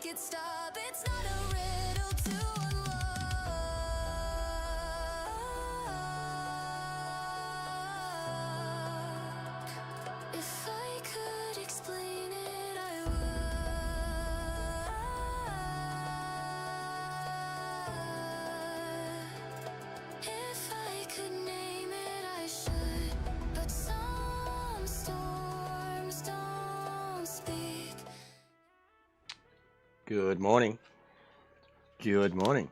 it stop. It's not a riddle to unlock. If I could explain it, I would. If I could name it, I should. But some storms don't speak. Good morning. Good morning.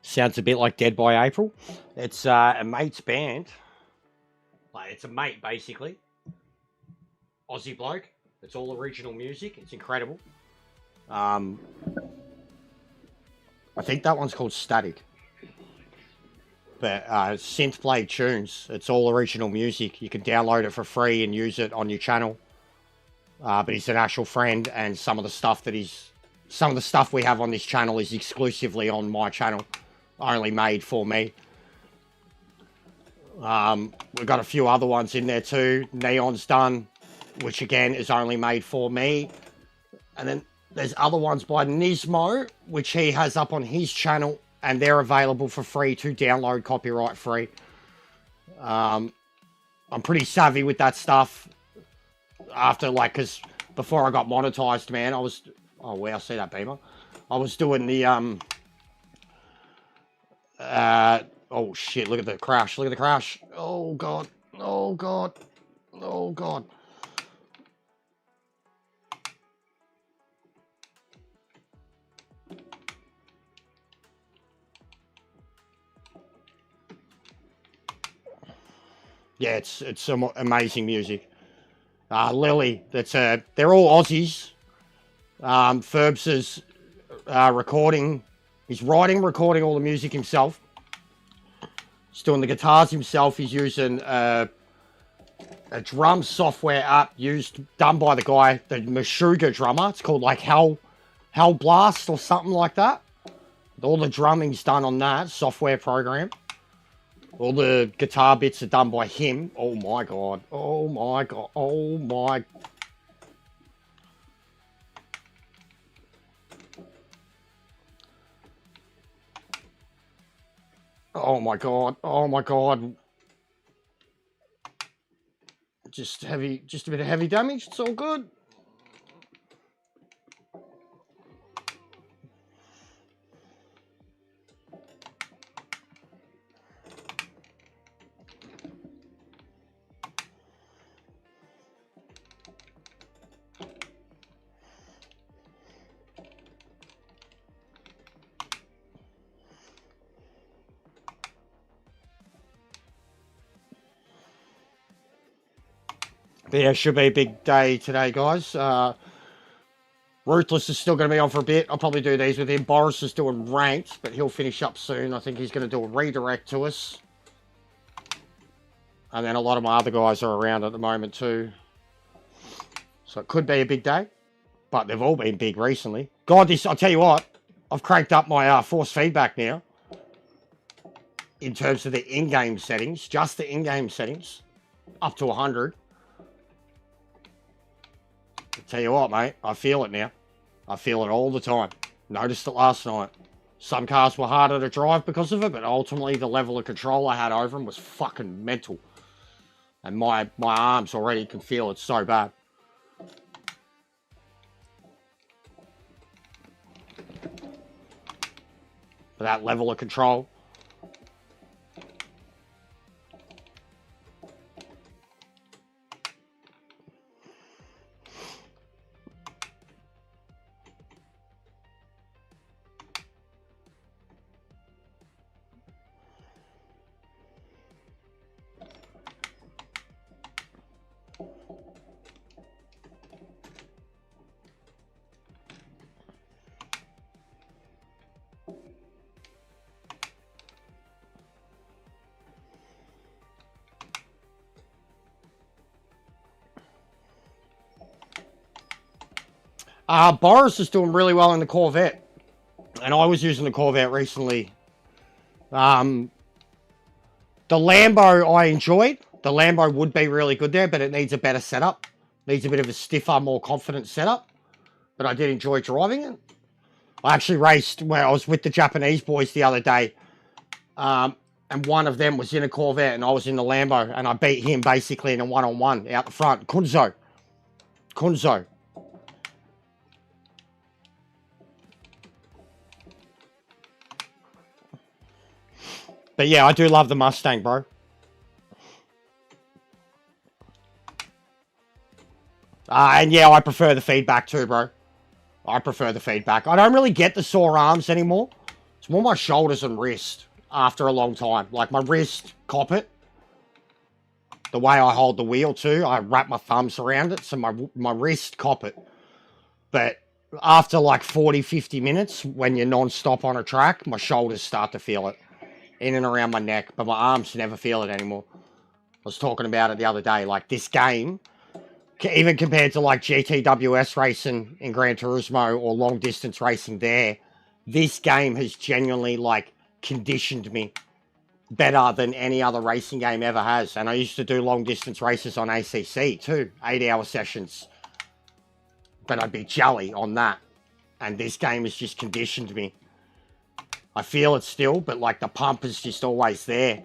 Sounds a bit like Dead by April. It's a mate's band. Like, it's a mate, basically. Aussie bloke. It's all original music. It's incredible. I think that one's called Static. But synth played tunes. It's all original music. You can download it for free and use it on your channel. But he's an actual friend, and some of the stuff we have on this channel is exclusively on my channel. Only made for me. We've got a few other ones in there too. Neon's done, which again is only made for me. And then there's other ones by Nismo, which he has up on his channel, and they're available for free to download, copyright free. I'm pretty savvy with that stuff. After, like, because before I got monetized, man, I was... Oh, wow, see that beamer? I was doing the, oh, shit, look at the crash. Look at the crash. Oh, God. Oh, God. Oh, God. Yeah, it's some amazing music. Lily, they're all Aussies. Ferbs is recording. He's writing, recording all the music himself. He's doing the guitars himself. He's using a drum software app done by the guy, the Meshuggah drummer. It's called like Hell Blast or something like that. All the drumming's done on that software program. All the guitar bits are done by him. Oh my God. Oh my God. Oh my. Oh my God. Oh my God. Just a bit of heavy damage. It's all good. But yeah, should be a big day today, guys. Ruthless is still going to be on for a bit. I'll probably do these with him. Boris is doing ranked, but he'll finish up soon. I think he's going to do a redirect to us. And then a lot of my other guys are around at the moment too. So it could be a big day. But they've all been big recently. God, I'll tell you what. I've cranked up my force feedback now. In terms of the in-game settings. Just the in-game settings. Up to 100. I'll tell you what, mate. I feel it now. I feel it all the time. Noticed it last night. Some cars were harder to drive because of it, but ultimately the level of control I had over them was fucking mental. And my arms already can feel it so bad. For that level of control. Boris is doing really well in the Corvette. And I was using the Corvette recently. The Lambo I enjoyed. The Lambo would be really good there, but it needs a better setup. Needs a bit of a stiffer, more confident setup. But I did enjoy driving it. I actually raced where I was with the Japanese boys the other day. And one of them was in a Corvette and I was in the Lambo. And I beat him basically in a one-on-one out the front. Kunzo. But yeah, I do love the Mustang, bro. And yeah, I prefer the feedback too, bro. I prefer the feedback. I don't really get the sore arms anymore. It's more my shoulders and wrist after a long time. Like my wrist, cop it. The way I hold the wheel too, I wrap my thumbs around it, so my wrist, cop it. But after like 40, 50 minutes, when you're non-stop on a track, my shoulders start to feel it. In and around my neck, but my arms never feel it anymore. I was talking about it the other day. Like this game, even compared to like GTWS racing in Gran Turismo or long distance racing there, this game has genuinely like conditioned me better than any other racing game ever has. And I used to do long distance races on ACC too, 8-hour sessions. But I'd be jelly on that. And this game has just conditioned me. I feel it still, but like the pump is just always there.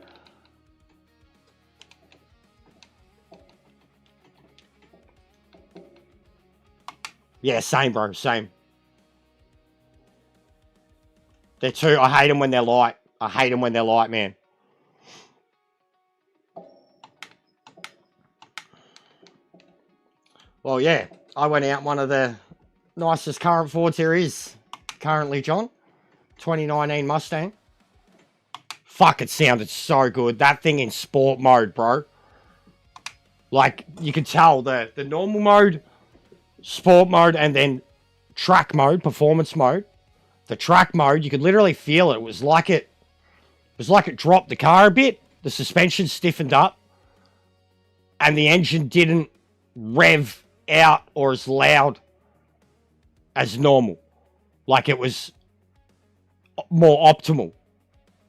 Yeah, same, bro, same. They're too, I hate them when they're light. I hate them when they're light, man. Well, yeah, I went out one of the nicest current Fords there is currently, John. 2019 Mustang. Fuck, it sounded so good. That thing in sport mode, bro. Like, you could tell the normal mode, sport mode, and then track mode, performance mode. The track mode, you could literally feel it. It was like it dropped the car a bit. The suspension stiffened up. And the engine didn't rev out or as loud as normal. Like it was more optimal.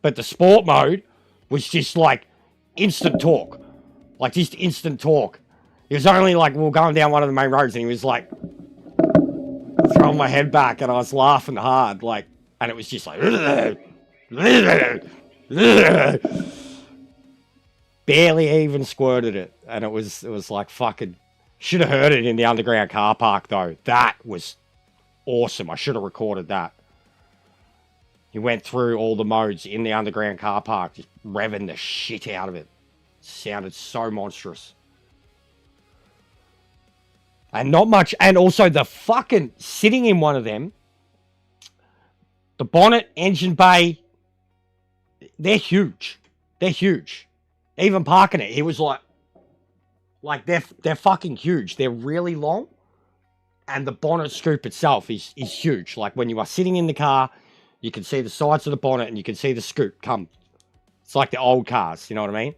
But the sport mode was just like instant torque. Like just instant torque. It was only like we were going down one of the main roads and he was like throwing my head back and I was laughing hard. Like, and it was just like barely even squirted it. And it was like fucking, should have heard it in the underground car park though. That was awesome. I should have recorded that. He went through all the modes in the underground car park, just revving the shit out of it. Sounded so monstrous. And not much, and also the fucking, sitting in one of them, the bonnet, engine bay, they're huge. They're huge. Even parking it, he was like they're fucking huge. They're really long. And the bonnet scoop itself is huge. Like when you are sitting in the car, you can see the sides of the bonnet and you can see the scoop come. It's like the old cars, you know what I mean?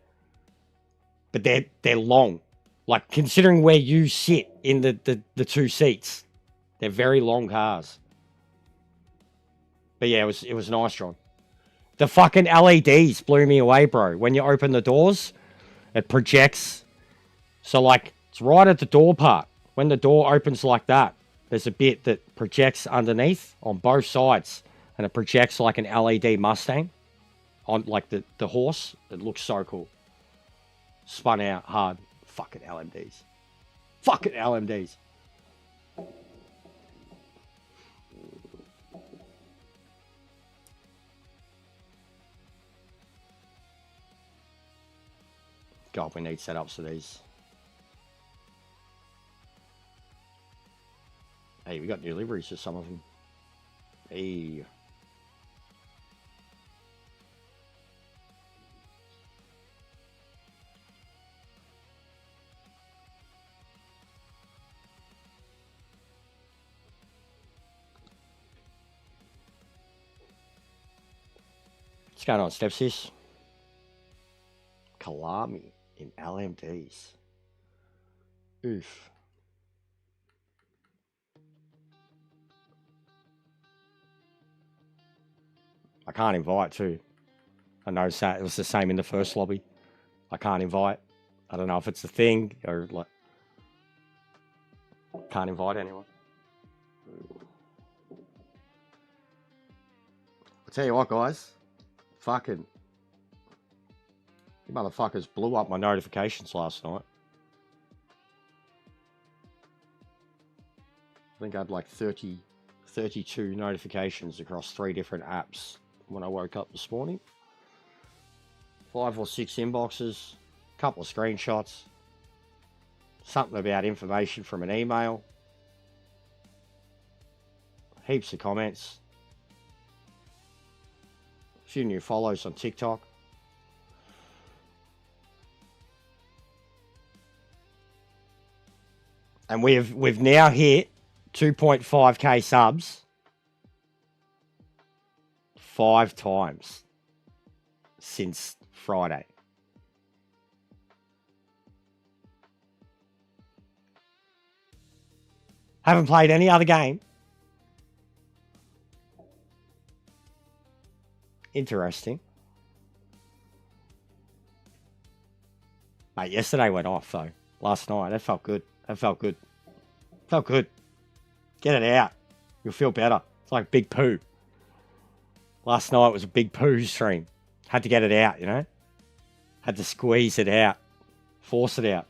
But they're long. Like considering where you sit in the two seats, they're very long cars. But yeah, it was nice, John. The fucking LEDs blew me away, bro. When you open the doors, it projects. So like it's right at the door part. When the door opens like that, there's a bit that projects underneath on both sides. And it projects like an LED Mustang on like the horse. It looks so cool. Spun out hard. Fucking LMDs. Fucking LMDs. God, we need setups for these. Hey, we got new liveries for some of them. Hey. What's going on, Stepsis? Kalami in LMDs. Oof. I can't invite too. I noticed that it was the same in the first lobby. I can't invite. I don't know if it's a thing or like can't invite anyone. I'll tell you what, guys. Fucking you motherfuckers blew up my notifications last night. I think I had like 32 notifications across 3 different apps when I woke up this morning. 5 or 6 inboxes, a couple of screenshots, something about information from an email, heaps of comments, a few new follows on TikTok. And we've now hit 2.5k subs 5 times since Friday. Haven't played any other game. Interesting. Mate, yesterday went off though. Last night. That felt good. Felt good. Get it out. You'll feel better. It's like big poo. Last night was a big poo stream. Had to get it out, you know? Had to squeeze it out. Force it out.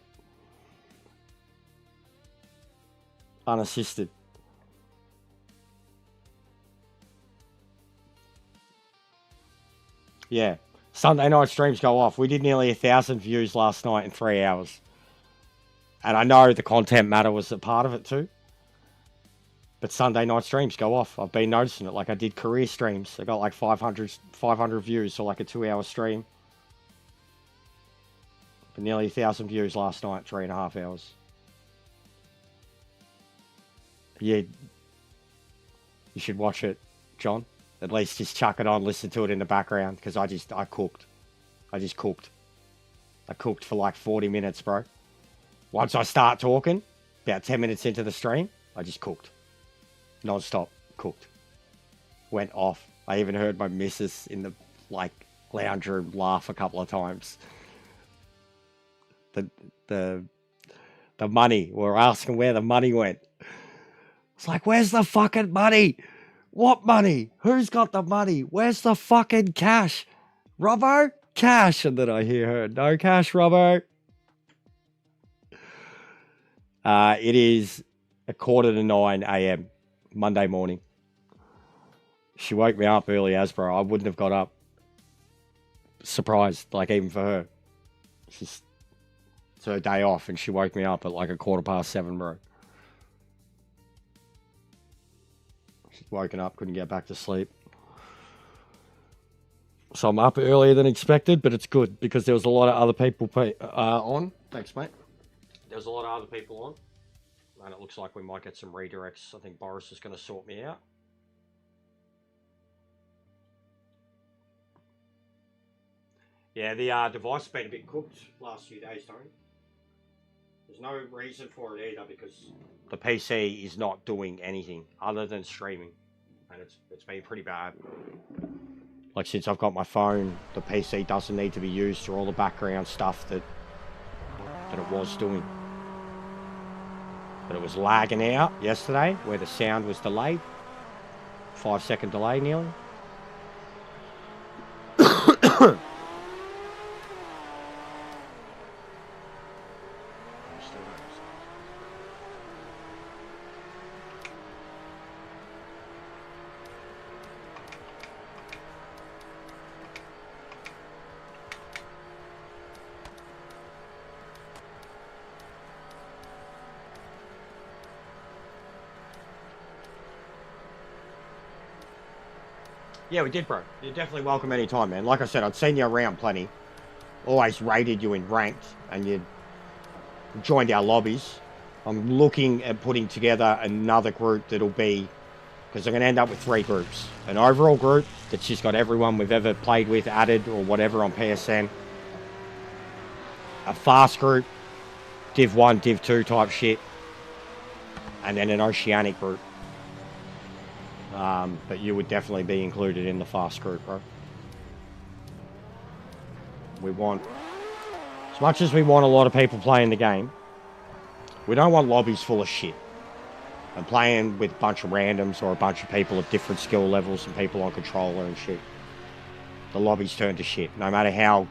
Unassisted. Yeah. Sunday night streams go off. We did nearly 1,000 views last night in 3 hours. And I know the content matter was a part of it too. But Sunday night streams go off. I've been noticing it. Like I did career streams. I got like 500 views, so like a 2-hour stream. But nearly 1,000 views last night, 3.5 hours. Yeah. You should watch it, John. At least just chuck it on, listen to it in the background. Because I cooked. I just cooked. I cooked for like 40 minutes, bro. Once I start talking, about 10 minutes into the stream, I just cooked. Non-stop. Cooked. Went off. I even heard my missus in the, like, lounge room laugh a couple of times. The money. We're asking where the money went. It's like, where's the fucking money? What money? Who's got the money? Where's the fucking cash? Robbo? Cash. And then I hear her, no cash, Robbo. It is 8:45 a.m. Monday morning. She woke me up early as bro. I wouldn't have got up. Surprised, like even for her. It's her day off and she woke me up at like 7:15, bro. She's woken up, couldn't get back to sleep. So I'm up earlier than expected, but it's good because there was a lot of other people on. Thanks, mate. There's a lot of other people on. And it looks like we might get some redirects. I think Boris is going to sort me out. Yeah, the device has been a bit cooked last few days, Tony. There's no reason for it either because the PC is not doing anything other than streaming. And it's been pretty bad. Like since I've got my phone, the PC doesn't need to be used for all the background stuff that it was doing. But it was lagging out yesterday where the sound was delayed. 5-second delay nearly. Yeah, we did, bro. You're definitely welcome anytime, man. Like I said, I'd seen you around plenty. Always rated you in ranked, and you joined our lobbies. I'm looking at putting together another group that'll be, because I'm going to end up with 3 groups. An overall group that's just got everyone we've ever played with added or whatever on PSN. A fast group, Div 1, Div 2 type shit. And then an Oceanic group. But you would definitely be included in the fast group, bro. We want, as much as we want a lot of people playing the game, we don't want lobbies full of shit. And playing with a bunch of randoms or a bunch of people of different skill levels and people on controller and shit. The lobbies turn to shit. No matter how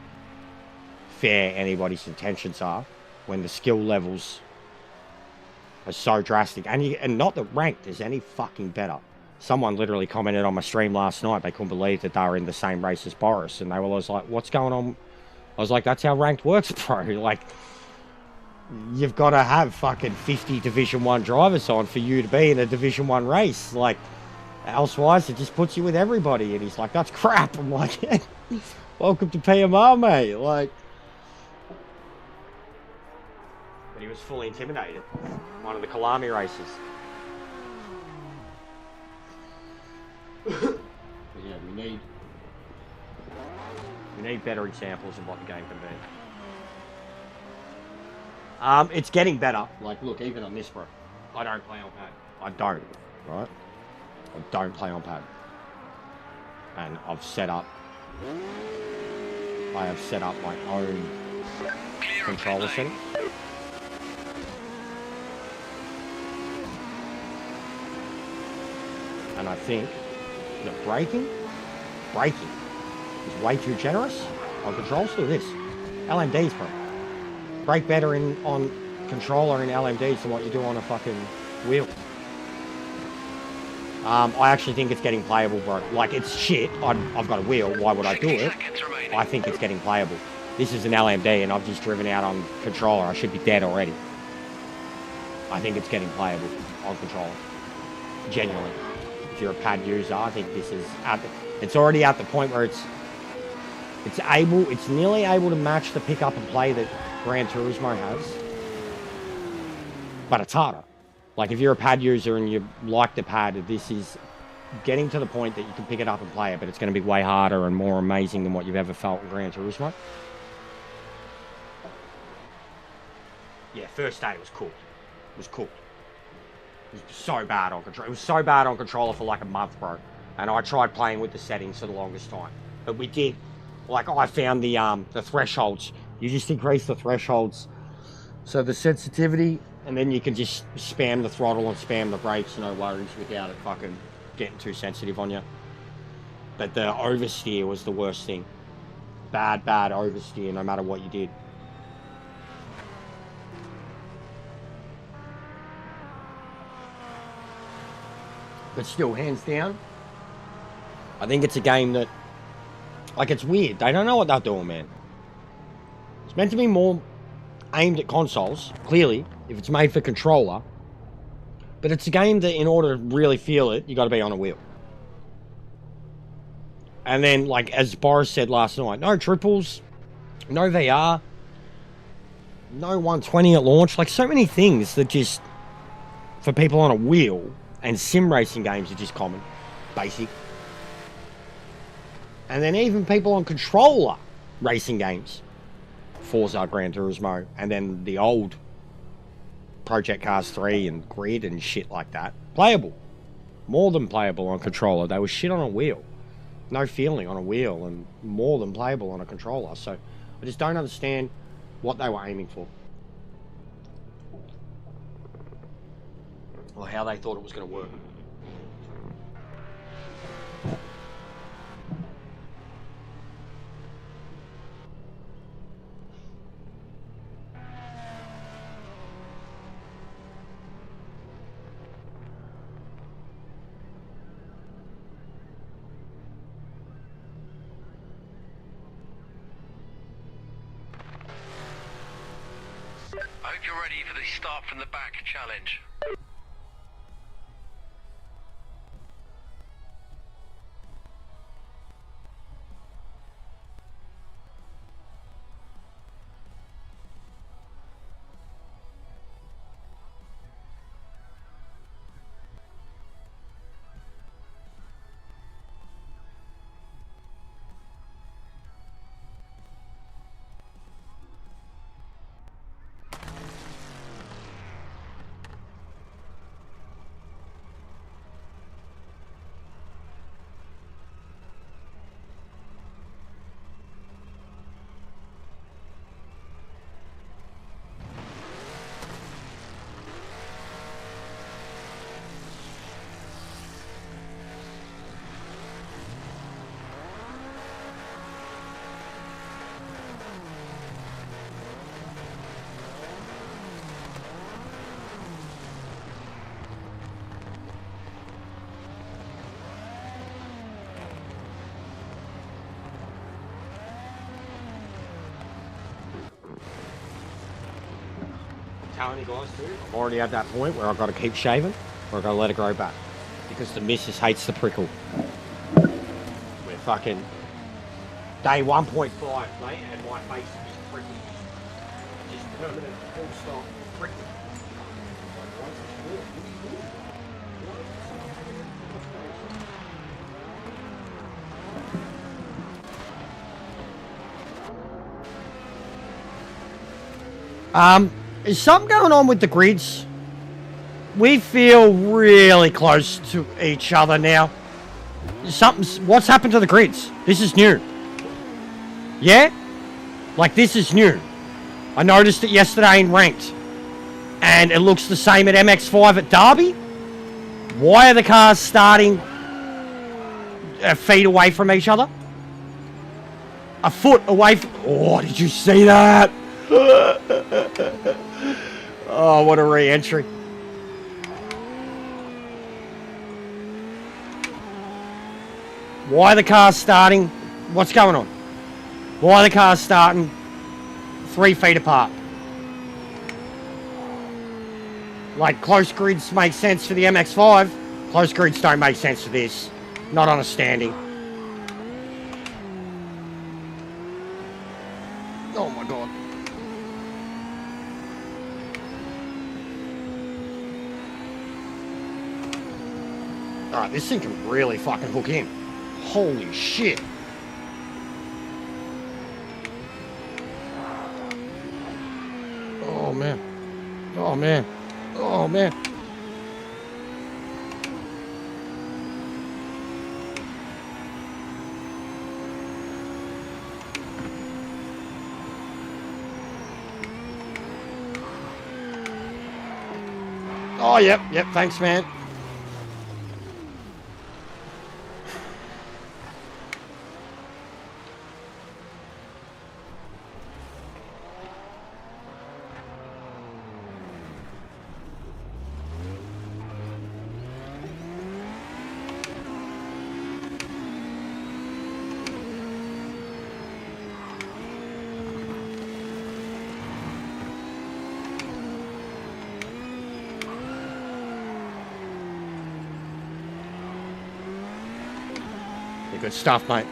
fair anybody's intentions are, when the skill levels are so drastic. And not that ranked is any fucking better. Someone literally commented on my stream last night. They couldn't believe that they were in the same race as Boris. And they were like, what's going on? I was like, that's how ranked works, bro. Like, you've got to have fucking 50 Division 1 drivers on for you to be in a Division 1 race. Like, elsewise, it just puts you with everybody. And he's like, that's crap. I'm like, welcome to PMR, mate. Like, but he was fully intimidated. One of the Kalami races. But yeah, we need better examples of what the game can be. It's getting better. Like, look, even on this, bro. I don't play on pad. I don't, right? I don't play on pad. And I have set up my own controller setting. And I think that braking is way too generous on controls. Look at this. LMDs, bro. Brake better on controller in LMDs than what you do on a fucking wheel. I actually think it's getting playable, bro. Like, it's shit. I've got a wheel. Why would I do it? I think it's getting playable. This is an LMD, and I've just driven out on controller. I should be dead already. I think it's getting playable on controller. Genuinely. If you're a pad user, I think this is it's already at the point where it's nearly able to match the pick up and play that Gran Turismo has, but it's harder. Like, if you're a pad user and you like the pad, this is getting to the point that you can pick it up and play it, but it's going to be way harder and more amazing than what you've ever felt in Gran Turismo. Yeah, first day was cool. It was cool. It was so bad on control. It was so bad on controller for like a month, bro. And I tried playing with the settings for the longest time. But we did, like, I found the thresholds. You just increase the thresholds. So the sensitivity, and then you can just spam the throttle and spam the brakes, no worries, without it fucking getting too sensitive on you. But the oversteer was the worst thing. Bad oversteer, no matter what you did. But still, hands down, I think it's a game that, like, it's weird. They don't know what they're doing, man. It's meant to be more aimed at consoles, clearly, if it's made for controller. But it's a game that, in order to really feel it, you got to be on a wheel. And then, like, as Boris said last night, no triples, no VR, no 120 at launch. Like, so many things that just, for people on a wheel, and sim racing games are just common, basic. And then even people on controller racing games, Forza, Gran Turismo, and then the old Project Cars 3 and Grid and shit like that. Playable. More than playable on controller. They were shit on a wheel. No feeling on a wheel, and more than playable on a controller. So I just don't understand what they were aiming for. Or how they thought it was going to work. I hope you're ready for the start from the back challenge. telling you guys too, I'm already at that point where I've got to keep shaving or I've got to let it grow back. Because the missus hates the prickle. We're fucking day 1.5, mate, and my face is prickly. Just permanent, full stop, prickly. Is something going on with the grids? We feel really close to each other now. What's happened to the grids? This is new. Yeah? Like, this is new. I noticed it yesterday in Ranked. And it looks the same at MX5 at Derby. Why are the cars starting a feet away from each other? A foot away from... Oh, did you see that? Oh, what a re-entry. Why are the cars starting? What's going on? Why are the cars starting 3 feet apart? Like, close grids make sense for the MX-5. Close grids don't make sense for this. Not on a standing. Oh my god. Alright, this thing can really fucking hook in. Holy shit. Oh man. Oh man. Oh man. Oh, yep, thanks, man. Good stuff, mate.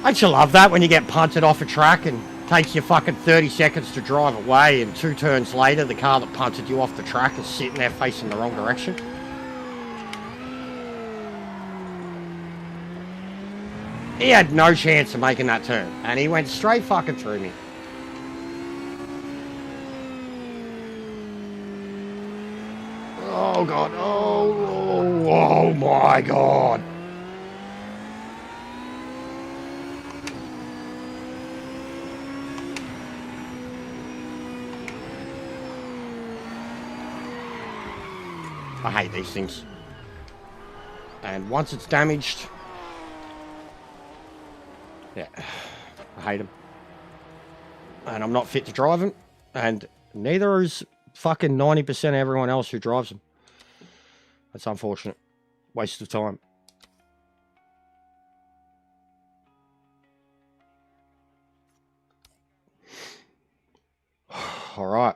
Don't you love that when you get punted off a track and takes you fucking 30 seconds to drive away and 2 turns later the car that punted you off the track is sitting there facing the wrong direction? He had no chance of making that turn and he went straight fucking through me. Oh god, oh my god. I hate these things. And once it's damaged, yeah, I hate them. And I'm not fit to drive them, and neither is fucking 90% of everyone else who drives them. That's unfortunate. Waste of time. All right.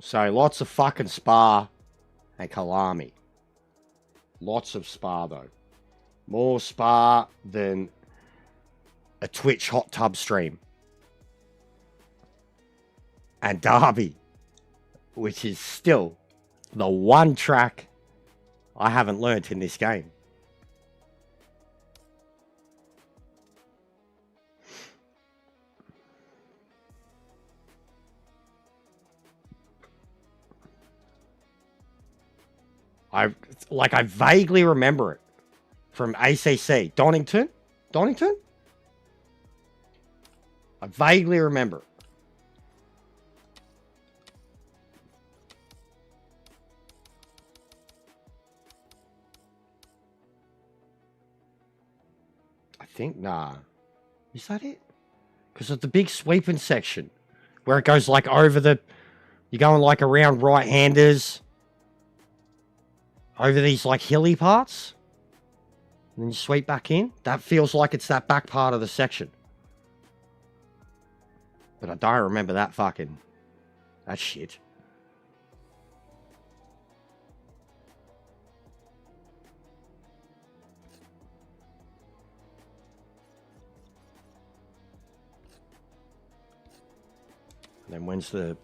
So lots of fucking Spa and Kalami. Lots of Spa though. More Spa than a Twitch hot tub stream. And Derby, which is still the one track I haven't learnt in this game. I vaguely remember it from ACC. Donington? I vaguely remember it. I think, nah. Is that it? Because of the big sweeping section where it goes like over the... You're going like around right-handers. Over these like hilly parts. And then you sweep back in. That feels like it's that back part of the section. But I don't remember that shit. And then when's the...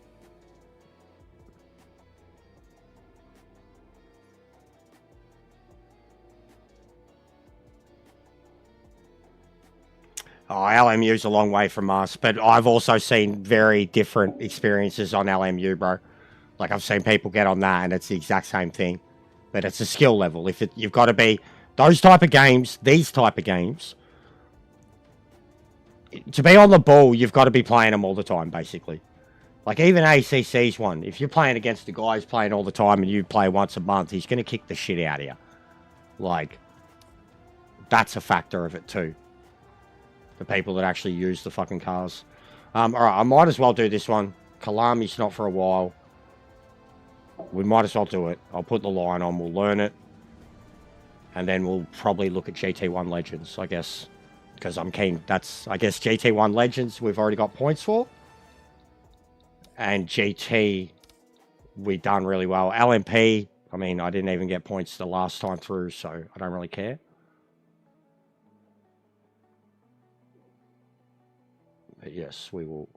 Oh, LMU's a long way from us, but I've also seen very different experiences on LMU, bro. Like, I've seen people get on that, and it's the exact same thing. But it's a skill level. You've got to be... Those type of games, these type of games... To be on the ball, you've got to be playing them all the time, basically. Like, even ACC's one. If you're playing against a guy who's playing all the time and you play once a month, he's going to kick the shit out of you. Like, that's a factor of it, too. The people that actually use the fucking cars. Alright, I might as well do this one. Kalami's not for a while. We might as well do it. I'll put the line on, we'll learn it. And then we'll probably look at GT1 Legends, I guess. Because I'm keen. That's, I guess, GT1 Legends we've already got points for. And GT, we done really well. LMP, I mean, I didn't even get points the last time through, so I don't really care. But yes, we will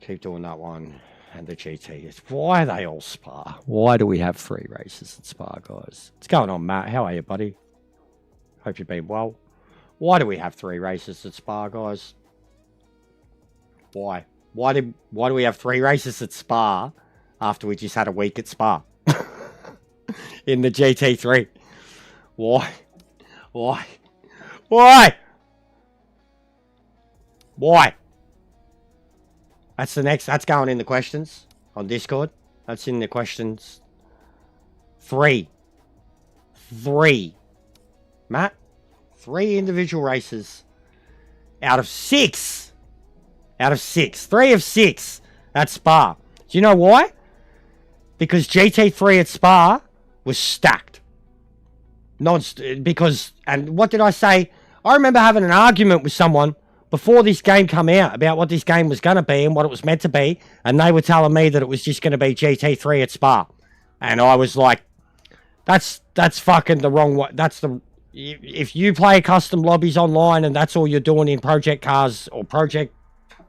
keep doing that one. And the GT. Why are they all Spa? Why do we have 3 races at Spa, guys? What's going on, Matt? How are you, buddy? Hope you've been well. Why do we have 3 races at Spa, guys? Why? Why do we have 3 races at Spa after we just had a week at Spa? In the GT3. Why? Why? Why? Why? That's going in the questions on Discord. That's in the questions. 3. Matt? 3 individual races out of 6. 3 of 6 at Spa. Do you know why? Because GT3 at Spa was stacked. And what did I say? I remember having an argument with someone before this game come out about what this game was going to be and what it was meant to be, and they were telling me that it was just going to be GT3 at Spa. And I was like, that's fucking the wrong way. If you play custom lobbies online and that's all you're doing in Project Cars or Project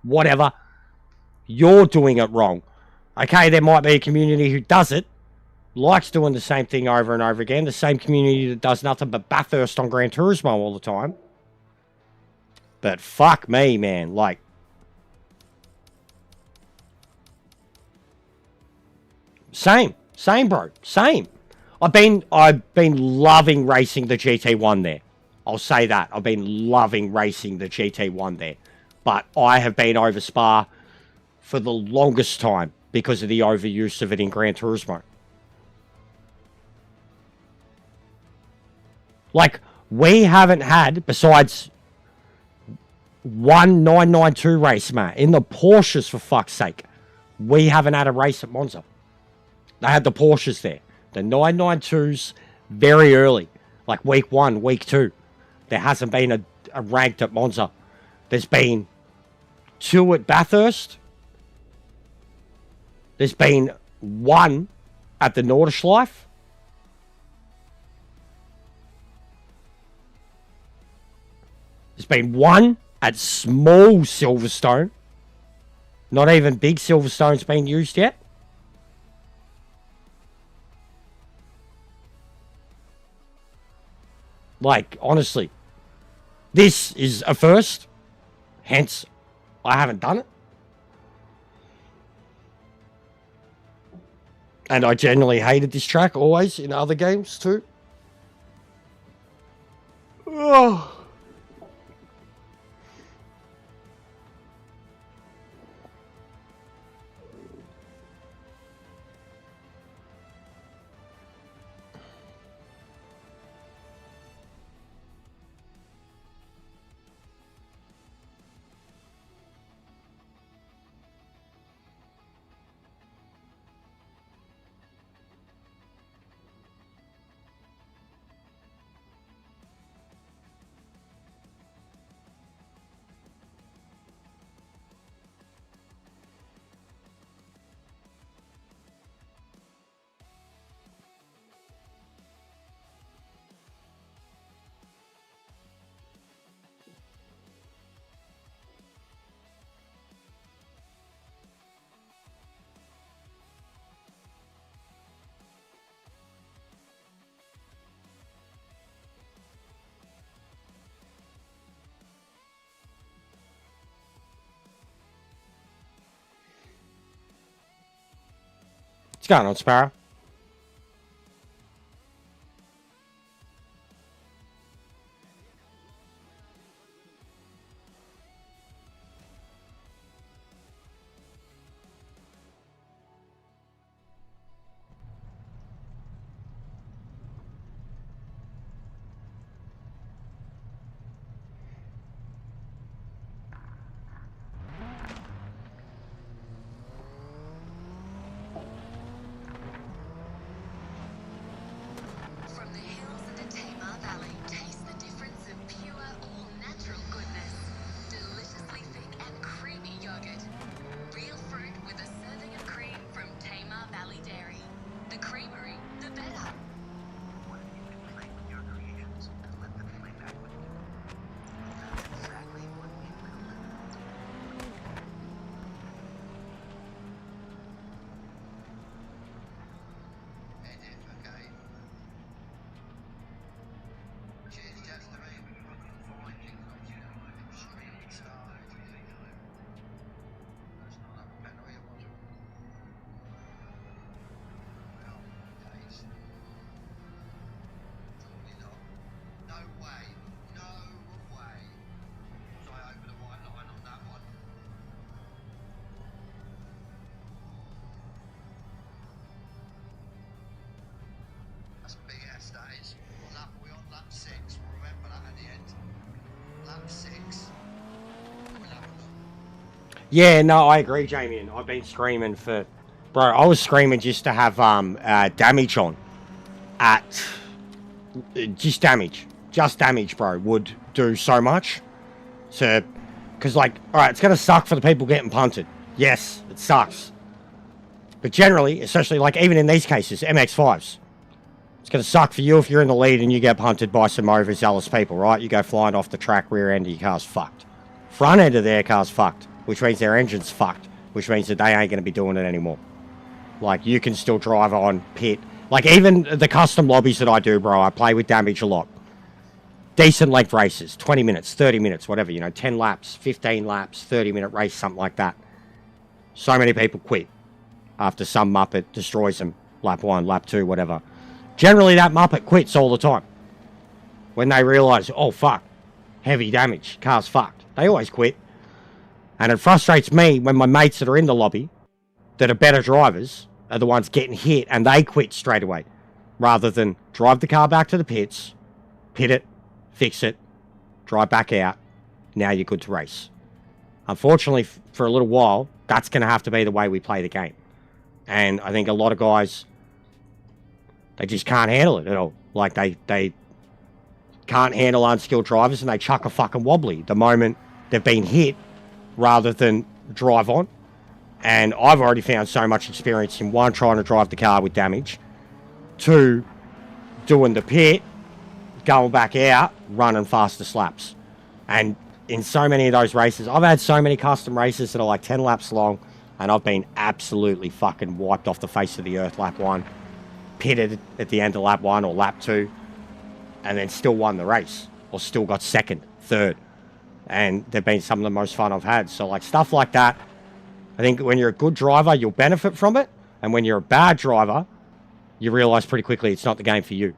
whatever, you're doing it wrong. Okay, there might be a community who does it, likes doing the same thing over and over again, the same community that does nothing but Bathurst on Gran Turismo all the time. But fuck me, man. Like, same, bro. Same. I've been loving racing the GT1 there. I'll say that. I've been loving racing the GT1 there. But I have been over Spa for the longest time because of the overuse of it in Gran Turismo. Like, we haven't had, besides one 992 race, Matt, in the Porsches, for fuck's sake. We haven't had a race at Monza. They had the Porsches there. The 992s very early. Like week 1, week 2. There hasn't been a ranked at Monza. There's been 2 at Bathurst. There's been 1 at the Nordschleife. There's been 1 at small Silverstone. Not even big Silverstone's been used yet. Like, honestly, this is a first. Hence, I haven't done it. And I generally hated this track always in other games too. Oh. What's going on, Sparrow? From the hills of the Tamar Valley, taste the difference of pure, all-natural goodness. Deliciously thick and creamy yogurt. Real fruit with a serving of cream from Tamar Valley Dairy. The creamery, the better. What if you could play with your creations and let them play back with you? That's exactly what we will do. Edit, okay. Cheers, Jazz, to me. Fine things, obviously, that might be extremely starved. That's not that penalty, it was. Well, days. Probably not. No way. No way. Was I over the white line on that one? That's a big ass, that is. We're on lap 6. We'll remember that at the end. Lap 6. We'll have Yeah, no, I agree, Jamie. And I've been screaming for... Bro, I was screaming just to have damage on. Just damage. Just damage, bro, would do so much. So, because, like, alright, it's going to suck for the people getting punted. Yes, it sucks. But generally, especially, like, even in these cases, MX-5s, it's going to suck for you if you're in the lead and you get punted by some overzealous people, right? You go flying off the track, rear end of your car's fucked. Front end of their car's fucked, which means their engine's fucked, which means that they ain't going to be doing it anymore. Like, you can still drive on, pit. Like, even the custom lobbies that I do, bro, I play with damage a lot. Decent length races, 20 minutes, 30 minutes, whatever, you know, 10 laps, 15 laps, 30-minute race, something like that. So many people quit after some Muppet destroys them, lap 1, lap 2, whatever. Generally, that Muppet quits all the time. When they realise, oh, fuck, heavy damage, car's fucked. They always quit. And it frustrates me when my mates that are in the lobby, that are better drivers, are the ones getting hit and they quit straight away. Rather than drive the car back to the pits, pit it, fix it, drive back out, now you're good to race. Unfortunately, for a little while, that's going to have to be the way we play the game. And I think a lot of guys, they just can't handle it at all. Like, they can't handle unskilled drivers and they chuck a fucking wobbly the moment they've been hit rather than drive on. And I've already found so much experience in 1, trying to drive the car with damage, 2, doing the pit, going back out, running faster slaps. And in so many of those races, I've had so many custom races that are like 10 laps long, and I've been absolutely fucking wiped off the face of the earth lap 1, pitted at the end of lap 1 or lap 2, and then still won the race, or still got 2nd, 3rd. And they've been some of the most fun I've had. So, like, stuff like that, I think when you're a good driver, you'll benefit from it. And when you're a bad driver, you realise pretty quickly it's not the game for you.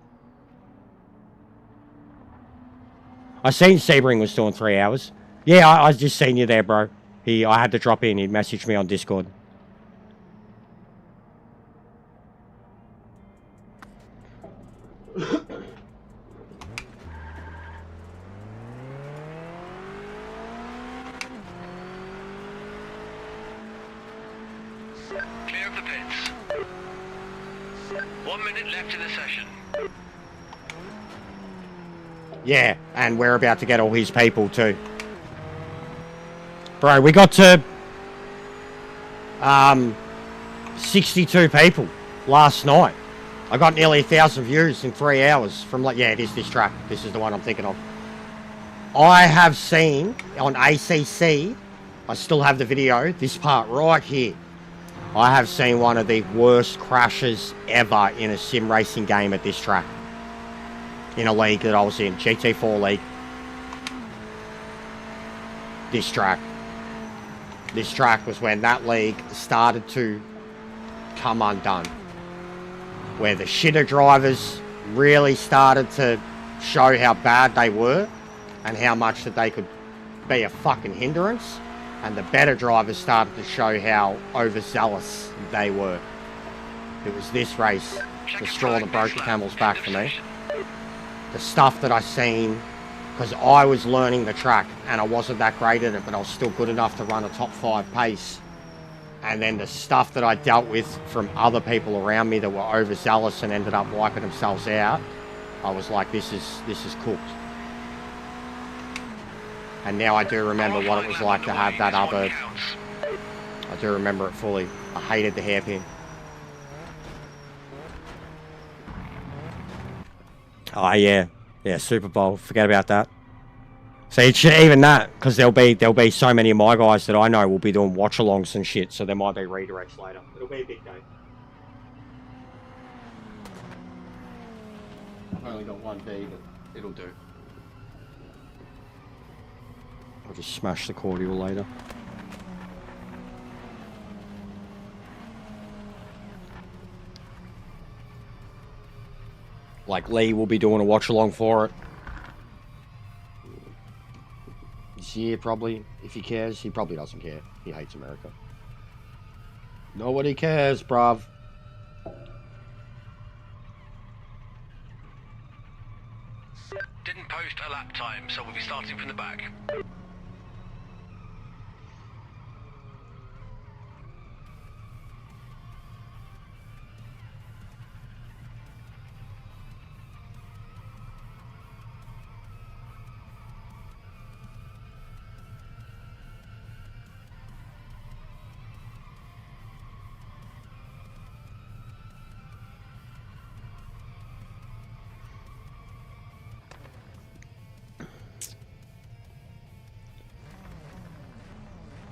I seen Sebring was doing 3 hours. Yeah, I just seen you there, bro. I had to drop in. He messaged me on Discord. Clear of the pits. 1 minute left in the session. Yeah, and we're about to get all his people too. Bro, we got to 62 people last night. I got nearly 1,000 views in 3 hours from, like, yeah, it is this track. This is the one I'm thinking of. I have seen on ACC, I still have the video, this part right here. I have seen one of the worst crashes ever in a sim racing game at this track. In a league that I was in, GT4 League. This track was when that league started to come undone. Where the shitter drivers really started to show how bad they were and how much that they could be a fucking hindrance, and the better drivers started to show how overzealous they were. It was this race, the straw that broke the camel's back for me. The stuff that I seen, because I was learning the track and I wasn't that great at it, but I was still good enough to run a top 5 pace. And then the stuff that I dealt with from other people around me that were overzealous and ended up wiping themselves out, I was like, this is cooked. And now I do remember what it was like to have that other. I do remember it fully. I hated the hairpin. Oh yeah, Super Bowl. Forget about that. So even that, because there'll be so many of my guys that I know will be doing watch-alongs and shit. So there might be redirects later. It'll be a big day. I've only got one D, but it'll do. I'll just smash the cordial later. Like Lee will be doing a watch along for it. This year probably, if he cares. He probably doesn't care. He hates America. Nobody cares, bruv. Didn't post a lap time, so we'll be starting from the back.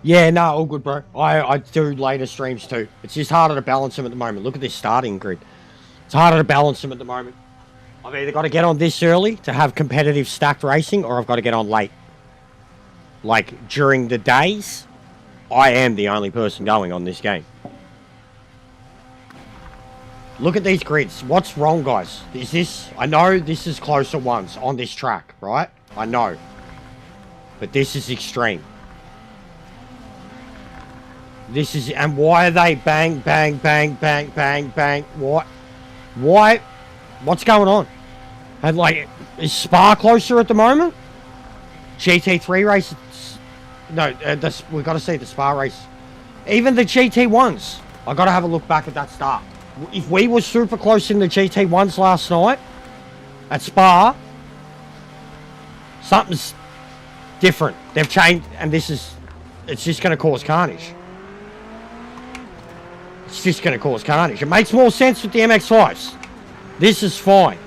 Yeah, no, all good, bro. I do later streams too. It's just harder to balance them at the moment. Look at this starting grid. It's harder to balance them at the moment. I've either got to get on this early to have competitive stacked racing, or I've got to get on late. Like, during the days, I am the only person going on this game. Look at these grids. What's wrong, guys? Is this... I know this is closer ones on this track, right? I know. But this is extreme. This is... And why are they bang, bang, bang, bang, bang, bang? What? Why? What's going on? And like, is Spa closer at the moment? GT3 races... No, we've got to see the Spa race. Even the GT1s. I've got to have a look back at that start. If we were super close in the GT1s last night at Spa, something's different. They've changed, and this is... It's just going to cause carnage. It's just going to cause carnage. It makes more sense with the MX-5s. This is fine.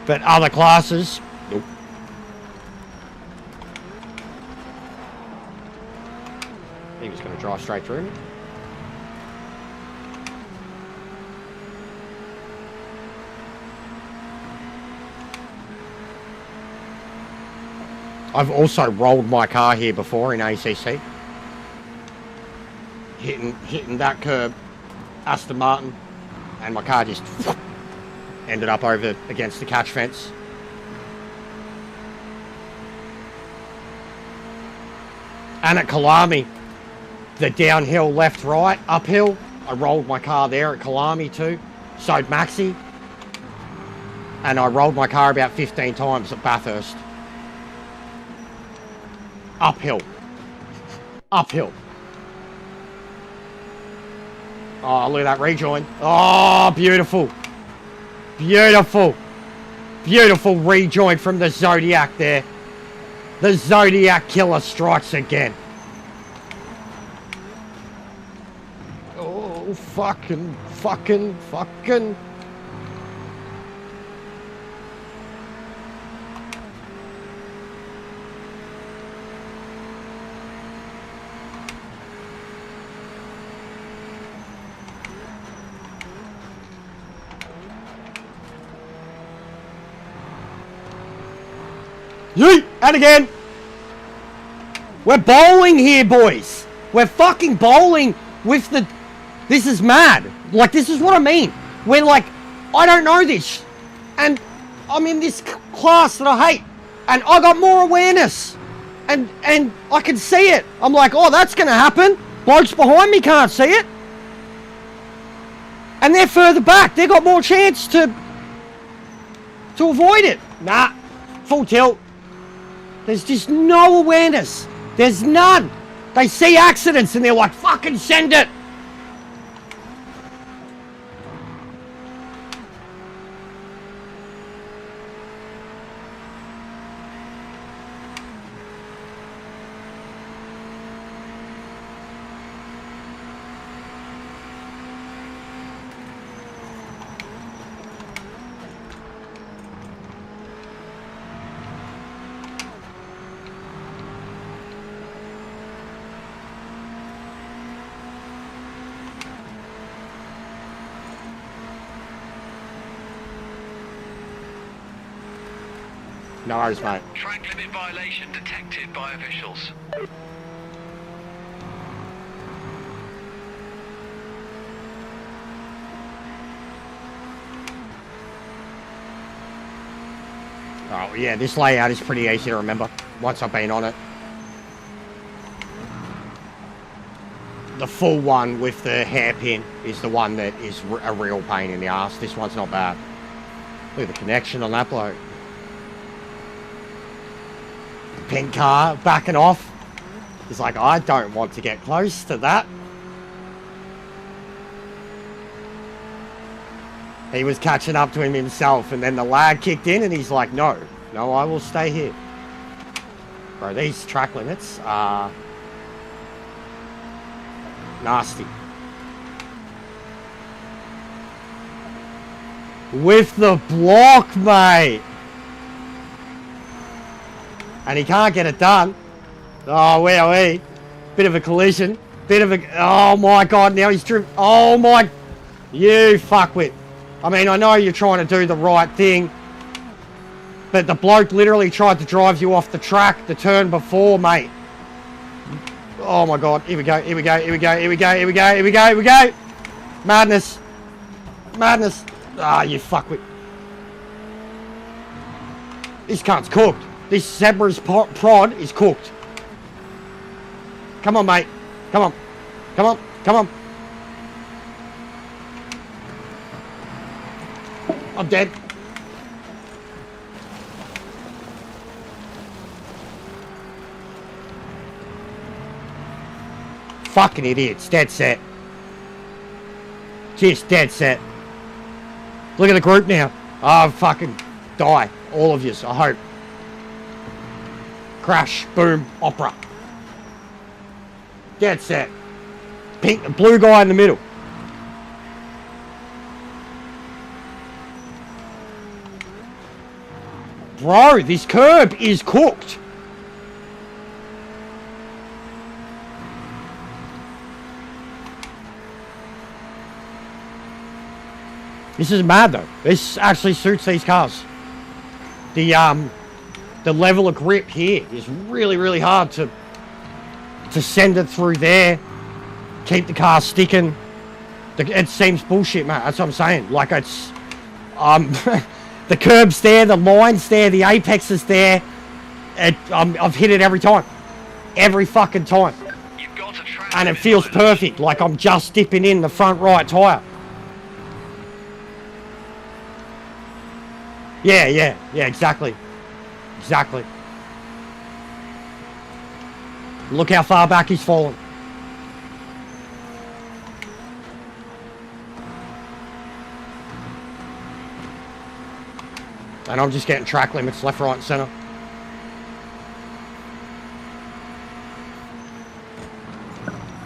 But other classes, nope. He was going to drive straight through me. I've also rolled my car here before in ACC. Hitting that curb, Aston Martin, and my car just ended up over against the catch fence. And at Kalami, the downhill left, right, uphill, I rolled my car there at Kalami too. So did Maxi. And I rolled my car about 15 times at Bathurst. Uphill. Uphill. Oh, look at that rejoin. Oh, beautiful. Beautiful. Beautiful rejoin from the Zodiac there. The Zodiac killer strikes again. Oh, fucking. Yeet! And again! We're bowling here, boys! We're fucking bowling with the This is mad. Like, this is what I mean. When, like, I don't know this. And I'm in this class that I hate. And I got more awareness. And I can see it. I'm like, oh, that's going to happen. Blokes behind me can't see it. And they're further back. They got more chance to avoid it. Nah, full tilt. There's just no awareness. There's none. They see accidents and they're like, fucking send it. No worries, mate. Track limit violation detected by officials. Oh, yeah, this layout is pretty easy to remember once I've been on it. The full one with the hairpin is the one that is a real pain in the ass. This one's not bad. Look at the connection on that bloke. Pink car backing off. He's like, I don't want to get close to that. He was catching up to him himself, and then the lag kicked in, and he's like, no, I will stay here. Bro, these track limits are nasty. With the block, mate. And he can't get it done. Oh, where are we? Bit of a collision. Oh my God, now he's driven. Oh my, you fuckwit. I mean, I know you're trying to do the right thing, but the bloke literally tried to drive you off the track the turn before, mate. Oh my God, here we go. Madness. Ah, you fuckwit. This cunt's cooked. This Zebra's prod is cooked. Come on, mate. Come on. I'm dead. Fucking idiots. Dead set. Just dead set. Look at the group now. Oh, fucking die. All of yous, I hope. Crash, boom, opera. Dead set. Pink, blue guy in the middle. Bro, this curb is cooked. This is mad though. This actually suits these cars. The level of grip here is really, really hard to send it through there, keep the car sticking. It seems bullshit, mate. That's what I'm saying. Like, it's the curb's there, the line's there, the apex is there. I've hit it every time, every fucking time, You've got a track and it limit feels violation. perfect. Like I'm just dipping in the front right tire. Yeah, exactly. Look how far back he's fallen. And I'm just getting track limits left, right, and center.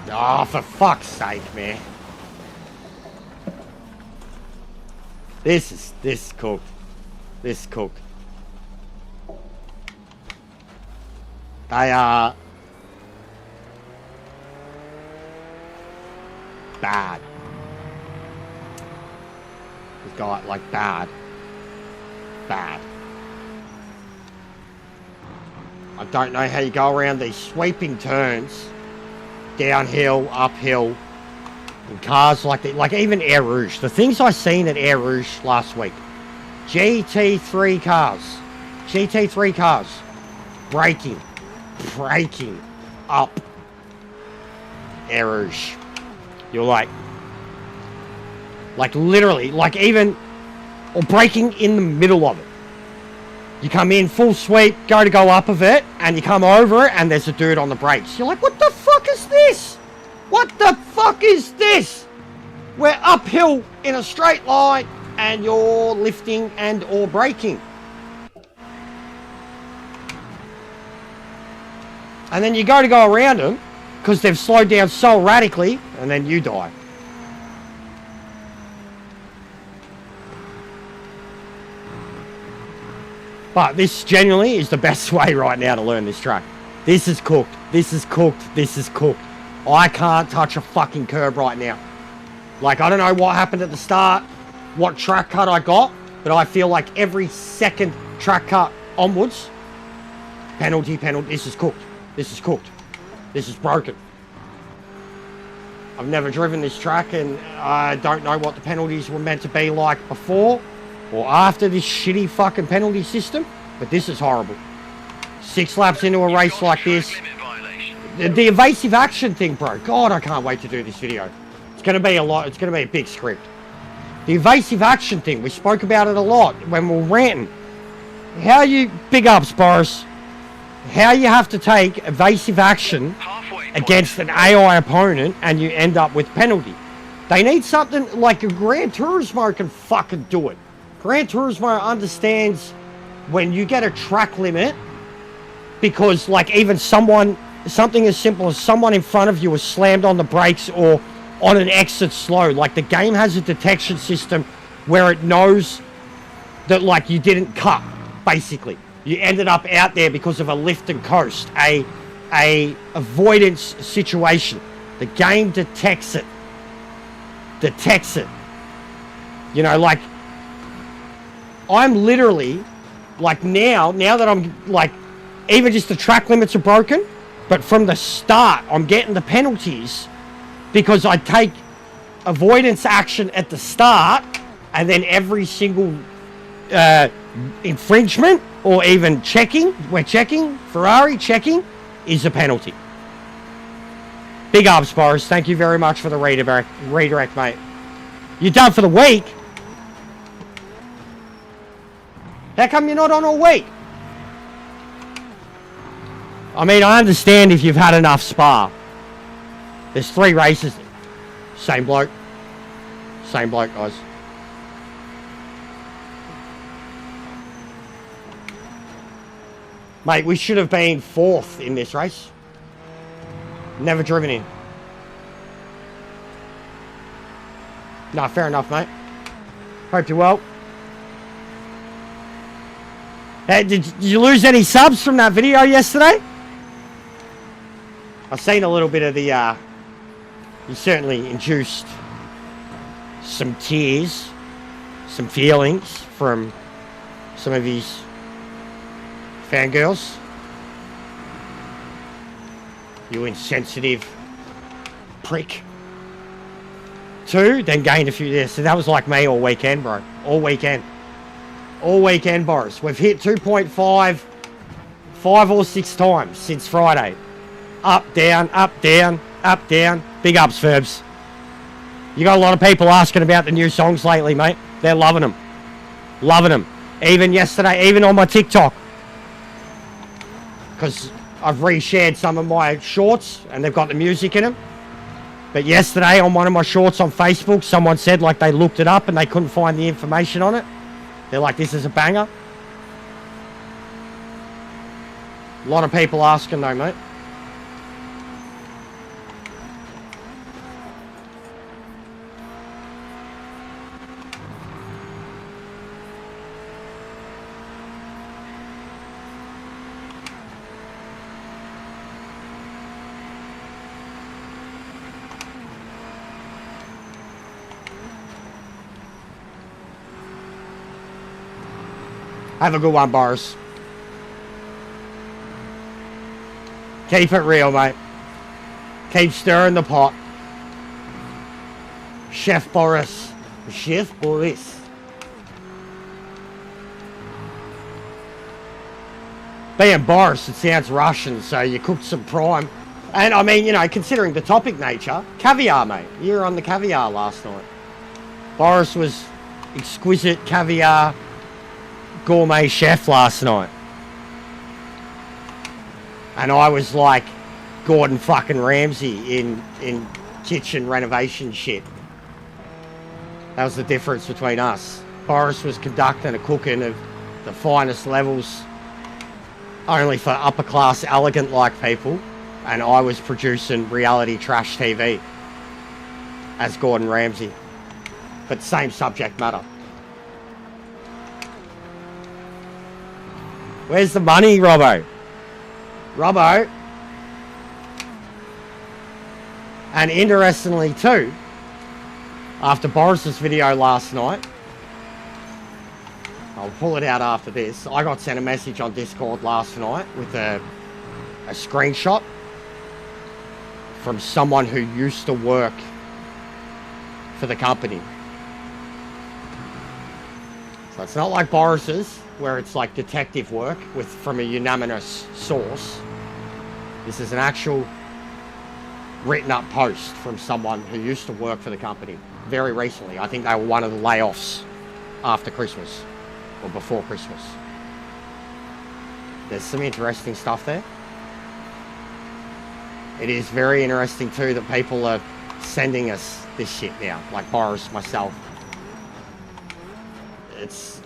Oh, for fuck's sake, man. This is cooked. This is cooked. They are bad. This guy, like, bad. I don't know how you go around these sweeping turns, downhill, uphill, in cars like that, like even Air Rouge. The things I seen at Air Rouge last week. GT3 cars. Braking up. Air Rouge. You're like literally, like even, or braking in the middle of it. You come in full sweep, go up of it, and you come over it, and there's a dude on the brakes. You're like, what the fuck is this? What the fuck is this? We're uphill in a straight line, and you're lifting and or braking. And then you go around them, because they've slowed down so radically, and then you die. But this genuinely is the best way right now to learn this track. This is cooked. I can't touch a fucking curb right now. Like, I don't know what happened at the start, what track cut I got, but I feel like every second track cut onwards, penalty. This is cooked. This is broken. I've never driven this track, and I don't know what the penalties were meant to be like before or after this shitty fucking penalty system, but this is horrible. 6 laps into a race like this. The evasive action thing, bro. God, I can't wait to do this video. It's going to be a lot. It's going to be a big script. The evasive action thing, we spoke about it a lot when we were ranting. Big ups, Boris. How you have to take evasive action against an AI opponent and you end up with penalty. They need something like a Gran Turismo can fucking do it. Gran Turismo understands when you get a track limit, because like even something as simple as someone in front of you is slammed on the brakes or on an exit slow. Like the game has a detection system where it knows that like you didn't cut, basically. You ended up out there because of a lift and coast, a avoidance situation. The game detects it. You know, like I'm literally like now that I'm like, even just the track limits are broken, but from the start I'm getting the penalties because I take avoidance action at the start, and then every single infringement or even Ferrari checking is a penalty. Big ups, Boris. Thank you very much for the redirect, mate. You done for the week? How come you're not on all week? I mean, I understand if you've had enough Spa. There's 3 races. Same bloke, guys. Mate, we should have been 4th in this race. Never driven in. Nah, fair enough, mate. Hope you're well. Hey, did you lose any subs from that video yesterday? I've seen a little bit of the, you certainly induced some tears, some feelings from some of these fangirls. You insensitive prick. 2, then gained a few there. So that was like me all weekend, bro. All weekend, Boris. We've hit 2.5 5 or 6 times since Friday. Up, down, up, down, up, down. Big ups, Ferbs. You got a lot of people asking about the new songs lately, mate. They're loving them. Even yesterday, even on my TikTok. Because I've reshared some of my shorts and they've got the music in them. But yesterday on one of my shorts on Facebook, someone said like they looked it up and they couldn't find the information on it. They're like, this is a banger. A lot of people asking though, mate. Have a good one, Boris. Keep it real, mate. Keep stirring the pot. Chef Boris. Chef Boris. Being Boris, it sounds Russian, so you cooked some prime. And I mean, you know, considering the topic nature, caviar, mate. You were on the caviar last night. Boris was exquisite caviar gourmet chef last night. And I was like Gordon fucking Ramsay in kitchen renovation shit. That was the difference between us. Boris was conducting a cooking of the finest levels, only for upper class, elegant like people. And I was producing reality trash TV as Gordon Ramsay. But same subject matter. Where's the money, Robbo? Robbo. And interestingly too, after Boris's video last night, I'll pull it out after this, I got sent a message on Discord last night with a screenshot from someone who used to work for the company. So it's not like Boris's, where it's like detective work from a unanimous source. This is an actual written up post from someone who used to work for the company very recently. I think they were one of the layoffs after Christmas or before Christmas. There's some interesting stuff there. It is very interesting too that people are sending us this shit now, like Boris, myself. It's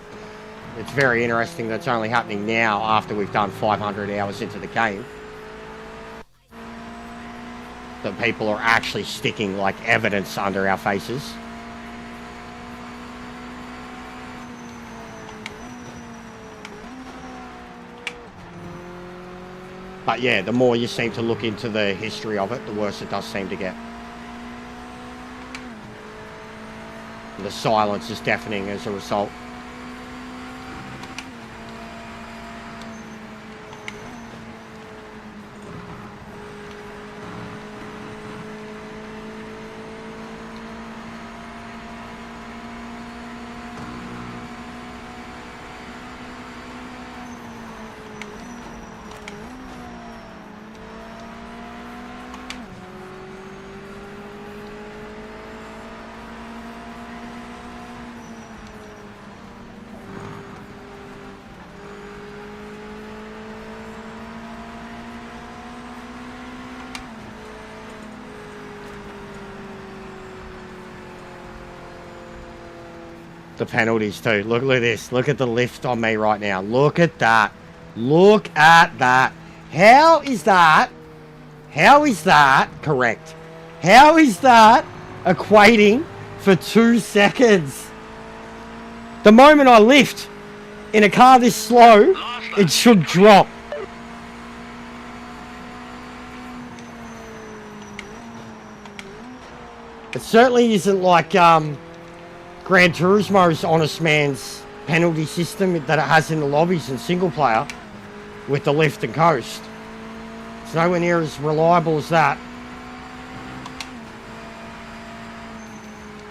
very interesting that it's only happening now after we've done 500 hours into the game. That people are actually sticking like evidence under our faces. But yeah, the more you seem to look into the history of it, the worse it does seem to get. And the silence is deafening as a result. The penalties too. Look at this. Look at the lift on me right now. Look at that. Look at that. How is that correct? How is that equating for 2 seconds? The moment I lift in a car this slow, it should drop. It certainly isn't like Gran Turismo's honest man's penalty system that it has in the lobbies in single player with the lift and coast. It's nowhere near as reliable as that.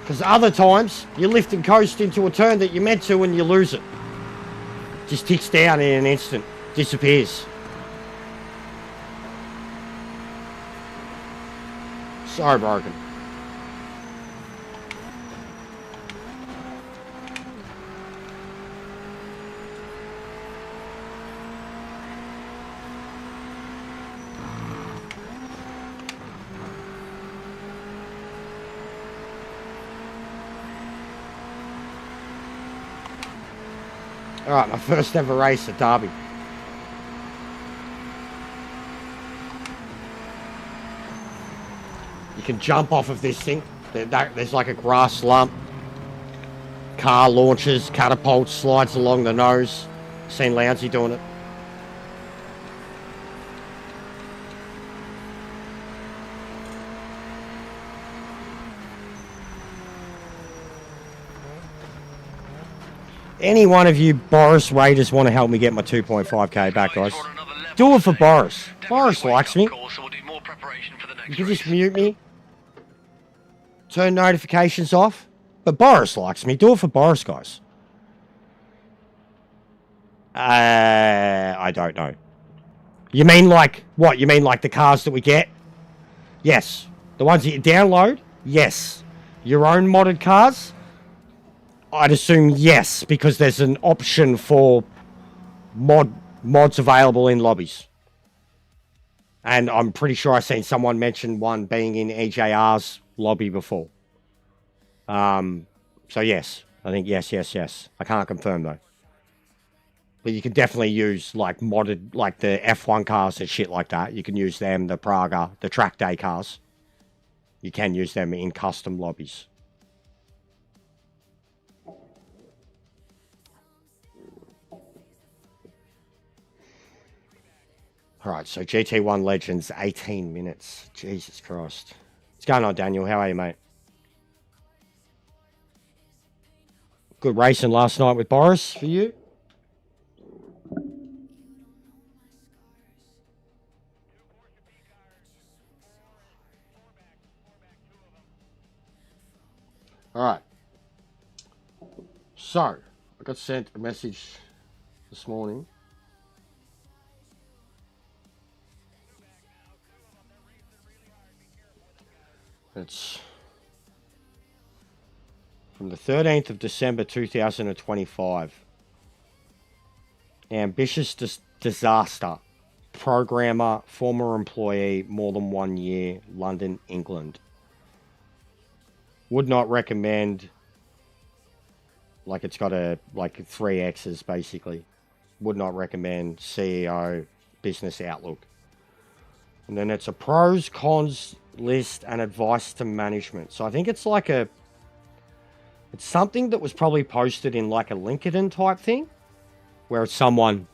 Because other times you lift and coast into a turn that you're meant to and you lose it. Just ticks down in an instant, disappears. So broken. Alright, my first ever race at Derby. You can jump off of this thing. There's like a grass lump. Car launches, catapults, slides along the nose. Seen Lounsey doing it. Any one of you Boris Raiders want to help me get my 2.5k back, guys? Do it for Boris. Boris likes me. You can just mute me. Turn notifications off. But Boris likes me. Do it for Boris, guys. I don't know. You mean like what? You mean like the cars that we get? Yes. The ones that you download? Yes. Your own modded cars? I'd assume yes, because there's an option for mods available in lobbies. And I'm pretty sure I've seen someone mention one being in EJR's lobby before. So yes. I think yes. I can't confirm though. But you can definitely use like modded, like the F1 cars and shit like that. You can use them, the Praga, the track day cars. You can use them in custom lobbies. Alright, so GT1 Legends, 18 minutes. Jesus Christ. What's going on, Daniel? How are you, mate? Good racing last night with Boris for you? Alright. So, I got sent a message this morning. It's from the 13th of December 2025. Ambitious disaster. Programmer, former employee, more than 1 year, London, England. Would not recommend. Like it's got like 3 X's basically. Would not recommend. CEO, business outlook. And then it's a pros, cons list and advice to management. So I think it's like it's something that was probably posted in like a LinkedIn type thing, where it's someone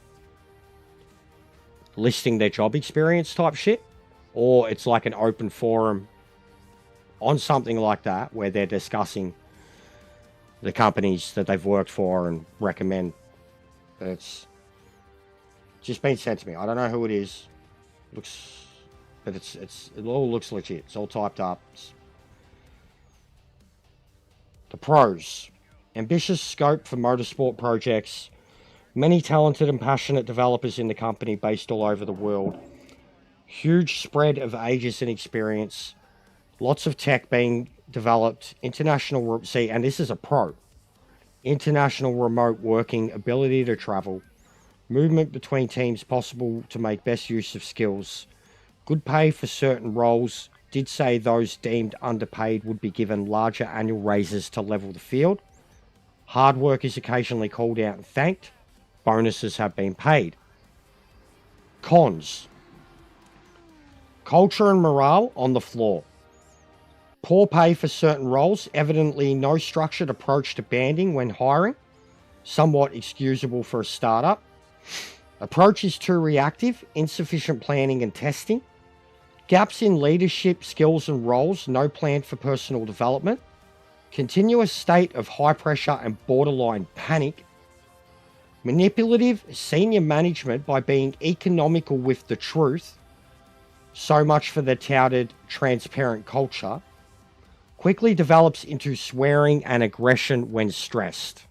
listing their job experience type shit, or it's like an open forum on something like that where they're discussing the companies that they've worked for and recommend. But it's just been sent to me. I don't know who it is. But it all looks legit. It's all typed up. The pros. Ambitious scope for motorsport projects. Many talented and passionate developers in the company based all over the world. Huge spread of ages and experience. Lots of tech being developed. International, see, and this is a pro. International remote working, ability to travel. Movement between teams possible to make best use of skills. Good pay for certain roles. Did say those deemed underpaid would be given larger annual raises to level the field. Hard work is occasionally called out and thanked. Bonuses have been paid. Cons. Culture and morale on the floor. Poor pay for certain roles. Evidently no structured approach to banding when hiring. Somewhat excusable for a startup. Approach is too reactive. Insufficient planning and testing. Gaps in leadership, skills and roles. No plan for personal development. Continuous state of high pressure and borderline panic. Manipulative senior management by being economical with the truth. So much for the touted transparent culture. Quickly develops into swearing and aggression when stressed.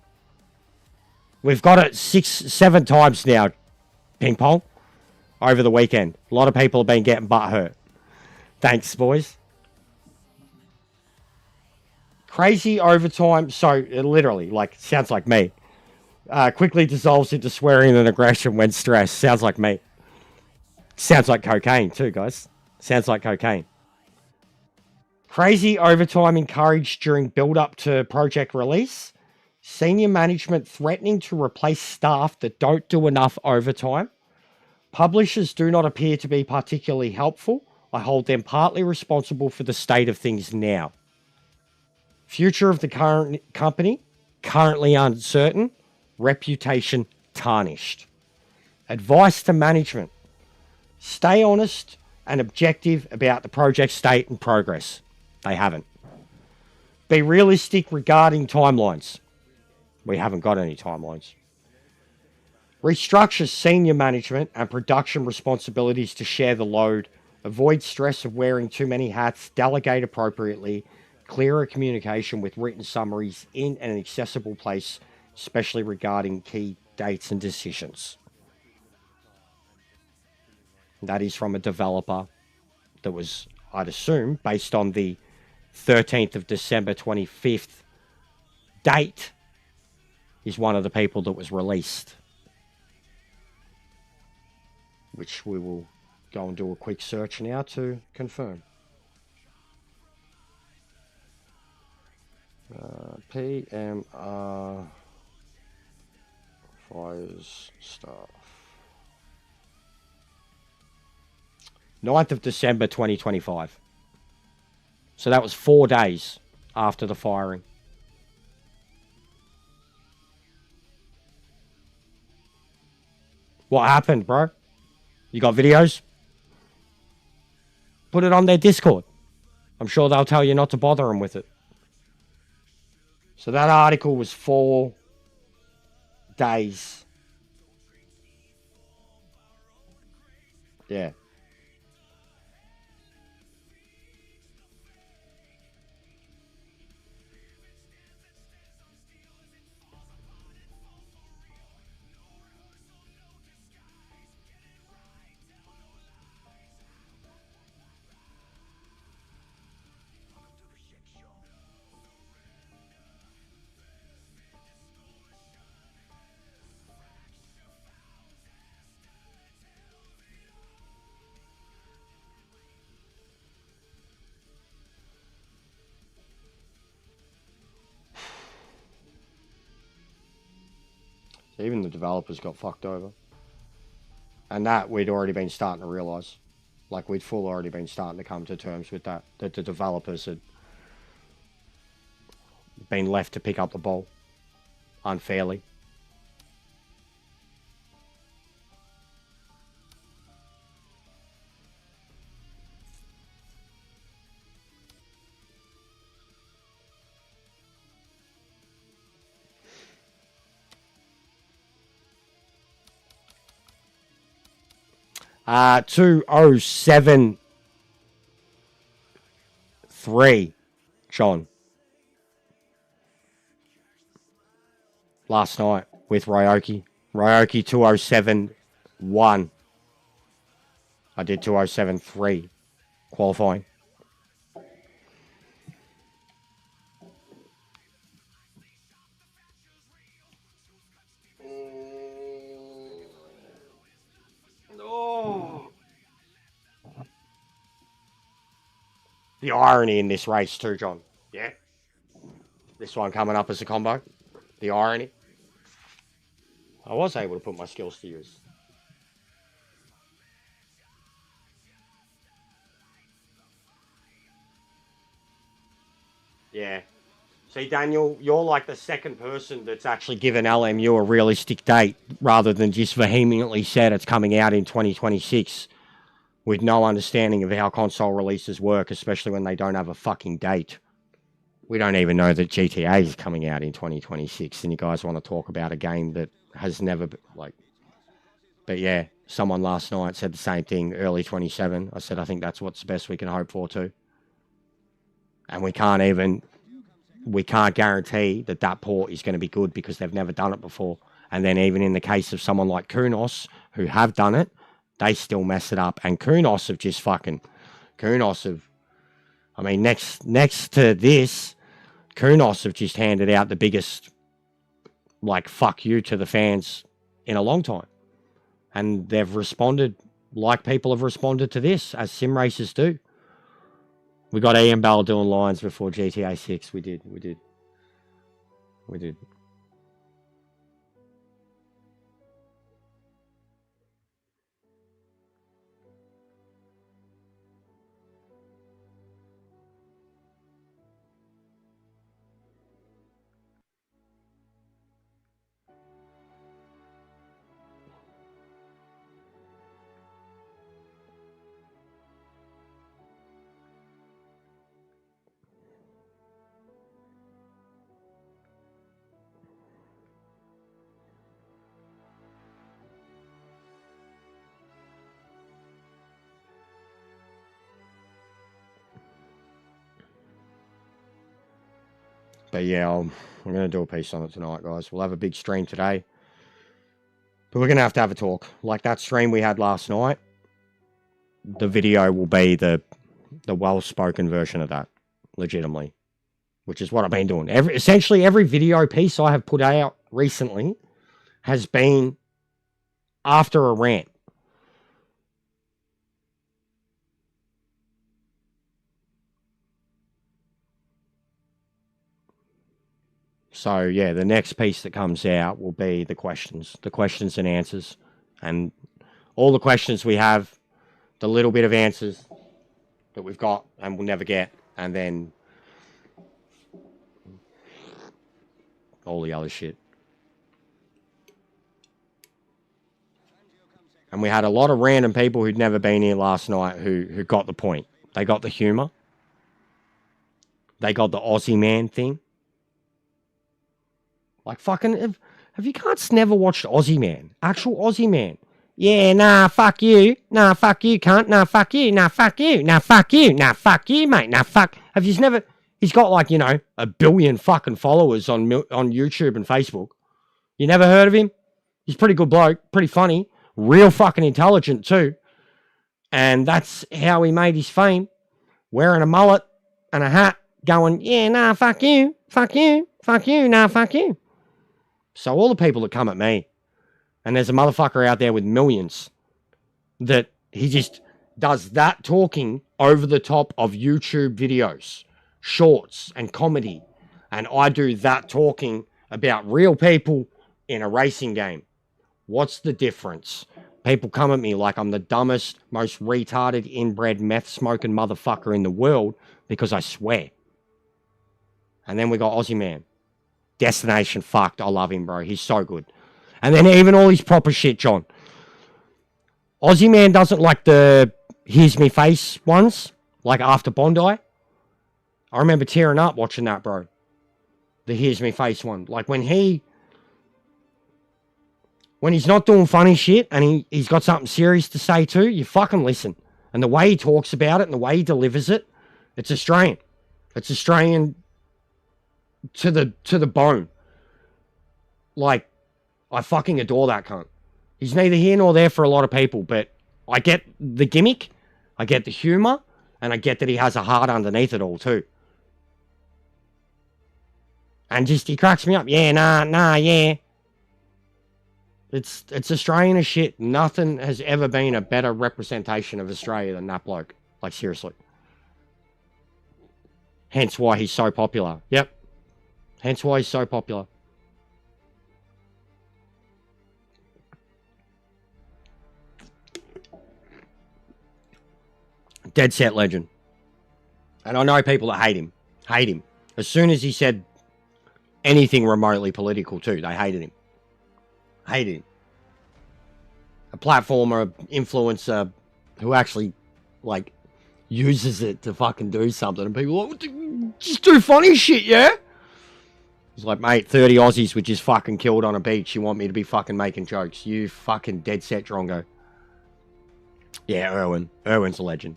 We've got it 6-7 times now, Ping Pong, over the weekend. A lot of people have been getting butt hurt. Thanks, boys. Crazy overtime. So, it literally, like, sounds like me. Quickly dissolves into swearing and aggression when stressed. Sounds like me. Sounds like cocaine too, guys. Sounds like cocaine. Crazy overtime encouraged during build-up to project release. Senior management threatening to replace staff that don't do enough overtime. Publishers do not appear to be particularly helpful. I hold them partly responsible for the state of things now. Future of the current company, currently uncertain. Reputation tarnished. Advice to management. Stay honest and objective about the project state and progress. They haven't. Be realistic regarding timelines. We haven't got any timelines. Restructure senior management and production responsibilities to share the load. Avoid stress of wearing too many hats. Delegate appropriately. clearer communication with written summaries in an accessible place, especially regarding key dates and decisions. That is from a developer that was, I'd assume, based on the 13th of December 25th date, is one of the people that was released. Which we will go and do a quick search now to confirm. PMR fires staff. 9th of December 2025. So that was 4 days after the firing. What happened, bro? You got videos? Put it on their Discord. I'm sure they'll tell you not to bother them with it. So that article was 4 days. Yeah. Even the developers got fucked over. And that we'd already been starting to realise. Like, we'd full already been starting to come to terms with that. That the developers had been left to pick up the ball unfairly. Uh, 2073, John. Last night with Ryoki. Ryoki 2071. I did 2073 qualifying. The irony in this race too, John. Yeah. This one coming up as a combo. The irony. I was able to put my skills to use. Yeah. See, Daniel, you're like the second person that's actually given LMU a realistic date rather than just vehemently said it's coming out in 2026 with no understanding of how console releases work, especially when they don't have a fucking date. We don't even know that GTA is coming out in 2026, and you guys want to talk about a game that has never been, like... But yeah, someone last night said the same thing, early 27. I said, I think that's what's the best we can hope for too. And we can't guarantee that that port is going to be good because they've never done it before. And then even in the case of someone like Kunos, who have done it, they still mess it up. And Kunos have just fucking... I mean, next to this, Kunos have just handed out the biggest, like, fuck you to the fans in a long time. And they've responded like people have responded to this, as sim racers do. We got Ian Bell doing lines before GTA 6. We did. But yeah, I'm going to do a piece on it tonight, guys. We'll have a big stream today. But we're going to have a talk. Like that stream we had last night, the video will be the well-spoken version of that, legitimately. Which is what I've been doing. Essentially, every video piece I have put out recently has been after a rant. So, yeah, the next piece that comes out will be the questions and answers. And all the questions we have, the little bit of answers that we've got and we'll never get, and then all the other shit. And we had a lot of random people who'd never been here last night who got the point. They got the humor. They got the Aussie man thing. Like fucking, have you cunts never watched Aussie Man? Actual Aussie Man. Yeah, nah, fuck you. Nah, fuck you, cunt. Nah, fuck you. Nah, fuck you. Nah, fuck you. Nah, fuck you, mate. Nah, fuck. Have you never... He's got like, you know, 1 billion fucking followers on YouTube and Facebook. You never heard of him? He's a pretty good bloke. Pretty funny. Real fucking intelligent too. And that's how he made his fame. Wearing a mullet and a hat. Going, yeah, nah, fuck you. Fuck you. Fuck you. Nah, fuck you. So all the people that come at me, and there's a motherfucker out there with millions, that he just does that talking over the top of YouTube videos, shorts and comedy. And I do that talking about real people in a racing game. What's the difference? People come at me like I'm the dumbest, most retarded, inbred, meth-smoking motherfucker in the world because I swear. And then we got Aussie Man. Destination fucked. I love him, bro. He's so good. And then even all his proper shit, John. Aussie Man doesn't like the here's me face ones, like after Bondi. I remember tearing up watching that, bro. The here's me face one. Like when he's not doing funny shit and he's got something serious to say too, you fucking listen. And the way he talks about it and the way he delivers it, it's Australian. It's Australian to the bone. Like, I fucking adore that cunt. He's neither here nor there for a lot of people, but I get the gimmick, I get the humor, and I get that he has a heart underneath it all too. And just, he cracks me up. Yeah, nah, yeah. It's Australian as shit. Nothing has ever been a better representation of Australia than that bloke. Like, seriously. Hence why he's so popular. Yep. Hence why he's so popular. Dead set legend. And I know people that hate him. Hate him. As soon as he said anything remotely political too, they hated him. Hated him. A platformer, influencer who actually, like, uses it to fucking do something. And people are like, just do funny shit, yeah? He's like, mate, 30 Aussies were just fucking killed on a beach. You want me to be fucking making jokes? You fucking dead set drongo. Yeah, Irwin. Irwin's a legend.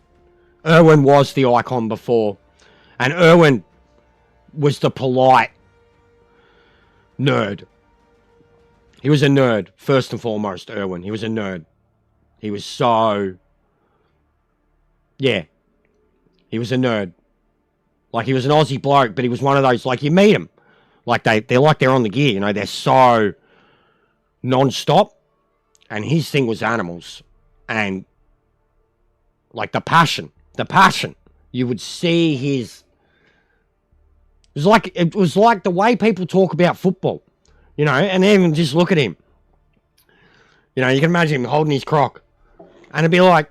Irwin was the icon before. And Irwin was the polite nerd. He was a nerd, first and foremost, Irwin. He was a nerd. He was so... Yeah. He was a nerd. Like, he was an Aussie bloke, but he was one of those, like, you meet him. Like, they're like they're on the gear, you know, they're so non-stop. And his thing was animals. And, like, the passion. You would see his... It was like the way people talk about football. You know, and even just look at him. You know, you can imagine him holding his croc. And it'd be like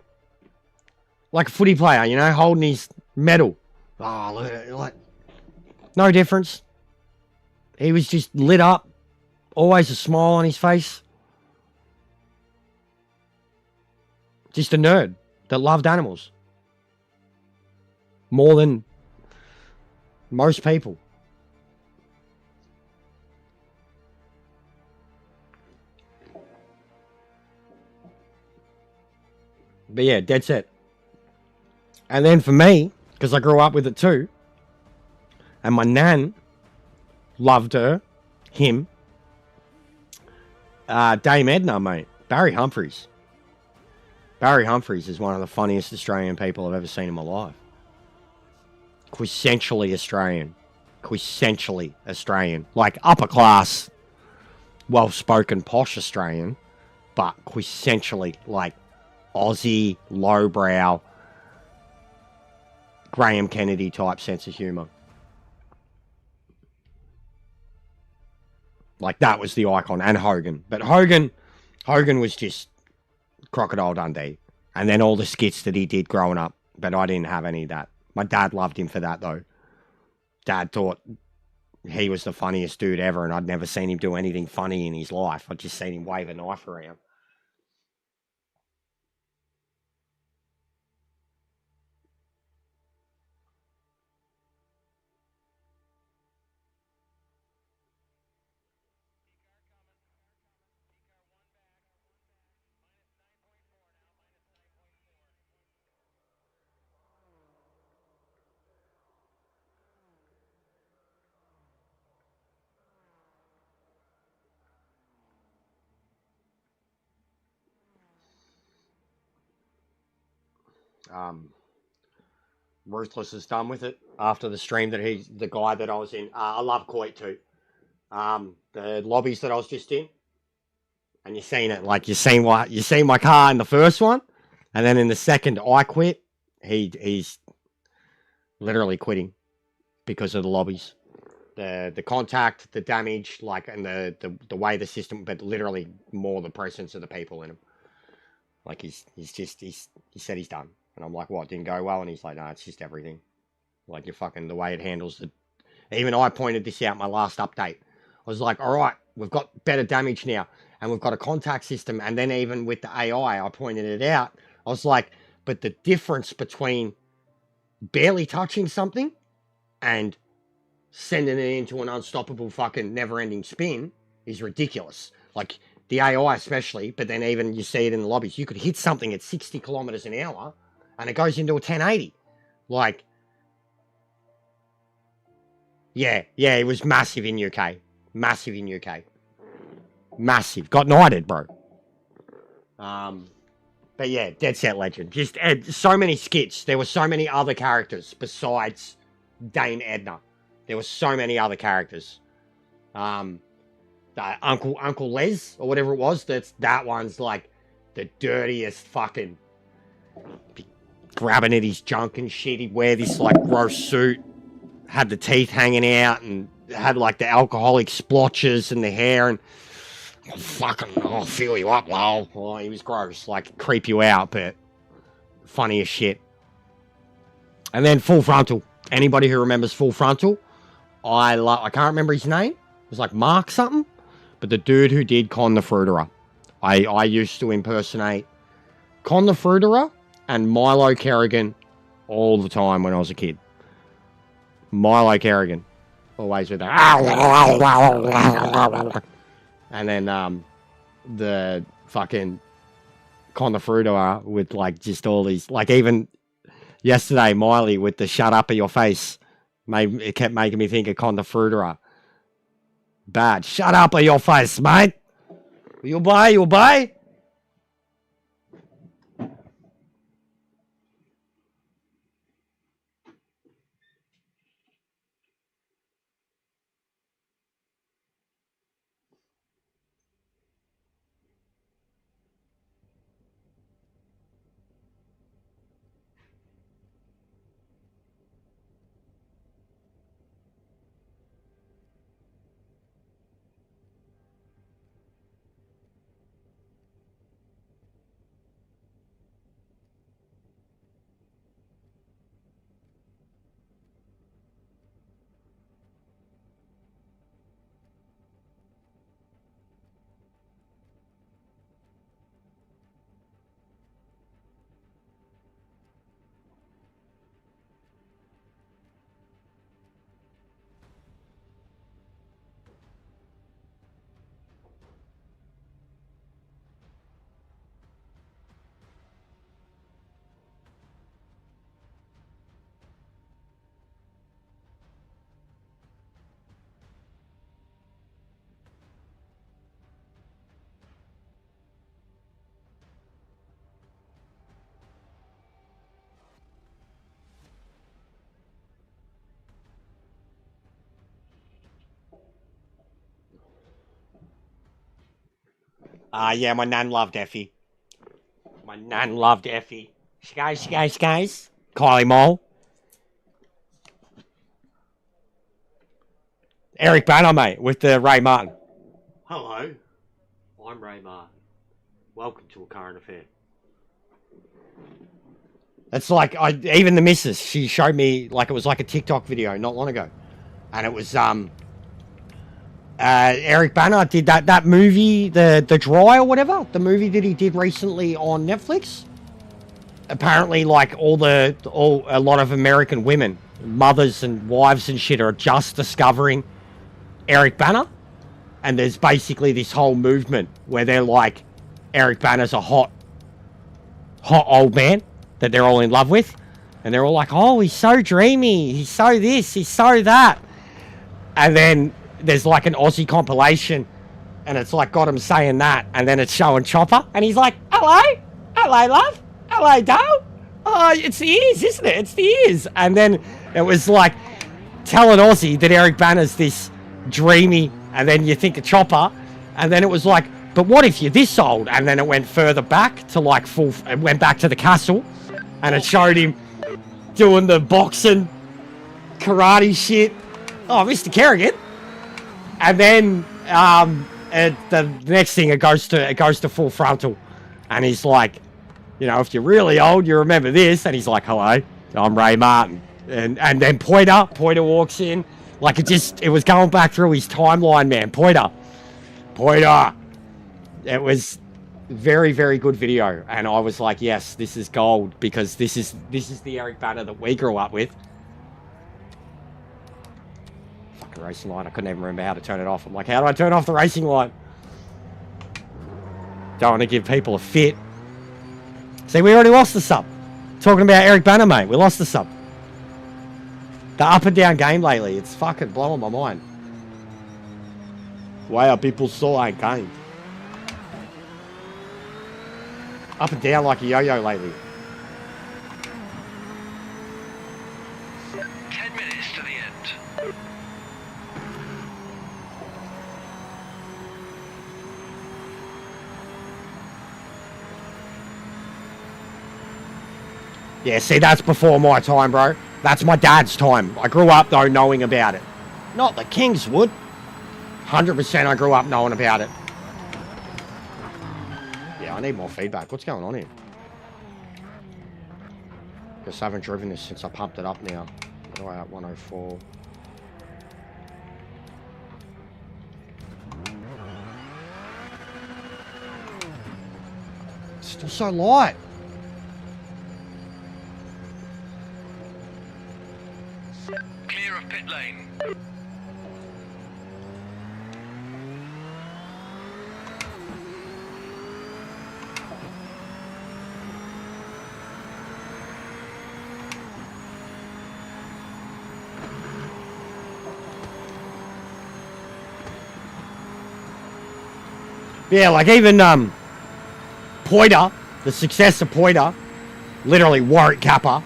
a footy player, you know, holding his medal. Oh, look at it, like, no difference. He was just lit up. Always a smile on his face. Just a nerd that loved animals. More than most people. But yeah, dead set. And then for me, because I grew up with it too, and my nan Loved her. Him. Dame Edna, mate. Barry Humphries. Barry Humphries is one of the funniest Australian people I've ever seen in my life. Quintessentially Australian. Quintessentially Australian. Like upper class, well-spoken, posh Australian, but quintessentially like Aussie, lowbrow, Graham Kennedy type sense of humour. Like that was the icon, and Hogan. But Hogan was just Crocodile Dundee. And then all the skits that he did growing up, but I didn't have any of that. My dad loved him for that though. Dad thought he was the funniest dude ever, and I'd never seen him do anything funny in his life. I'd just seen him wave a knife around. Ruthless is done with it after the stream that he's the guy that I was in. I love Coit too. The lobbies that I was just in, and you're seeing it like you seen my car in the first one, and then in the second I quit. He's literally quitting because of the lobbies, the contact, the damage, like, and the way the system, but literally more the presence of the people in him. Like he said he's done. And I'm like, what, didn't go well? And he's like, no, it's just everything. Like, you're fucking, the way it handles the... Even I pointed this out in my last update. I was like, all right, we've got better damage now. And we've got a contact system. And then even with the AI, I pointed it out. I was like, but the difference between barely touching something and sending it into an unstoppable fucking never-ending spin is ridiculous. Like, the AI especially, but then even you see it in the lobbies. You could hit something at 60 kilometers an hour and it goes into a 1080. Like, yeah, it was massive in UK. Massive in UK. Massive. Got knighted, bro. But yeah, Dead Set Legend. Just so many skits. There were so many other characters besides Dame Edna. There were so many other characters. Uncle Les, or whatever it was, that one's like the dirtiest fucking... grabbing at his junk and shit. He'd wear this like gross suit, had the teeth hanging out, and had like the alcoholic splotches and the hair, and I'll fill you up, lol. Oh, he was gross, like creep you out, but funny as shit. And then Full Frontal. Anybody who remembers Full Frontal, I can't remember his name. It was like Mark something, but the dude who did Con the Fruiterer. I used to impersonate Con the Fruiterer and Milo Kerrigan all the time when I was a kid. Milo Kerrigan. Always with that. And then the fucking Con the Fruiterer with like just all these... Like even yesterday, Miley with the shut up of your face. It kept making me think of Con the Fruiterer. Bad. Shut up of your face, mate. You'll buy? Yeah, my nan loved Effie. My nan loved Effie. Guys. Kylie Mole. Eric Banner, mate, with the Ray Martin. Hello, I'm Ray Martin. Welcome to A Current Affair. It's like, even the missus, she showed me, like, it was like a TikTok video not long ago. And it was, Eric Banner did that movie, the Dry or whatever, the movie that he did recently on Netflix. Apparently, like, a lot of American women, mothers and wives and shit, are just discovering Eric Banner. And there's basically this whole movement where they're like, Eric Banner's a hot old man that they're all in love with. And they're all like, oh, he's so dreamy, he's so this, he's so that. And then there's like an Aussie compilation, and it's like got him saying that, and then it's showing Chopper, and he's like, hello, love, hello, doll. Oh, it's the ears, isn't it? It's the ears. And then it was like telling Aussie that Eric Banner's this dreamy, and then you think of Chopper, and then it was like, but what if you're this old? And then it went further back to like it went back to the castle, and it showed him doing the boxing, karate shit. Oh, Mr. Kerrigan. And then the next thing it goes to Full Frontal, and he's like, you know, if you're really old, you remember this. And he's like, hello, I'm Ray Martin. And then Pointer walks in, like it was going back through his timeline, man. Pointer. It was very, very good video, and I was like, yes, this is gold, because this is the Eric Banner that we grew up with. Fucking racing line, I couldn't even remember how to turn it off. I'm like, how do I turn off the racing line? Don't want to give people a fit. See, we already lost the sub. Talking about Eric Banner, mate, we lost the sub. The up and down game lately, it's fucking blowing my mind. Why are people so unkind? Up and down like a yo-yo lately. 10 minutes to the end. Yeah, see, that's before my time, bro. That's my dad's time. I grew up, though, knowing about it. Not the Kingswood. 100% I grew up knowing about it. Yeah, I need more feedback. What's going on here? Because I haven't driven this since I pumped it up now. What am I at? 104. It's still so light. Clear of pit lane. Yeah, like even Pointer, the success of Pointer, literally Warwick Kappa.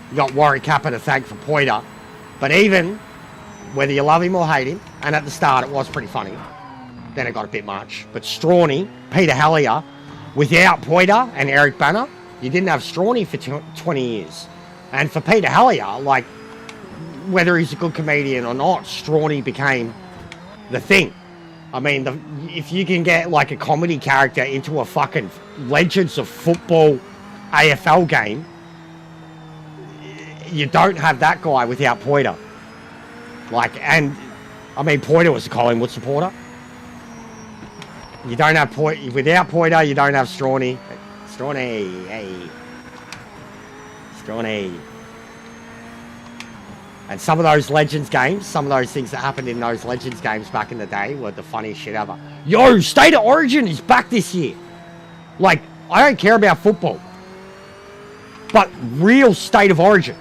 You got Warwick Kappa to thank for Pointer. But even, whether you love him or hate him, and at the start it was pretty funny, then it got a bit much. But Strawny, Peter Hellier, without Pointer and Eric Banner, you didn't have Strawny for 20 years. And for Peter Hellier, like, whether he's a good comedian or not, Strawny became the thing. I mean, if you can get like a comedy character into a fucking Legends of Football AFL game, you don't have that guy without Pointer. Like, and I mean, Pointer was a Collingwood supporter. You don't have without Pointer, you don't have Strawny. Strawny, hey. Strawny. And some of those Legends games, some of those things that happened in those Legends games back in the day were the funniest shit ever. Yo, State of Origin is back this year. Like, I don't care about football, but real State of Origin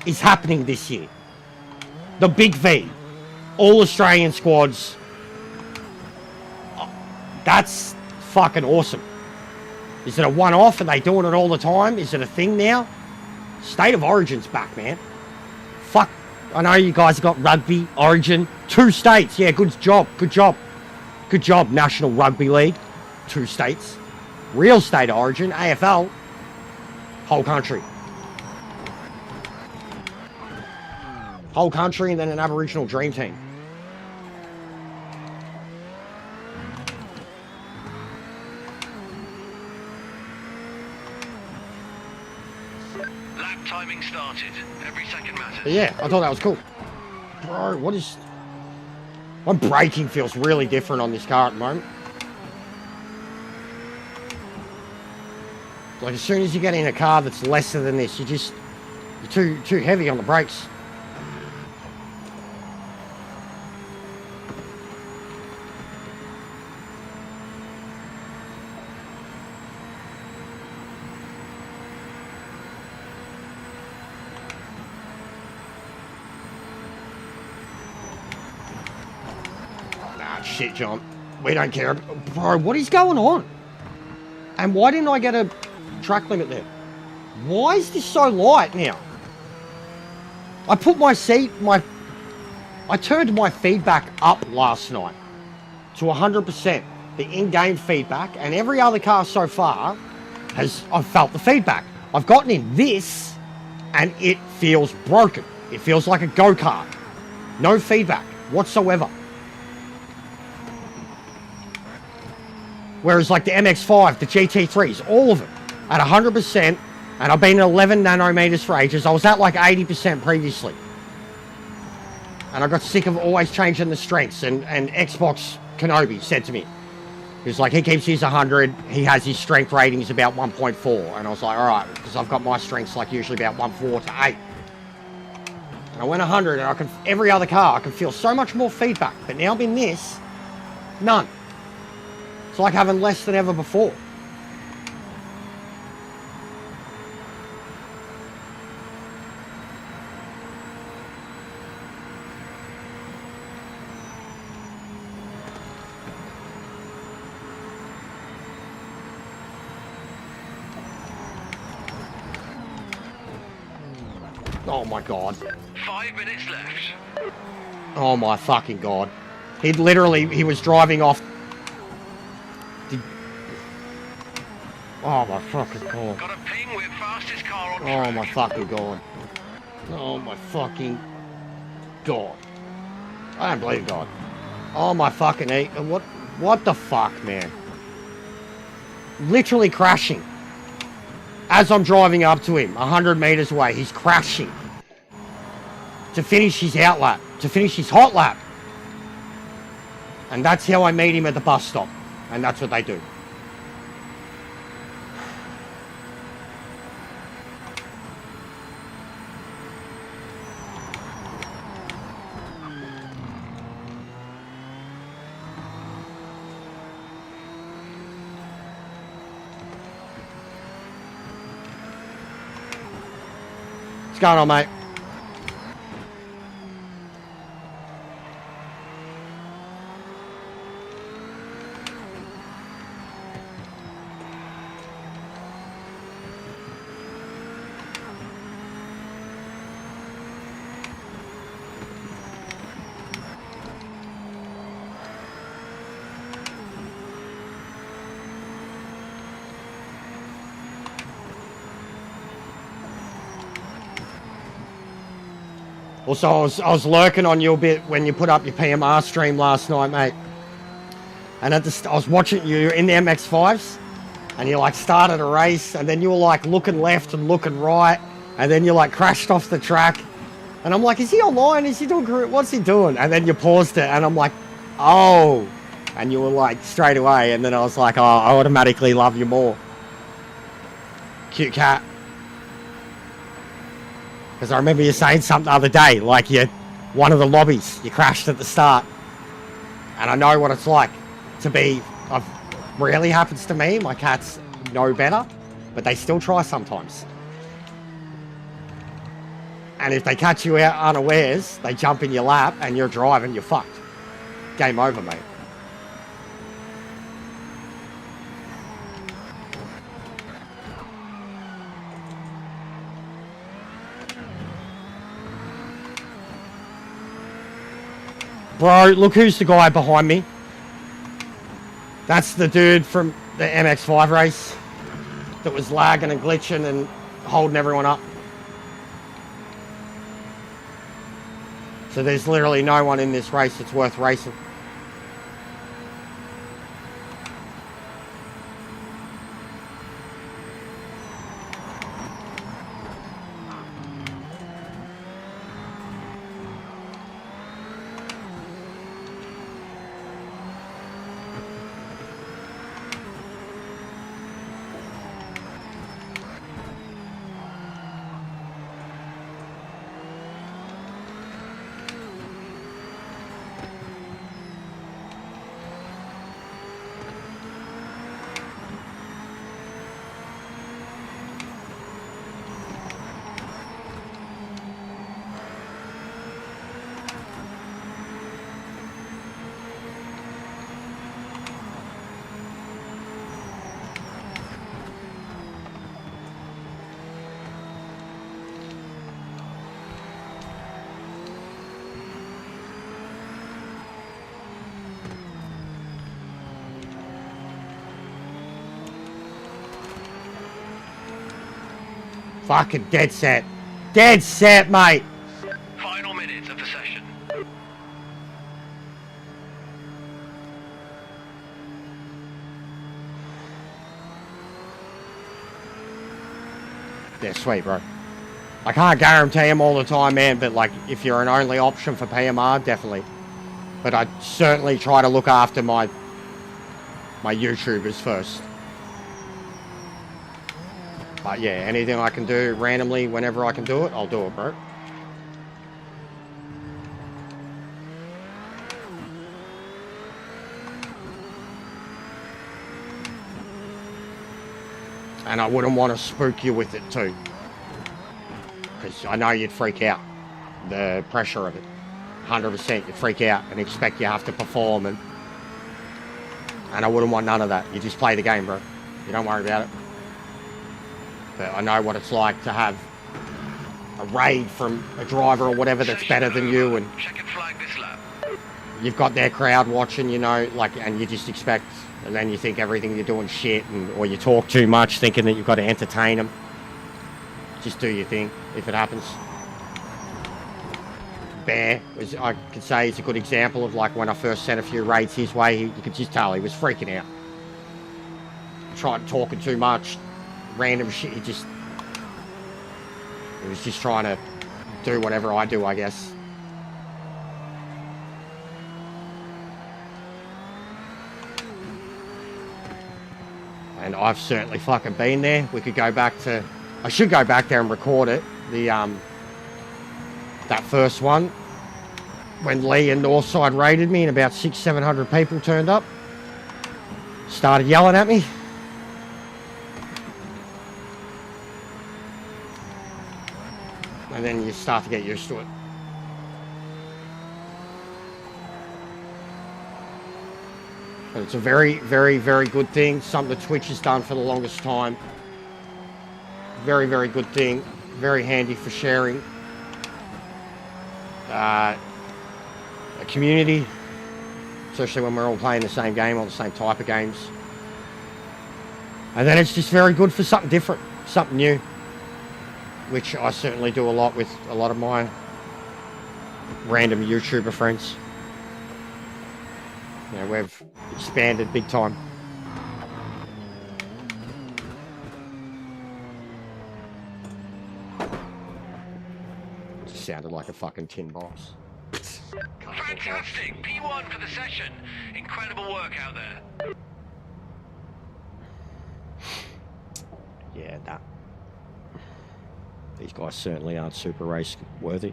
is happening this year. The Big V, all Australian squads. That's fucking awesome. Is it a one-off? Are they doing it all the time? Is it a thing now? State of Origin's back, man. Fuck. I know you guys have got Rugby, Origin, 2 states. Yeah, good job, National Rugby League. 2 states. Real state of origin, AFL, whole country. Whole country and then an Aboriginal dream team. Lap timing started. Every second matters. But yeah, I thought that was cool. Bro, what is... My braking feels really different on this car at the moment. Like, as soon as you get in a car that's lesser than this, you're too heavy on the brakes. Nah, shit, John. We don't care. Bro, what is going on? And why didn't I get a track limit there? Why is this so light now? I put my I turned my feedback up last night to 100%, the in-game feedback, and every other car so far I've felt the feedback. I've gotten in this, and it feels broken. It feels like a go-kart. No feedback whatsoever. Whereas like the MX-5, the GT3s, all of them at 100%, and I've been at 11 nanometers for ages. I was at like 80% previously. And I got sick of always changing the strengths, and Xbox Kenobi said to me, he was like, he keeps his 100, he has his strength ratings about 1.4. And I was like, all right, because I've got my strengths like usually about 1.4 to 8. And I went 100, and every other car, I can feel so much more feedback. But now I'm in this, none. It's like having less than ever before. Oh my god. 5 minutes left. Oh my fucking god. He was driving off. Oh my fucking god. Got a ping with fastest car on Oh track. my fucking god. Oh my fucking god. I don't believe God. Oh my fucking what the fuck, man? Literally crashing. As I'm driving up to him, 100 meters away, he's crashing. To finish his out lap. To finish his hot lap. And that's how I meet him at the bus stop. And that's what they do. What's going on, mate? Also, I was lurking on you a bit when you put up your PMR stream last night, mate. And I was watching you in the MX-5s, and you like started a race, and then you were like looking left and looking right, and then you like crashed off the track. And I'm like, is he online? Is he doing career? What's he doing? And then you paused it, and I'm like, oh. And you were like straight away, and then I was like, oh, I automatically love you more. Cute cat. Because I remember you saying something the other day, like one of the lobbies, you crashed at the start. And I know what it's like to be, rarely happens to me, my cats know better, but they still try sometimes. And if they catch you out unawares, they jump in your lap and you're driving, you're fucked. Game over, mate. Bro, look who's the guy behind me. That's the dude from the MX5 race that was lagging and glitching and holding everyone up. So there's literally no one in this race that's worth racing. Fucking dead set. Dead set, mate. Final minutes of the session. Yeah, sweet, bro. I can't guarantee him all the time, man, but like, if you're an only option for PMR, definitely. But I certainly try to look after my YouTubers first. But yeah, anything I can do randomly whenever I can do it, I'll do it, bro. And I wouldn't want to spook you with it too. Because I know you'd freak out. The pressure of it. 100% you'd freak out and expect you have to perform. And I wouldn't want none of that. You just play the game, bro. You don't worry about it. But I know what it's like to have a raid from a driver or whatever that's better than you. And Checkered flag this lap. you've got their crowd watching, you know, like, and you just expect, and then you think everything you're doing shit, and or you talk too much thinking that you've got to entertain them. Just do your thing if it happens. Bear, I could say, is a good example of like when I first sent a few raids his way, you could just tell he was freaking out. Tried talking too much, random shit, he was just trying to do whatever I do, I guess. And I've certainly fucking been there. We could go back to, I should go back there and record it. That first one, when Lee and Northside raided me and about 600-700 people turned up, started yelling at me. And then you start to get used to it. But it's a very, very, very good thing. Something that Twitch has done for the longest time. Very, very good thing. Very handy for sharing. A community, especially when we're all playing the same game or the same type of games. And then it's just very good for something different, something new, which I certainly do a lot with a lot of my random YouTuber friends. You know, we've expanded big time. Just sounded like a fucking tin box. Fantastic! P1 for the session. Incredible work out there. Yeah, that. These guys certainly aren't super race worthy.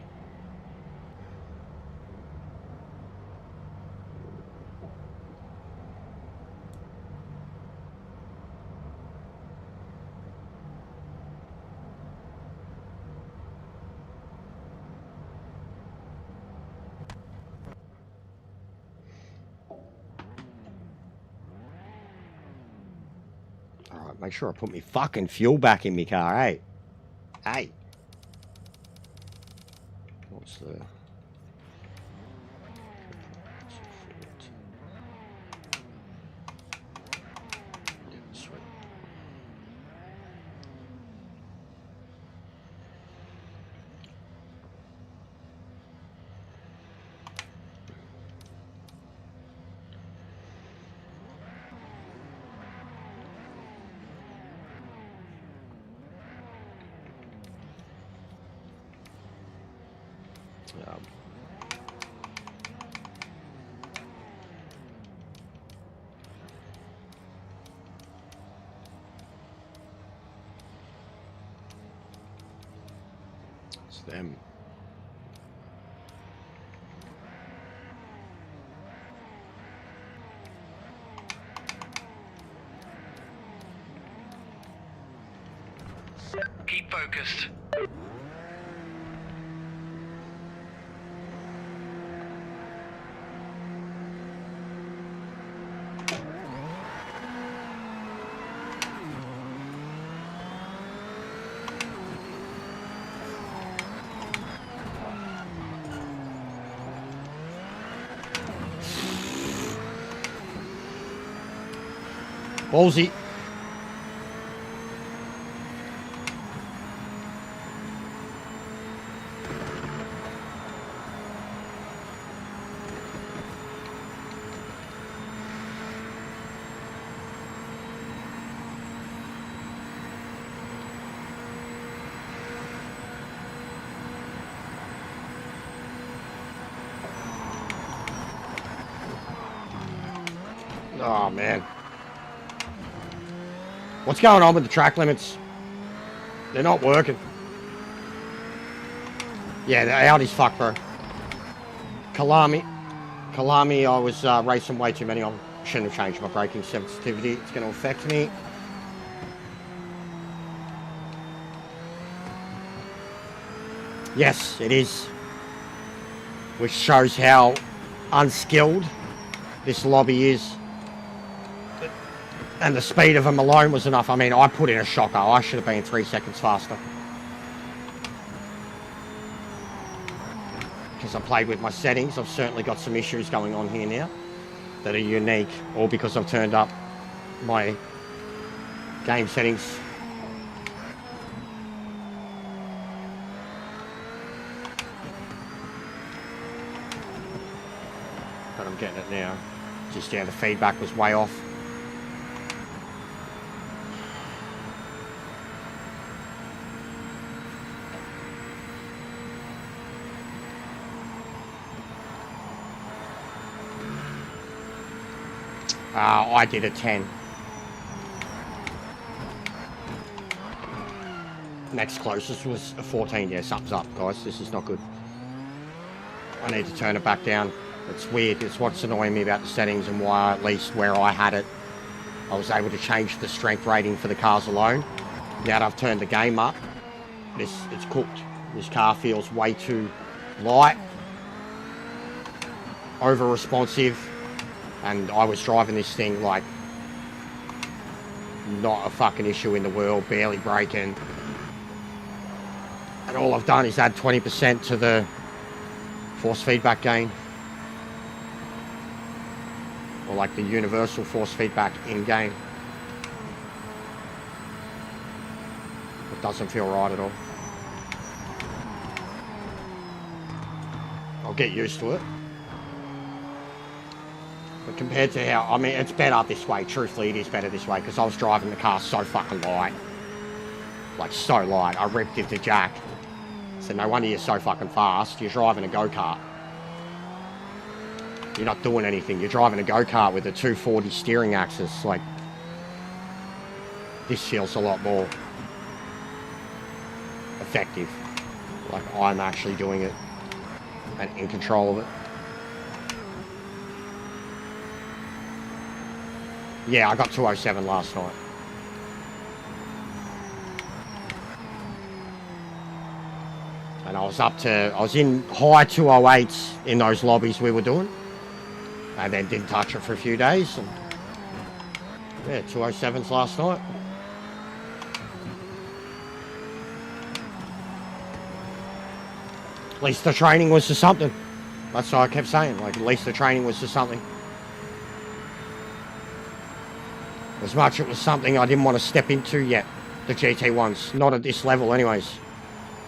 Alright, make sure I put my fucking fuel back in my car, hey? Hey. What's the... It's them. Keep focused. Ballsy. Oh, man. What's going on with the track limits? They're not working. Yeah, they're out as fuck, bro. Kalami, I was racing way too many of them. Shouldn't have changed my braking sensitivity. It's going to affect me. Yes, it is. Which shows how unskilled this lobby is. And the speed of them alone was enough. I mean, I put in a shocker. I should have been 3 seconds faster. Because I played with my settings. I've certainly got some issues going on here now that are unique. Or because I've turned up my game settings. But I'm getting it now. Just, yeah, the feedback was way off. I did a 10. Next closest was a 14. Yeah, something's up, guys. This is not good. I need to turn it back down. It's weird. It's what's annoying me about the settings and why, at least where I had it, I was able to change the strength rating for the cars alone. Now that I've turned the game up, it's cooked. This car feels way too light, over-responsive. And I was driving this thing like not a fucking issue in the world, barely braking. And all I've done is add 20% to the force feedback gain. Or like the universal force feedback in game. It doesn't feel right at all. I'll get used to it. But compared to how, I mean, it's better this way. Truthfully, it is better this way because I was driving the car so fucking light. Like, so light. I ripped into Jack. So no wonder you're so fucking fast. You're driving a go-kart. You're not doing anything. You're driving a go-kart with a 240 steering axis. Like, this feels a lot more effective. Like, I'm actually doing it and in control of it. Yeah, I got 207 last night. And I was in high 208s in those lobbies we were doing. And then didn't touch it for a few days. And yeah, 207s last night. At least the training was to something. That's what I kept saying. Like, at least the training was to something. As much it was something I didn't want to step into yet, the GT1s. Not at this level anyways.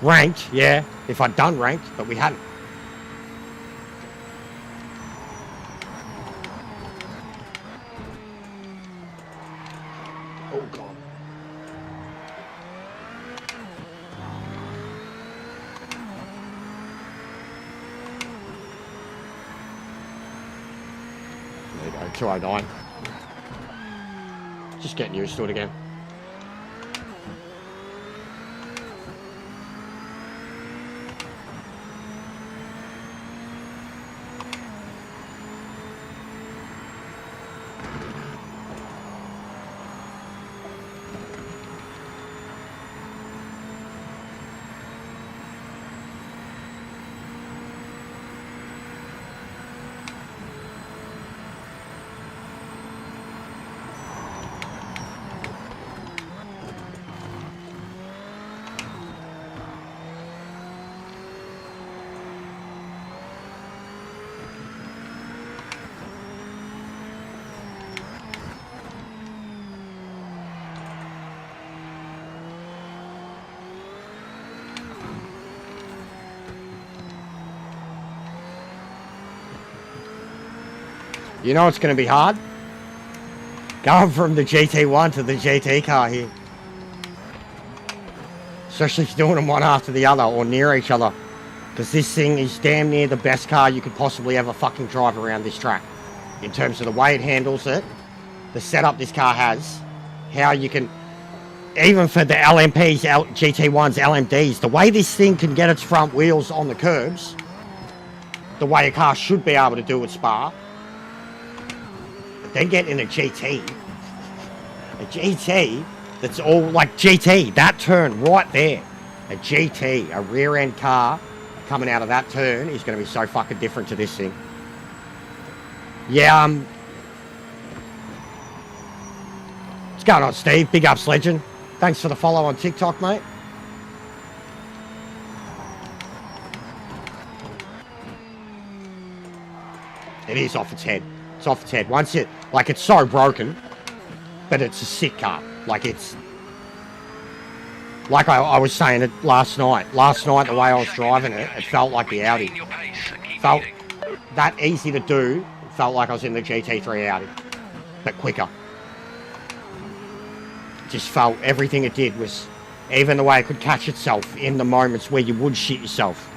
Ranked, yeah, if I'd done ranked, but we hadn't. Oh, God. at 209. Just getting used to it again. You know it's going to be hard? Going from the GT1 to the GT car here. Especially if you're doing them one after the other or near each other. Because this thing is damn near the best car you could possibly ever fucking drive around this track. In terms of the way it handles it, the setup this car has, how you can, even for the LMPs, GT1s, LMDs, the way this thing can get its front wheels on the curbs, the way a car should be able to do at Spa. Then get in a GT that's all like GT, that turn right there, a GT, a rear end car coming out of that turn is going to be so fucking different to this thing. Yeah, what's going on, Steve? Big ups, legend. Thanks for the follow on TikTok, mate. It is off its head. It's off its head. Once it, like, it's so broken, but it's a sick car. Like, it's, like I was saying it last night. Last night, the way I was driving it, it felt like the Audi. Felt that easy to do. It felt like I was in the GT3 Audi, but quicker. Just felt everything it did was, even the way it could catch itself in the moments where you would shit yourself.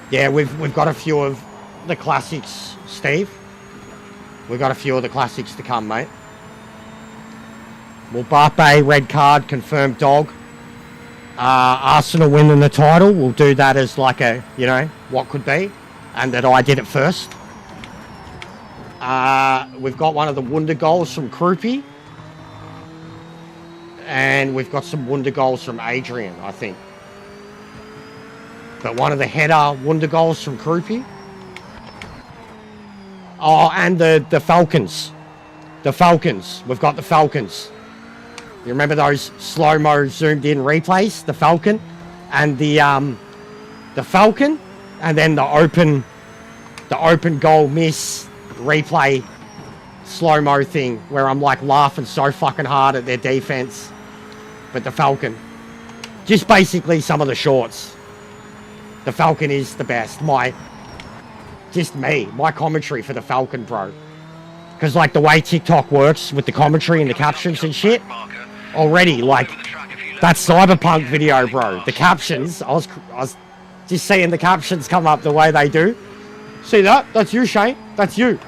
Yeah, we've got a few of the classics, Steve. We've got a few of the classics to come, mate. Mbappe, red card, confirmed dog. Arsenal winning the title. We'll do that as like a, you know, what could be. And that I did it first. We've got one of the Wunder goals from Krupi. And we've got some Wunder goals from Adrian, I think. But one of the header Wunder goals from Krupi. Oh, and the Falcons. The Falcons. We've got the Falcons. You remember those slow-mo zoomed in replays? The Falcon and the Falcon, and then the open goal miss replay slow-mo thing where I'm like laughing so fucking hard at their defense. But the Falcon, just basically some of the shorts. The Falcon is the best. My commentary for the Falcon, bro. Because like the way TikTok works with the commentary and the captions and shit, already like that Cyberpunk video, bro. The captions, I was just seeing the captions come up the way they do. See that? That's you, Shane. That's you.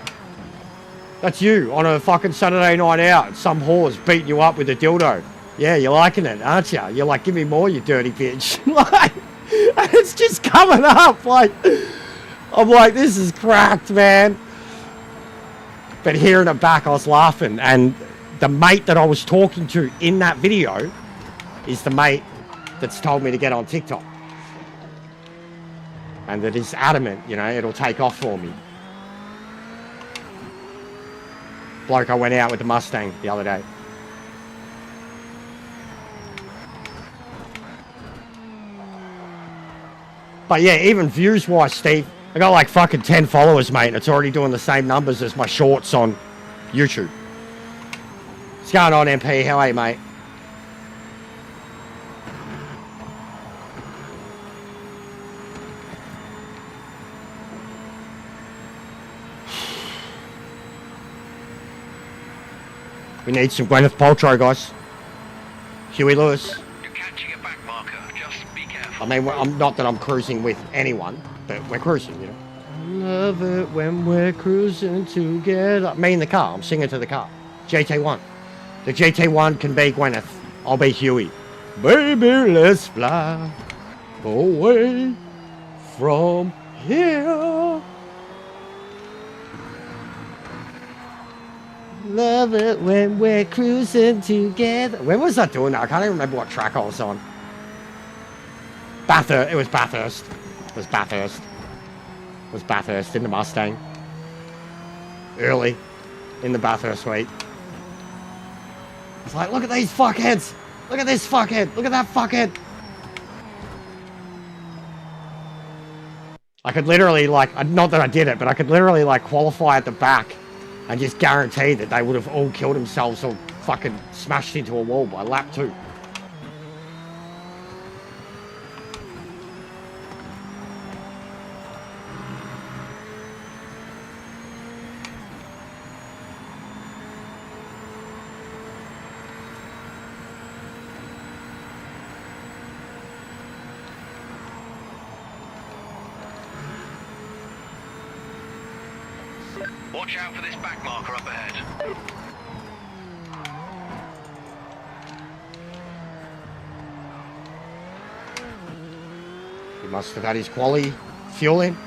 That's you on a fucking Saturday night out. Some whore's beating you up with a dildo. Yeah, you're liking it, aren't you? You're like, give me more, you dirty bitch. Like, and it's just coming up. Like, I'm like, this is cracked, man. But hearing it back, I was laughing. And the mate that I was talking to in that video is the mate that's told me to get on TikTok. And that is adamant, you know, it'll take off for me. Bloke I went out with the Mustang the other day. But yeah, even views-wise, Steve, I got like fucking 10 followers, mate, and it's already doing the same numbers as my shorts on YouTube. What's going on, MP? How are you, mate? We need some Gwyneth Paltrow, guys. Huey Lewis. You're catching a back marker. Just be careful. I mean, I'm not that I'm cruising with anyone, but we're cruising, you know. Love it when we're cruising together. Me in the car. I'm singing to the car. GT1. The GT1 can be Gwyneth. I'll be Huey. Baby, let's fly away from here. Love it when we're cruising together. When was I doing that? I can't even remember what track I was on. Bathurst. It was Bathurst. It was Bathurst. It was Bathurst in the Mustang. Early in the Bathurst suite. It's like, look at these fuckheads. Look at this fuckhead. Look at that fuckhead. I could literally, like, not that I did it, but I could literally, like, qualify at the back and just guarantee that they would have all killed themselves or fucking smashed into a wall by lap 2. Watch out for this back marker up ahead. He must have had his quality fuel in.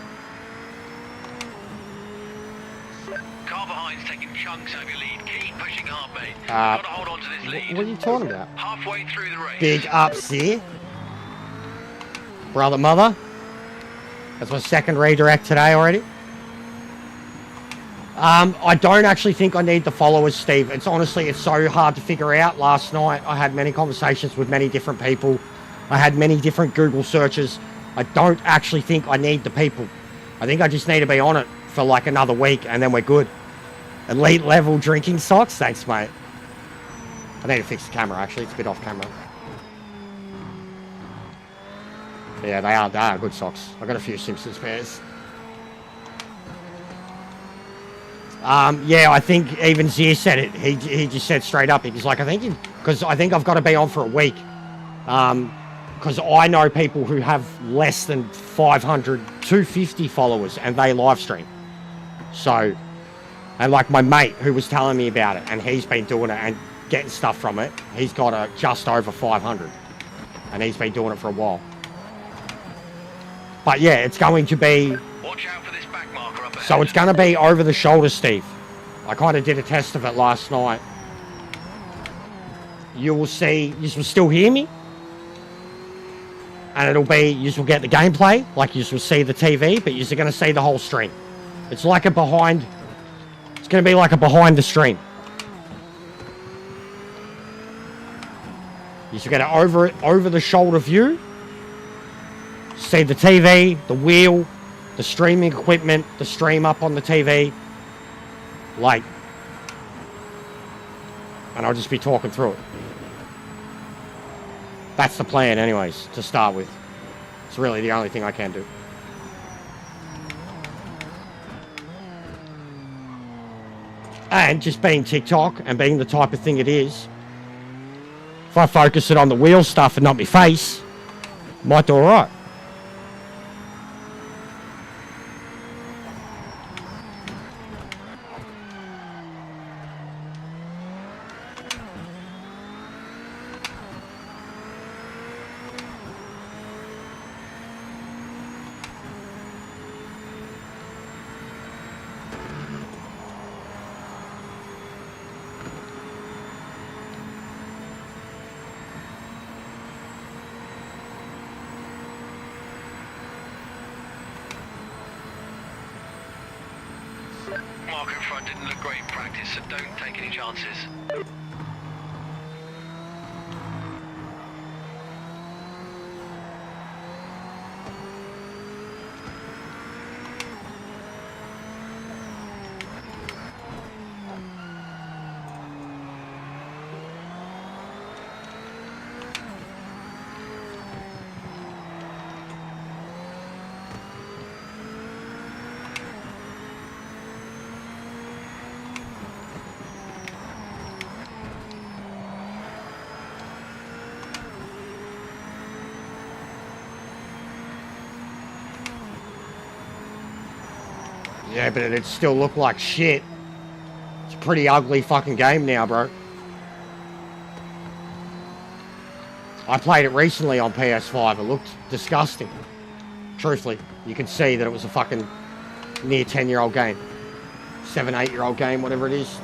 Car behind's taking chunks over your lead. Keep pushing hard, mate. Uh, Gotta hold on to this lead. What are you talking about? Halfway through the race. Big ups here. Brother, mother. That's my second redirect today already. I don't actually think I need the followers, Steve. It's honestly, it's so hard to figure out. Last night, I had many conversations with many different people. I had many different Google searches. I don't actually think I need the people. I think I just need to be on it for like another week and then we're good. Elite level drinking socks? Thanks, mate. I need to fix the camera, actually. It's a bit off camera. Yeah, they are good socks. I've got a few Simpsons pairs. Yeah, I think even Zier said it. He just said straight up. He's like, because I think I've got to be on for a week. Because I know people who have less than 500, 250 followers and they live stream. So, and like my mate who was telling me about it and he's been doing it and getting stuff from it. He's got just over 500 and he's been doing it for a while. But yeah, it's going to be... Watch out for this back marker up ahead. So it's going to be over the shoulder, Steve. I kind of did a test of it last night. You will see, you will still hear me. And it'll be, you will get the gameplay, like you will see the TV, but you're going to see the whole stream. It's like a behind, it's going to be like a behind the stream. You should get an over the shoulder view. See the TV, the wheel, the streaming equipment, the stream up on the TV. Like, and I'll just be talking through it. That's the plan anyways, to start with. It's really the only thing I can do. And just being TikTok and being the type of thing it is, if I focus it on the wheel stuff and not my face, might do alright. Marker in front didn't look great in practice, so don't take any chances. Yeah, but it still looked like shit. It's a pretty ugly fucking game now, bro. I played it recently on PS5. It looked disgusting. Truthfully, you can see that it was a fucking near 10-year-old game. 7, 8-year-old game, whatever it is.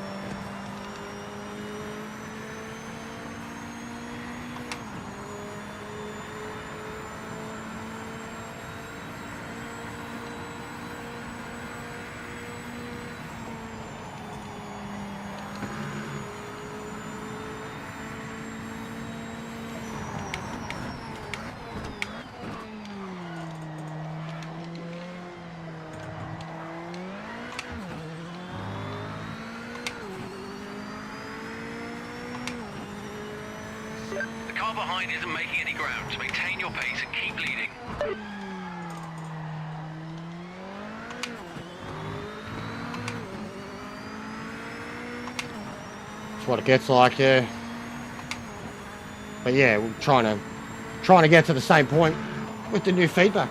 The car behind isn't making any ground, so maintain your pace and keep leading. That's what it gets like, yeah. But yeah, we're trying to get to the same point with the new feedback.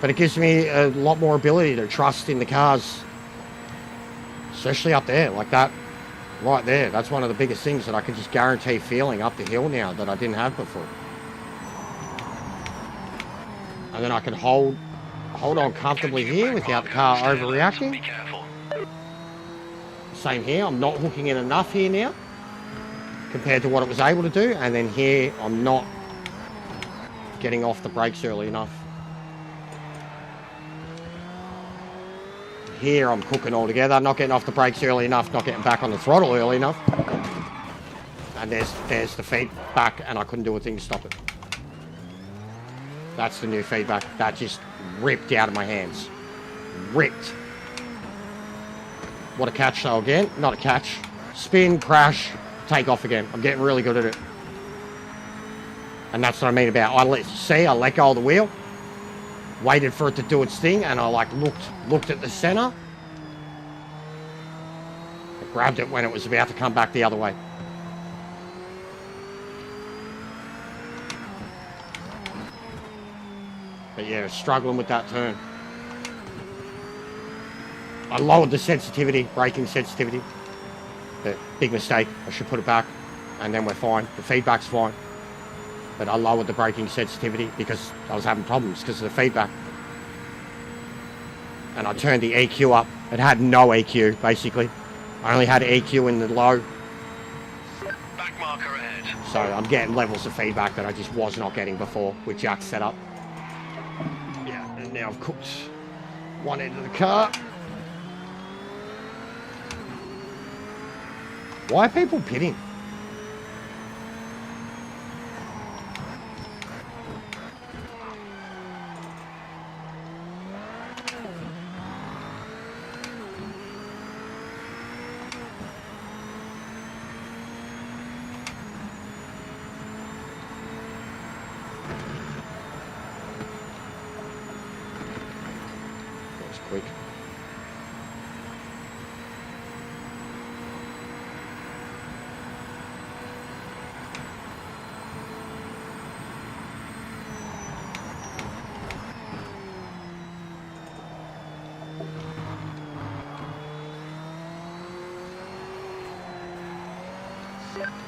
But it gives me a lot more ability to trust in the cars, especially up there, like that, right there. That's one of the biggest things that I can just guarantee feeling up the hill now that I didn't have before. And then I can hold on comfortably here without the car overreacting. Be careful. Same here, I'm not hooking in enough here now compared to what it was able to do, and then here I'm not getting off the brakes early enough. Here I'm cooking all together, not getting off the brakes early enough, not getting back on the throttle early enough. And there's the feedback, and I couldn't do a thing to stop it. That's the new feedback. That just ripped out of my hands. Ripped. What a catch though again. Not a catch. Spin, crash, take off again. I'm getting really good at it. And that's what I mean about, I let go of the wheel, waited for it to do its thing, and I like looked at the center. I grabbed it when it was about to come back the other way. But yeah, struggling with that turn. I lowered the sensitivity, braking sensitivity. But big mistake. I should put it back, and then we're fine. The feedback's fine. But I lowered the braking sensitivity because I was having problems because of the feedback. And I turned the EQ up. It had no EQ, basically. I only had EQ in the low. Back marker ahead. So I'm getting levels of feedback that I just was not getting before with Jack's setup. Yeah, and now I've cooked one end of the car. Why are people pitting? That was quick.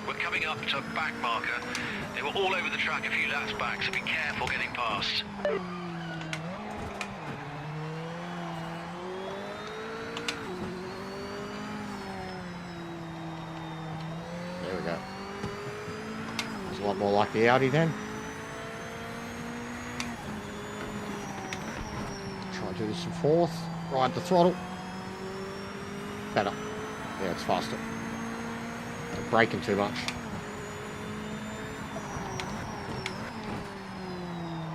We're coming up to back marker. They were all over the track a few laps back, so be careful getting past. There we go. It's a lot more like the Audi then. Try and do this in fourth. Ride the throttle. Better. Yeah, it's faster. I'm braking too much.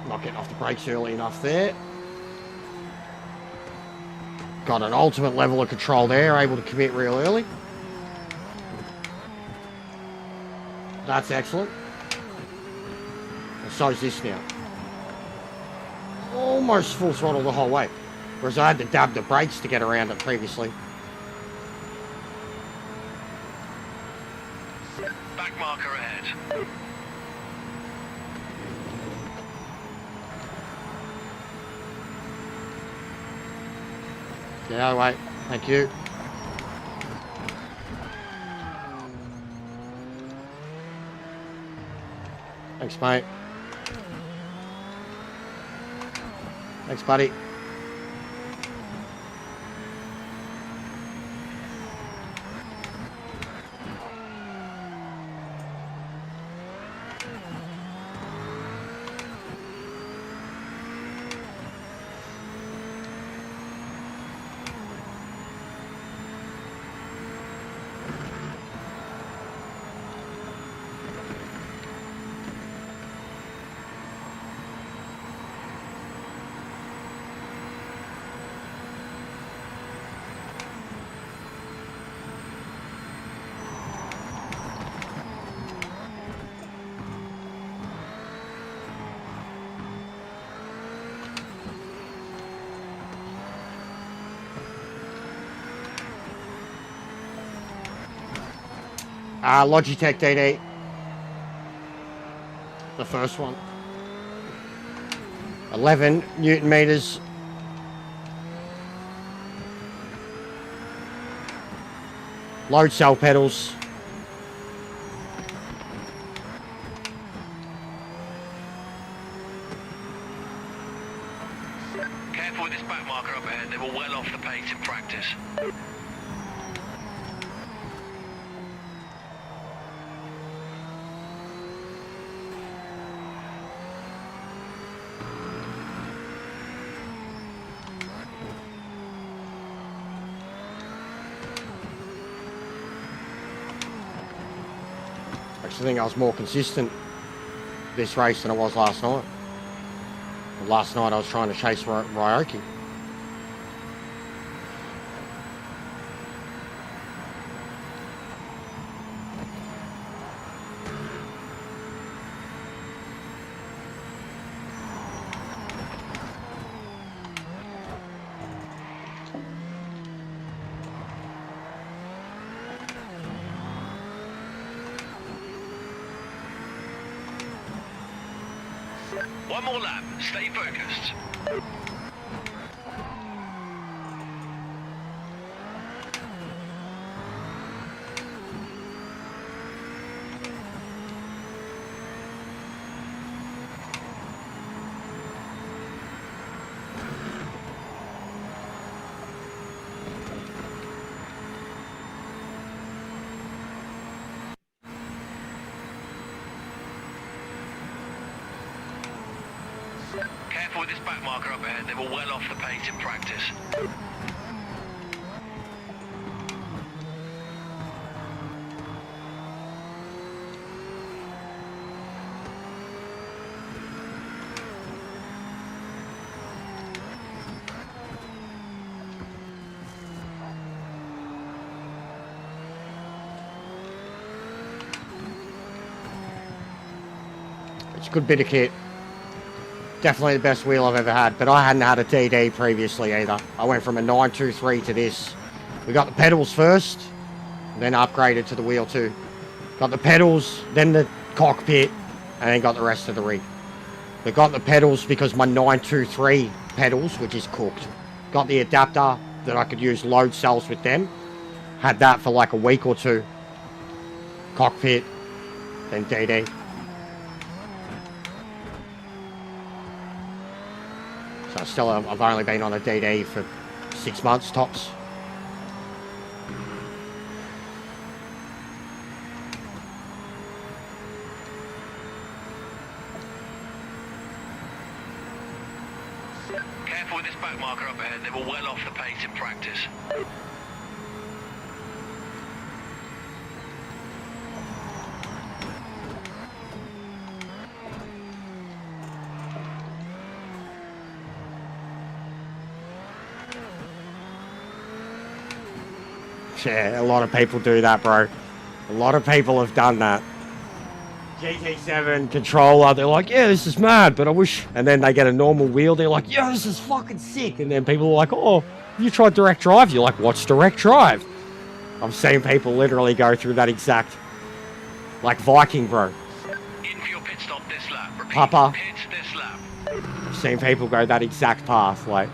Not getting off the brakes early enough there. Got an ultimate level of control there, able to commit real early. That's excellent. And so is this now. Almost full throttle the whole way. Whereas I had to dab the brakes to get around it previously. Back marker ahead. Yeah, wait. Thank you. Thanks, mate. Thanks, buddy. Logitech DD. The first one. 11 Newton meters. Load cell pedals. Careful with this back marker up ahead. They were well off the pace in practice. I think I was more consistent this race than I was last night. Last night I was trying to chase Ryoki. One more lap. Stay focused. Careful with this back marker up ahead. They were well off the pace in practice. It's a good bit of kit. Definitely the best wheel I've ever had, but I hadn't had a DD previously either. I went from a 923 to this. We got the pedals first, then upgraded to the wheel too. Got the pedals, then the cockpit, and then got the rest of the rig. We got the pedals because my 923 pedals, which is cooked. Got the adapter that I could use load cells with them. Had that for like a week or two. Cockpit, then DD. So still, I've only been on a DD for 6 months tops. Careful with this back marker up ahead. They were well off the pace in practice. Yeah, a lot of people do that, bro. A lot of people have done that. GT7 controller, they're like, yeah, this is mad, but I wish... And then they get a normal wheel, they're like, yeah, this is fucking sick. And then people are like, oh, you tried direct drive? You're like, what's direct drive? I've seen people literally go through that exact... Like Viking, bro. In for your pit stop this lap. Repeat, Papa. pit this lap. I've seen people go that exact path, like...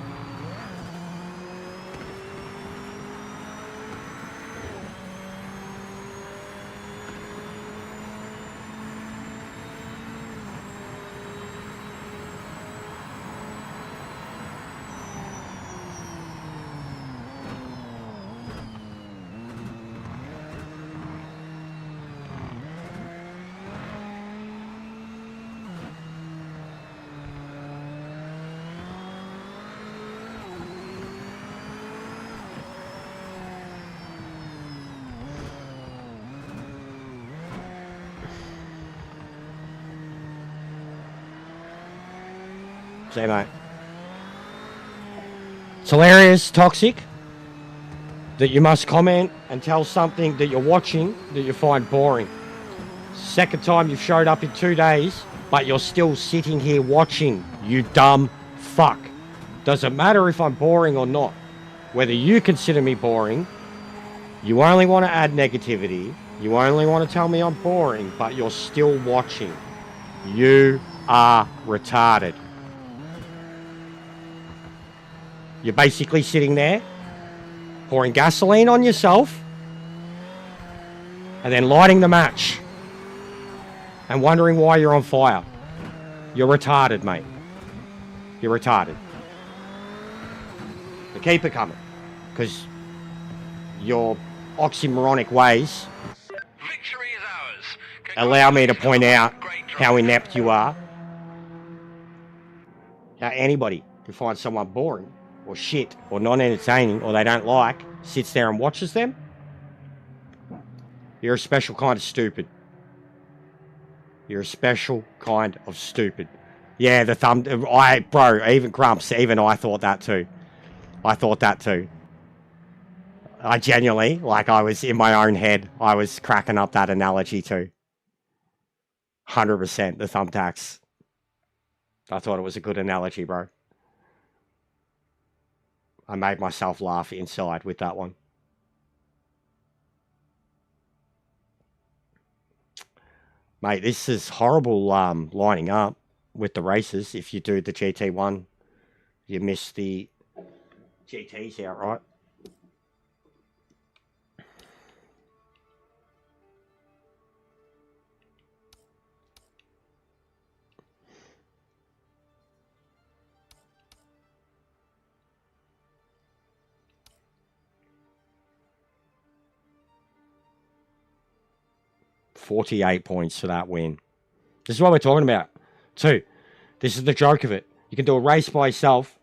See, mate. It's hilarious, toxic, that you must comment and tell something that you're watching that you find boring. Second time you've showed up in 2 days, but you're still sitting here watching, you dumb fuck. Doesn't matter if I'm boring or not. Whether you consider me boring, you only want to add negativity, you only want to tell me I'm boring, but you're still watching. You are retarded. You're basically sitting there, pouring gasoline on yourself, and then lighting the match, and wondering why you're on fire. You're retarded, mate. You're retarded. But keep it coming, because your oxymoronic ways Victory is ours. allow me to point out how inept you are. How anybody can find someone boring or shit or non-entertaining or they don't like, sits there and watches them. You're a special kind of stupid. You're a special kind of stupid. Yeah, the thumb... Bro, even Grumps, even I thought that too. I thought that too. I genuinely, like I was in my own head, I was cracking up that analogy too. 100% the thumbtacks. I thought it was a good analogy, bro. I made myself laugh inside with that one. Mate, this is horrible lining up with the races. If you do the GT1, you miss the GTs outright. $48 points for that win. This is what we're talking about. Too. This is the joke of it. You can do a race by yourself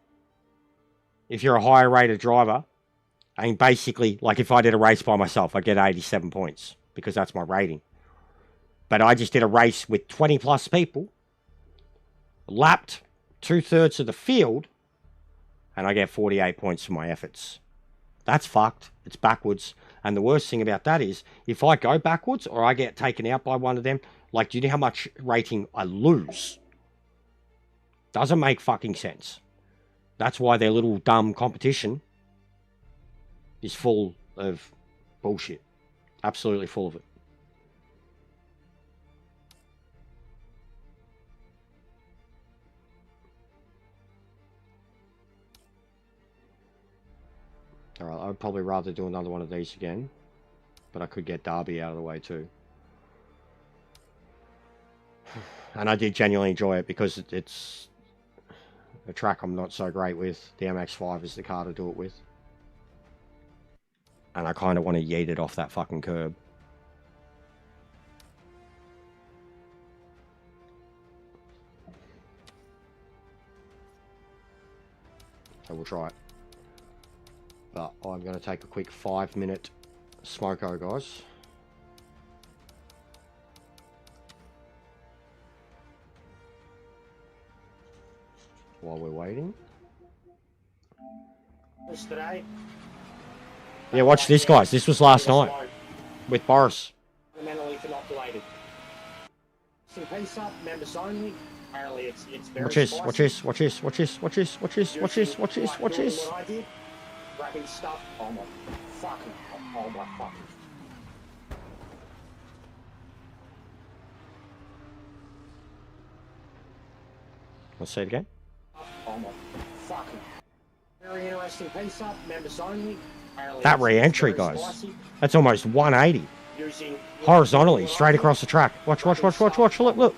if you're a higher rated driver. And basically, like if I did a race by myself, I'd get 87 points because that's my rating. But I just did a race with 20 plus people, lapped 2/3 of the field, and I get 48 points for my efforts. That's fucked. It's backwards. And the worst thing about that is, if I go backwards or I get taken out by one of them, like, do you know how much rating I lose? Doesn't make fucking sense. That's why their little dumb competition is full of bullshit. Absolutely full of it. Alright, I would probably rather do another one of these again. But I could get Derby out of the way too. And I did genuinely enjoy it because it's a track I'm not so great with. The MX-5 is the car to do it with. And I kind of want to yeet it off that fucking curb. So we'll try it. But I'm going to take a quick 5-minute smoko, guys. While we're waiting. Today. Yeah, watch this, guys. This was last night with Boris. Mentally inoculated. Some peace up, members only. Apparently it's very Watch this, spicy. watch this, watch this, watch this, watch this, watch this, watch this, watch this, watch this. What I did, grabbing stuff. Oh my fucking. Oh my fucking. Let's see it again. Oh my fucking. Very interesting piece up, members only. Apparently That it's re-entry, very guys. spicy. That's almost 180. Using Horizontally, straight across the track. Watch, watch, watch, watch, watch, look, look.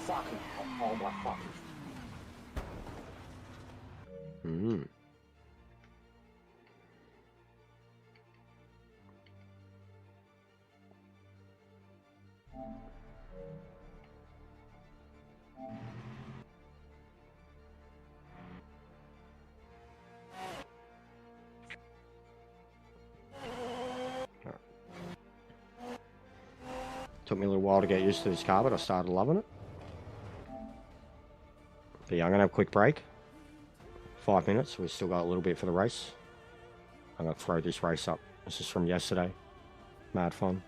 Fucking. Oh my fucking. Mm. Took me a little while to get used to this car, but I started loving it. But yeah, I'm going to have a quick break. 5 minutes. We've still got a little bit for the race. I'm going to throw this race up. This is from yesterday. Mad fun.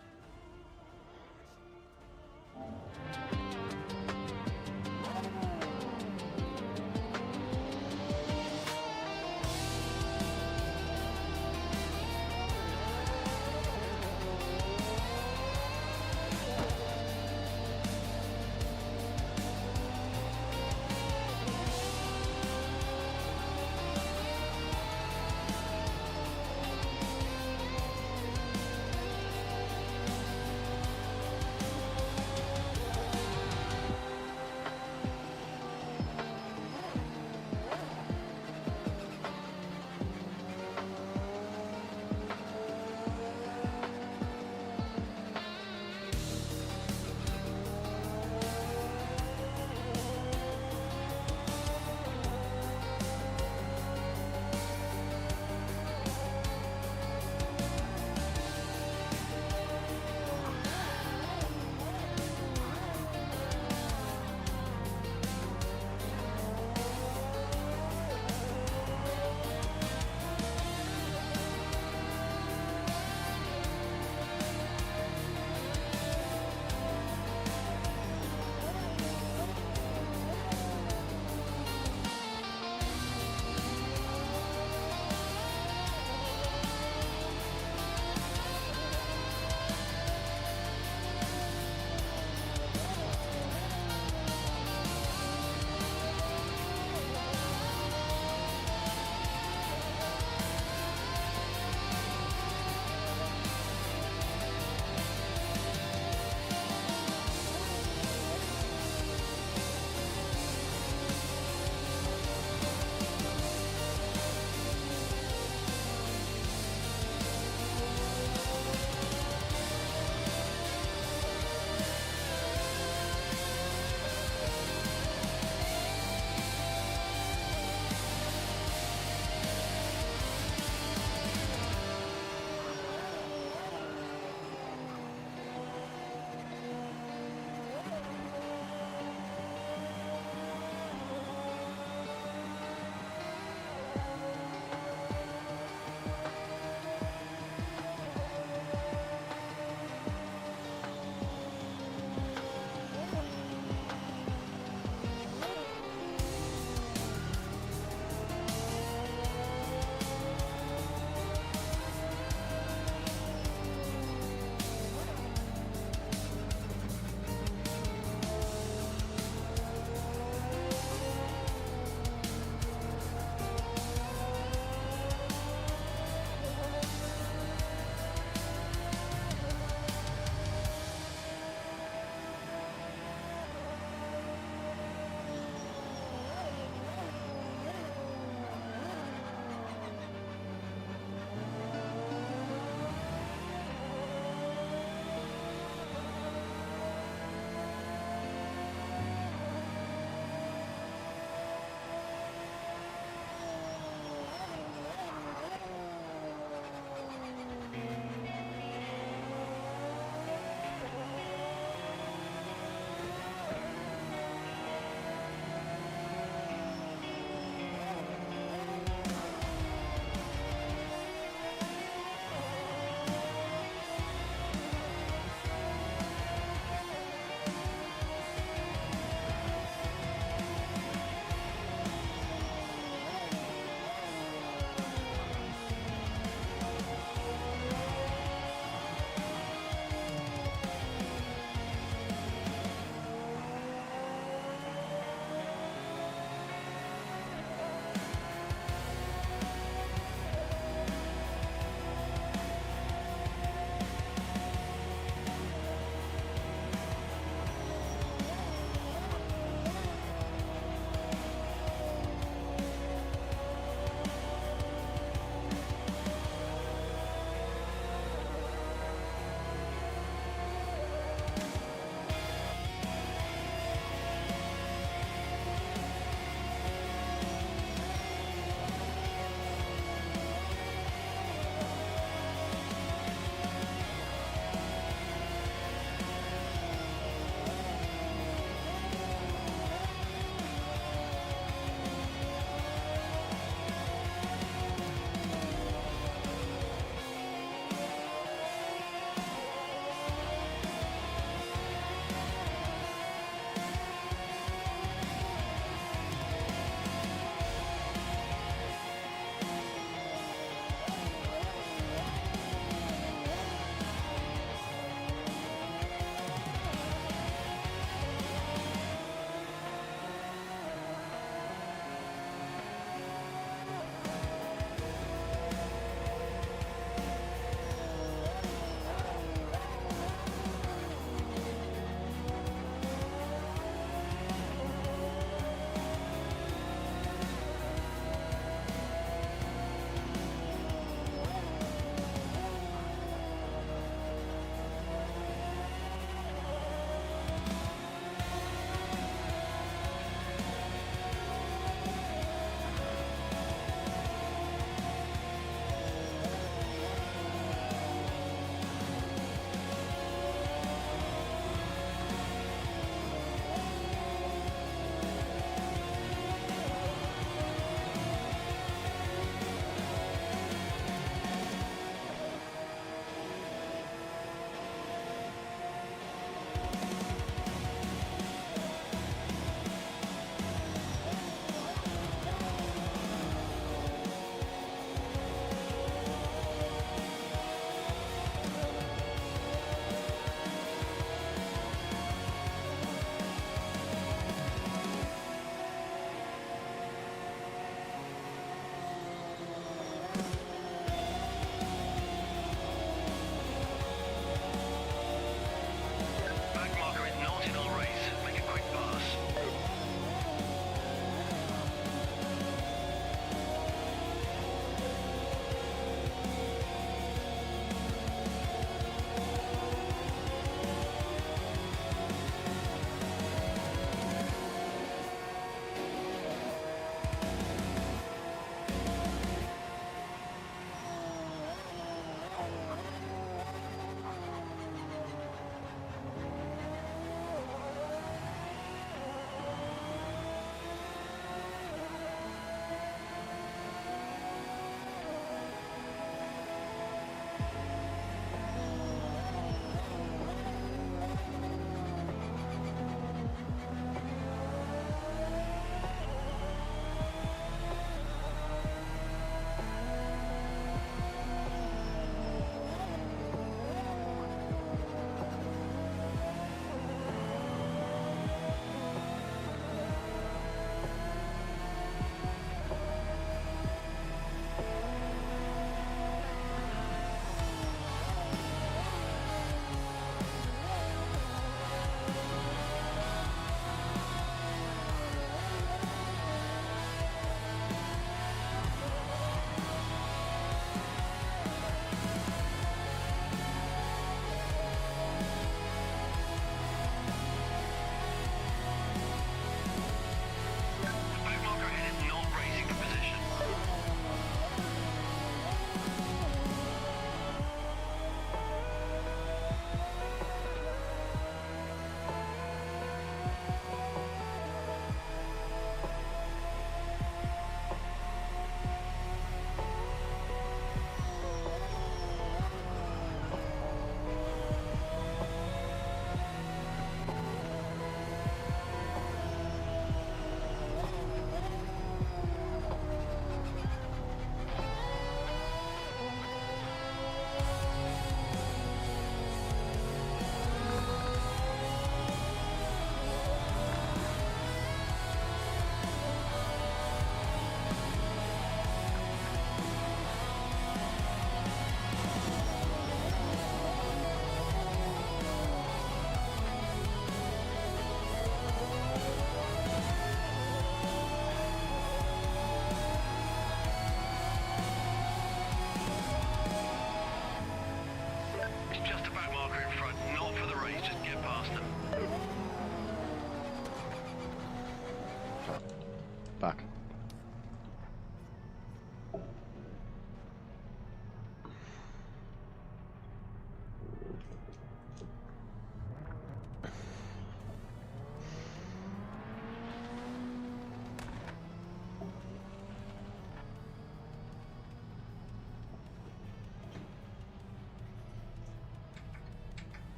Fuck.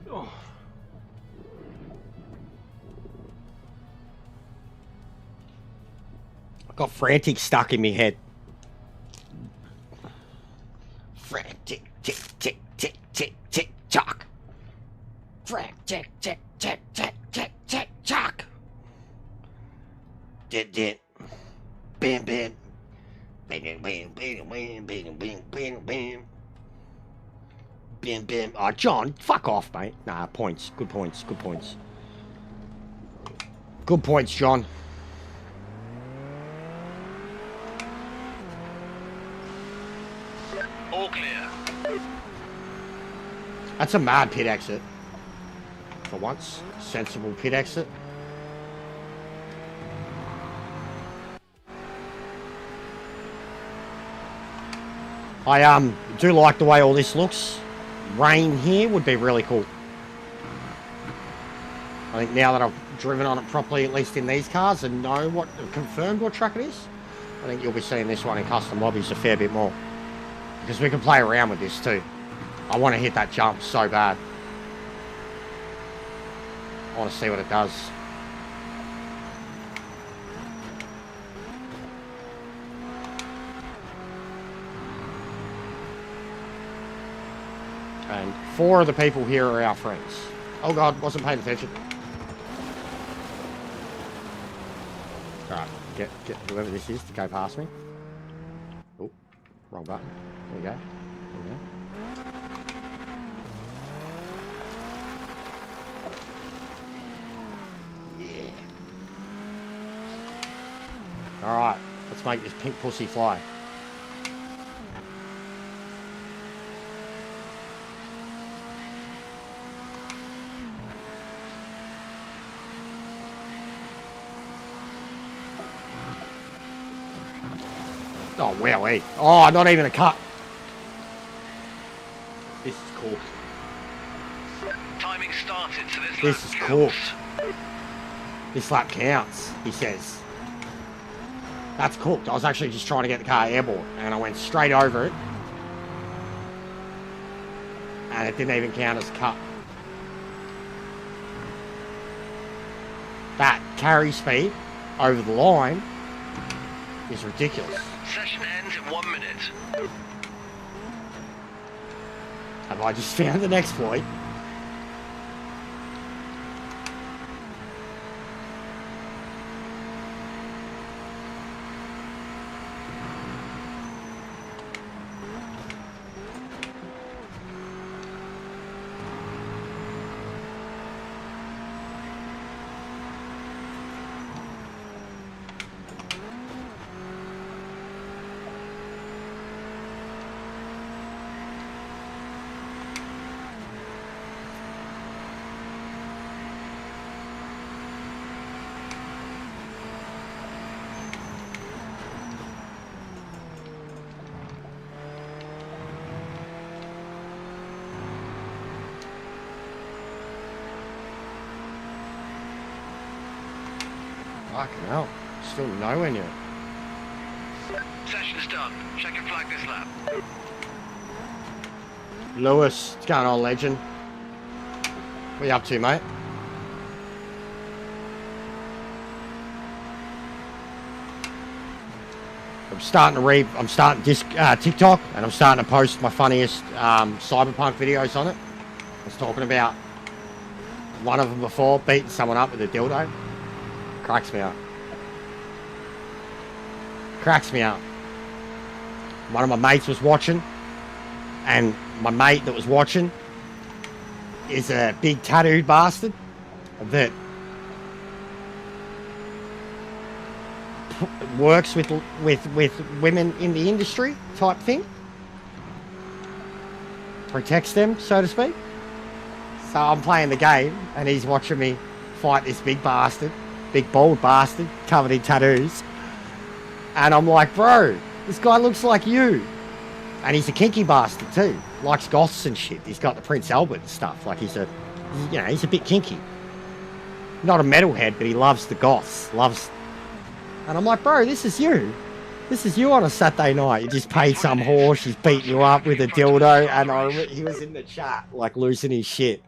Oh. I got frantic stuck in my head. Frantic, tick, tick, tick, tick, tick, tock. Frantic, tick, tick, tick, tick, tick, tock. Dit, dit. Bam, bam. Bam, bam, bam, bam, bam, bam, bam, bam. Bam, bam. Oh, John, fuck off, mate. Nah, points. Good points. Good points. Good points, John. All clear. That's a mad pit exit. For once. Sensible pit exit. I do like the way all this looks. Rain here would be really cool. I think now that I've driven on it properly, at least in these cars, and know what, confirmed what track it is, I think you'll be seeing this one in custom lobbies a fair bit more. Because we can play around with this too. I want to hit that jump so bad. I want to see what it does. And 4 of the people here are our friends. Oh god, wasn't paying attention. Alright, get whoever this is to go past me. Oh, wrong button. There we go. There we go. Yeah. Alright, let's make this pink pussy fly. Oh, wowee. Oh, not even a cut. This is cool. Timing started, so This is cool. This lap counts, he says. That's cooked. I was actually just trying to get the car airborne, and I went straight over it. And it didn't even count as a cut. That carry speed over the line is ridiculous. Session ends in 1 minute. Have I just found an exploit? Fucking hell. Still nowhere near it. Session's done. Check and flag this lap. Lewis, what's going on, legend? What are you up to, mate? I'm starting TikTok, and I'm starting to post my funniest Cyberpunk videos on it. I was talking about one of them before, beating someone up with a dildo. Cracks me up. Cracks me up. One of my mates was watching, and my mate that was watching is a big tattooed bastard that works with women in the industry type thing. Protects them, so to speak. So I'm playing the game, and he's watching me fight this big bastard big bald bastard covered in tattoos. And I'm like, bro, this guy looks like you. And he's a kinky bastard too. Likes goths and shit. He's got the Prince Albert and stuff. Like he's a bit kinky. Not a metalhead, but he loves the goths. And I'm like, bro, this is you. This is you on a Saturday night. You just paid some whore. She's beating you up with a dildo. And he was in the chat, like losing his shit.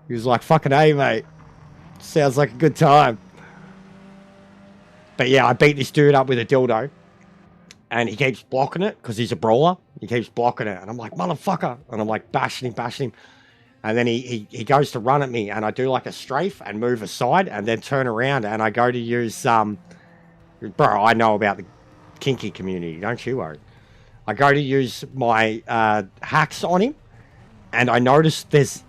He was like, fucking A, mate. Sounds like a good time. But yeah, I beat this dude up with a dildo. And he keeps blocking it because he's a brawler. He keeps blocking it. And I'm like, motherfucker. And I'm like, bashing him. And then he goes to run at me. And I do like a strafe and move aside and then turn around. And I go to use, bro, I know about the kinky community. Don't you worry. I go to use my hacks on him. And I notice there's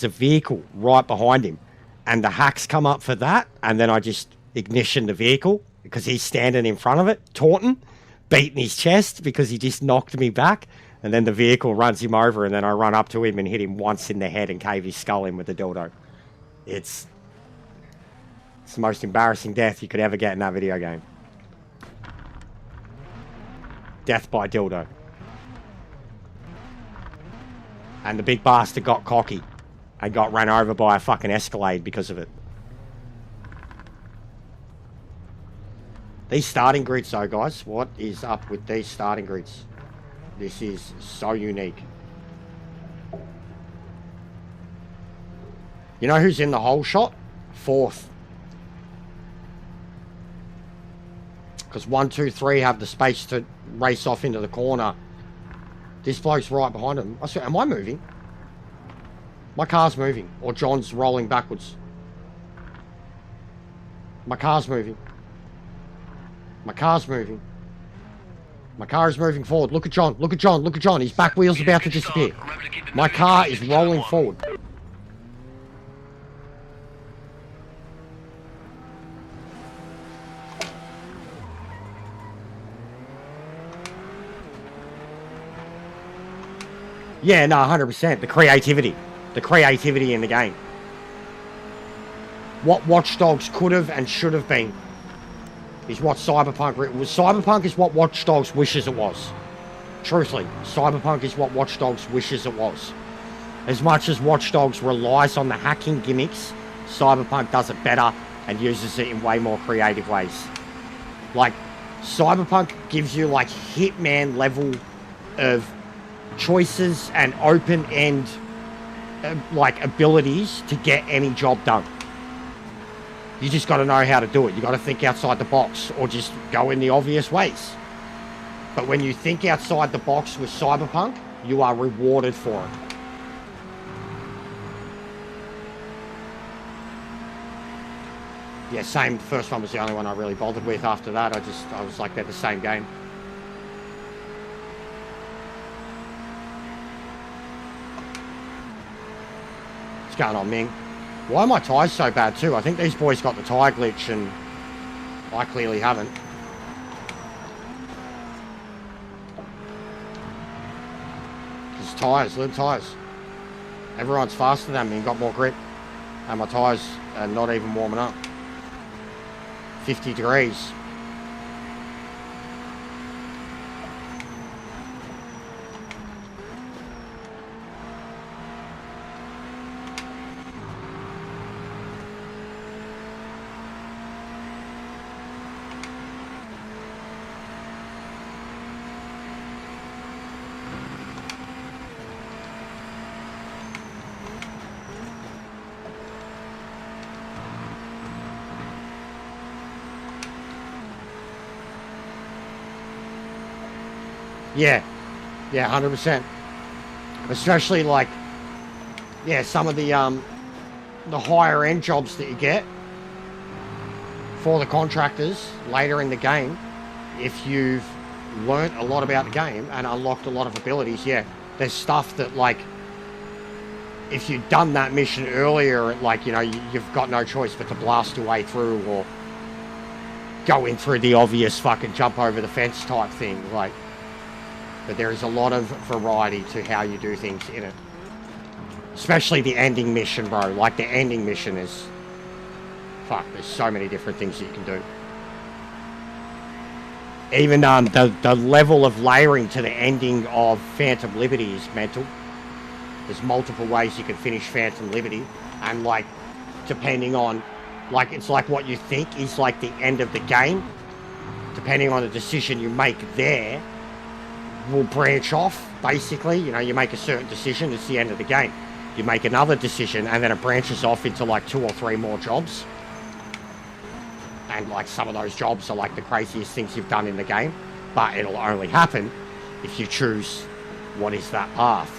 a vehicle right behind him. And the hacks come up for that. And then I just ignition the vehicle because he's standing in front of it, taunting, beating his chest because he just knocked me back. And then the vehicle runs him over. And then I run up to him and hit him once in the head and cave his skull in with the dildo. It's the most embarrassing death you could ever get in that video game. Death by dildo. And the big bastard got cocky and got run over by a fucking Escalade because of it. These starting grids though, guys. What is up with these starting grids? This is so unique. You know who's in the whole shot? Fourth. Because 1, 2, 3 have the space to race off into the corner. This bloke's right behind him. I swear, am I moving? My car's moving. Or John's rolling backwards. My car's moving. My car's moving. My car is moving forward. Look at John. Look at John. Look at John. His back wheel's about to disappear. My car is rolling forward. Yeah, no, 100%. The creativity. The creativity in the game. What Watch Dogs could have and should have been is what Cyberpunk was. Cyberpunk is what Watch Dogs wishes it was. Truthfully, Cyberpunk is what Watch Dogs wishes it was. As much as Watch Dogs relies on the hacking gimmicks, Cyberpunk does it better and uses it in way more creative ways. Like, Cyberpunk gives you like Hitman level of choices and open-end like abilities to get any job done. You just got to know how to do it. You got to think outside the box or just go in the obvious ways. But when you think outside the box with Cyberpunk, you are rewarded for it. Yeah, same. First one was the only one I really bothered with. After that, I was like, they're the same game. What's going on, Ming? Why are my tyres so bad too? I think these boys got the tyre glitch and I clearly haven't. Just tyres, little tyres. Everyone's faster than me and got more grip. And my tyres are not even warming up. 50 degrees. Yeah, 100%. Especially like, yeah, some of the higher end jobs that you get for the contractors later in the game, if you've learnt a lot about the game and unlocked a lot of abilities, yeah, there's stuff that like, if you'd done that mission earlier, like, you know, you've got no choice but to blast your way through or go in through the obvious fucking jump over the fence type thing, like. But there is a lot of variety to how you do things in it. Especially the ending mission, bro. Like, the ending mission is fuck, there's so many different things that you can do. Even the level of layering to the ending of Phantom Liberty is mental. There's multiple ways you can finish Phantom Liberty, and like, depending on, like, it's like what you think is like the end of the game, depending on the decision you make there, will branch off, basically. You know, you make a certain decision, it's the end of the game. You make another decision, and then it branches off into like 2 or 3 more jobs. And like some of those jobs are like the craziest things you've done in the game, but it'll only happen if you choose what is that path.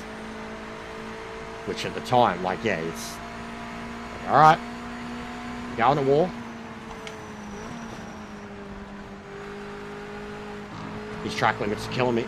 Which at the time, like, yeah, it's like, all right, going to war. These track limits are killing me.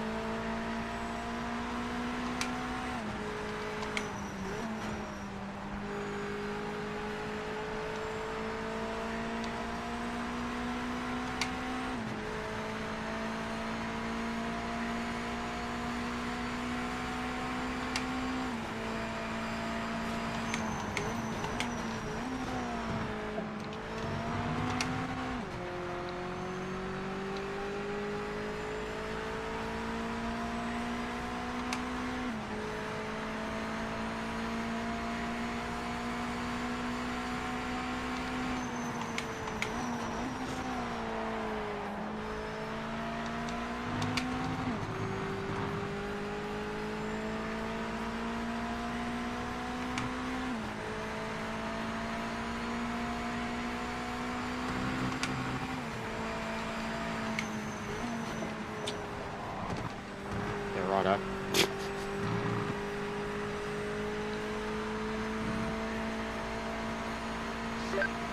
Righto.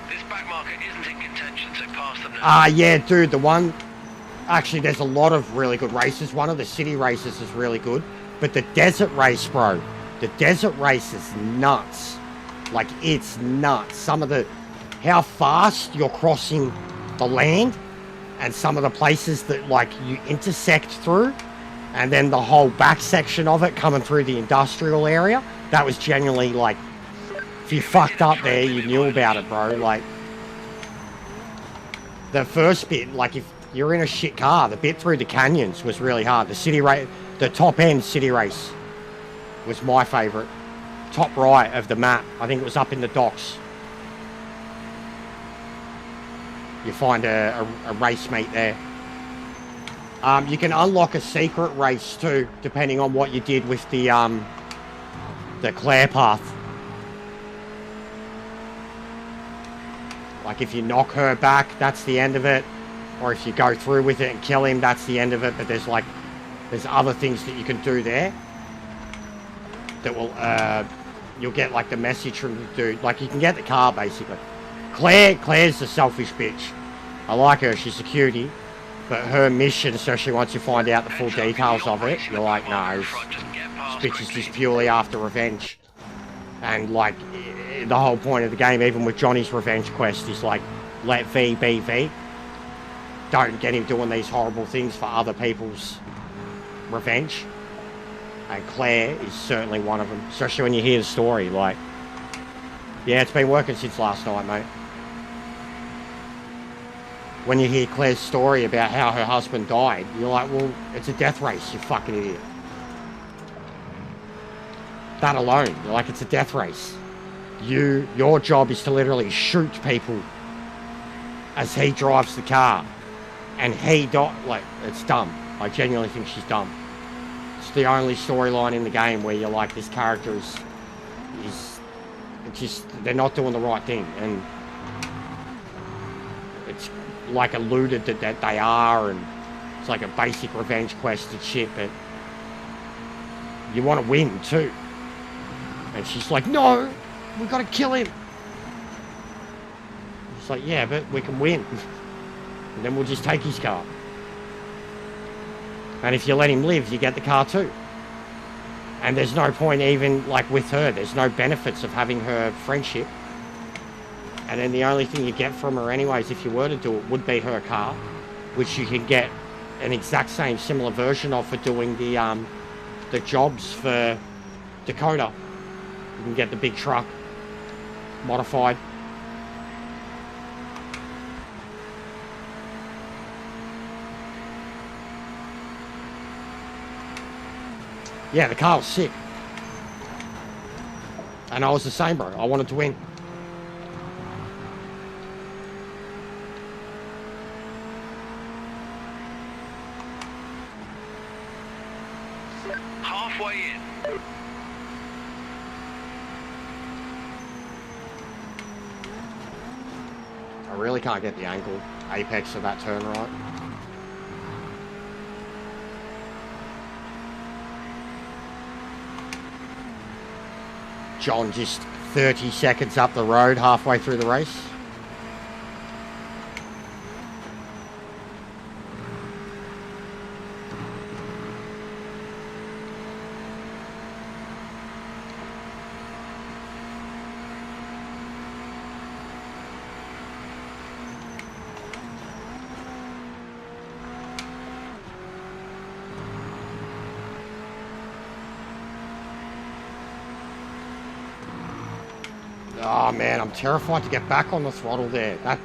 This back marker isn't in contention, so pass them now. Yeah, dude, the one... Actually, there's a lot of really good races. One of the city races is really good. But the desert race, bro, the desert race is nuts. Like, it's nuts. Some of the... How fast you're crossing the land, and some of the places that, like, you intersect through, and then the whole back section of it coming through the industrial area. That was genuinely, like, if you fucked up there, you knew about it, bro. Like, the first bit, like, if you're in a shit car, the bit through the canyons was really hard. The city race, the top end city race was my favourite. Top right of the map. I think it was up in the docks. You find a race mate there. You can unlock a secret race too, depending on what you did with the Claire path. Like if you knock her back, that's the end of it. Or if you go through with it and kill him, that's the end of it. But there's other things that you can do there that will, you'll get like the message from the dude. Like you can get the car basically. Claire's a selfish bitch. I like her, she's a cutie. But her mission, especially once you find out the full details of it, you're like, no, this bitch is just purely after revenge. And like, the whole point of the game, even with Johnny's revenge quest, is like, let V be V. Don't get him doing these horrible things for other people's revenge. And Claire is certainly one of them, especially when you hear the story. Like, yeah, it's been working since last night, mate. When you hear Claire's story about how her husband died, you're like, well, it's a death race, you fucking idiot. That alone, you're like, it's a death race. Your job is to literally shoot people as he drives the car. And he died, like, it's dumb. I genuinely think she's dumb. It's the only storyline in the game where you're like, this character is just, they're not doing the right thing. And it's like alluded that they are, and it's like a basic revenge quest and shit, but you want to win too. And she's like, no, we got to kill him. It's like, yeah, but we can win. And then we'll just take his car. And if you let him live, you get the car too. And there's no point even, like with her, there's no benefits of having her friendship. And then the only thing you get from her anyways, if you were to do it, would be her car, which you can get an exact same similar version of for doing the jobs for Dakota. You can get the big truck modified. Yeah, the car was sick. And I was the same, bro. I wanted to win. Halfway in. I really can't get the angle apex of that turn right. John just 30 seconds up the road halfway through the race. Oh man, I'm terrified to get back on the throttle there. That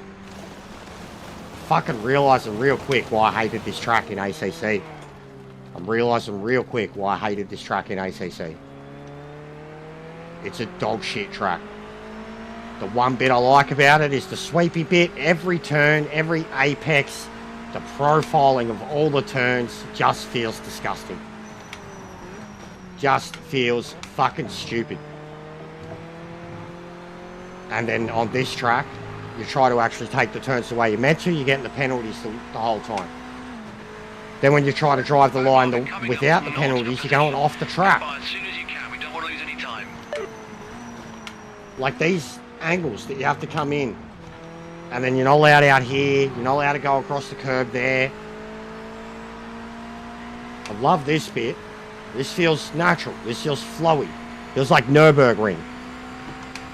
fucking realizing real quick why I hated this track in ACC. I'm realizing real quick why I hated this track in ACC. It's a dog shit track. The one bit I like about it is the sweepy bit. Every turn, every apex, the profiling of all the turns just feels disgusting. Just feels fucking stupid. And then on this track, you try to actually take the turns the way you're meant to, you're getting the penalties the whole time. Then when you try to drive the line without the penalties, you're going off the track. As soon as you can, we don't want to lose any time. Like these angles that you have to come in. And then you're not allowed out here, you're not allowed to go across the curb there. I love this bit. This feels natural, this feels flowy. Feels like Nürburgring.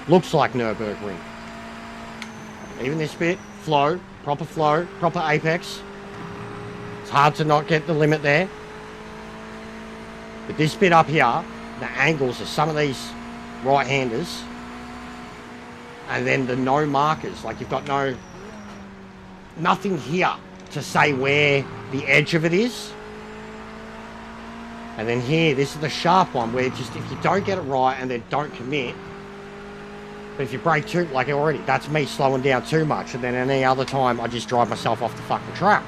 Looks like Nürburgring. Even this bit, flow, proper apex. It's hard to not get the limit there. But this bit up here, the angles of some of these right-handers, and then the no markers, like you've got nothing here to say where the edge of it is. And then here, this is the sharp one where just if you don't get it right and then don't commit, but if you brake too, like already, that's me slowing down too much. And then any other time, I just drive myself off the fucking track.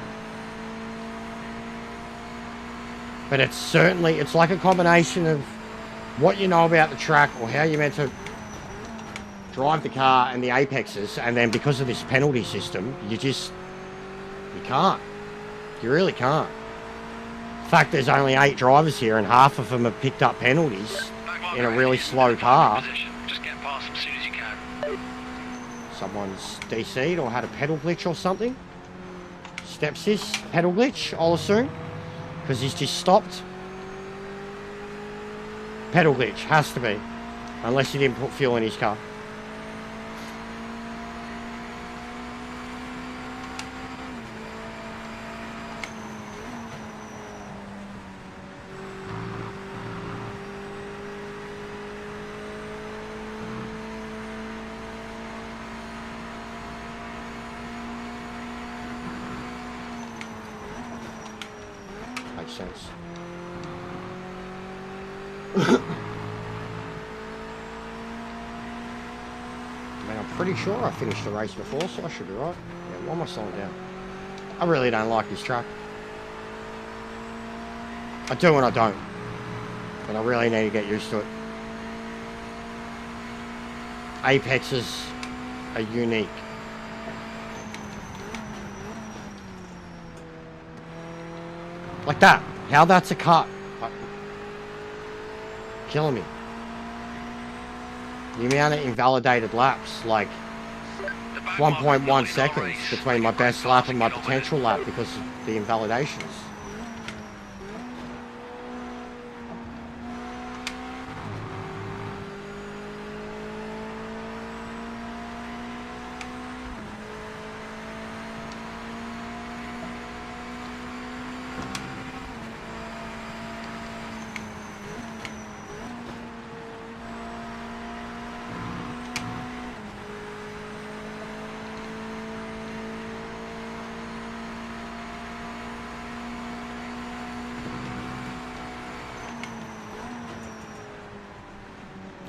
But it's certainly, it's like a combination of what you know about the track or how you're meant to drive the car and the apexes. And then because of this penalty system, you can't. You really can't. In fact, there's only 8 drivers here and half of them have picked up penalties in a really slow car. Just get past them as soon as you can. Someone's DC'd or had a pedal glitch or something. Stepsis, pedal glitch, I'll assume. Because he's just stopped. Pedal glitch, has to be. Unless he didn't put fuel in his car. Sense. I mean, I'm pretty sure I finished the race before, so I should be right. Yeah, why am I slowing down? I really don't like this track. I do and I don't. But I really need to get used to it. Apexes are unique. Like that. How that's a cut. Killing me. The amount of invalidated laps, like 1.1 seconds between my best lap and my potential lap because of the invalidations.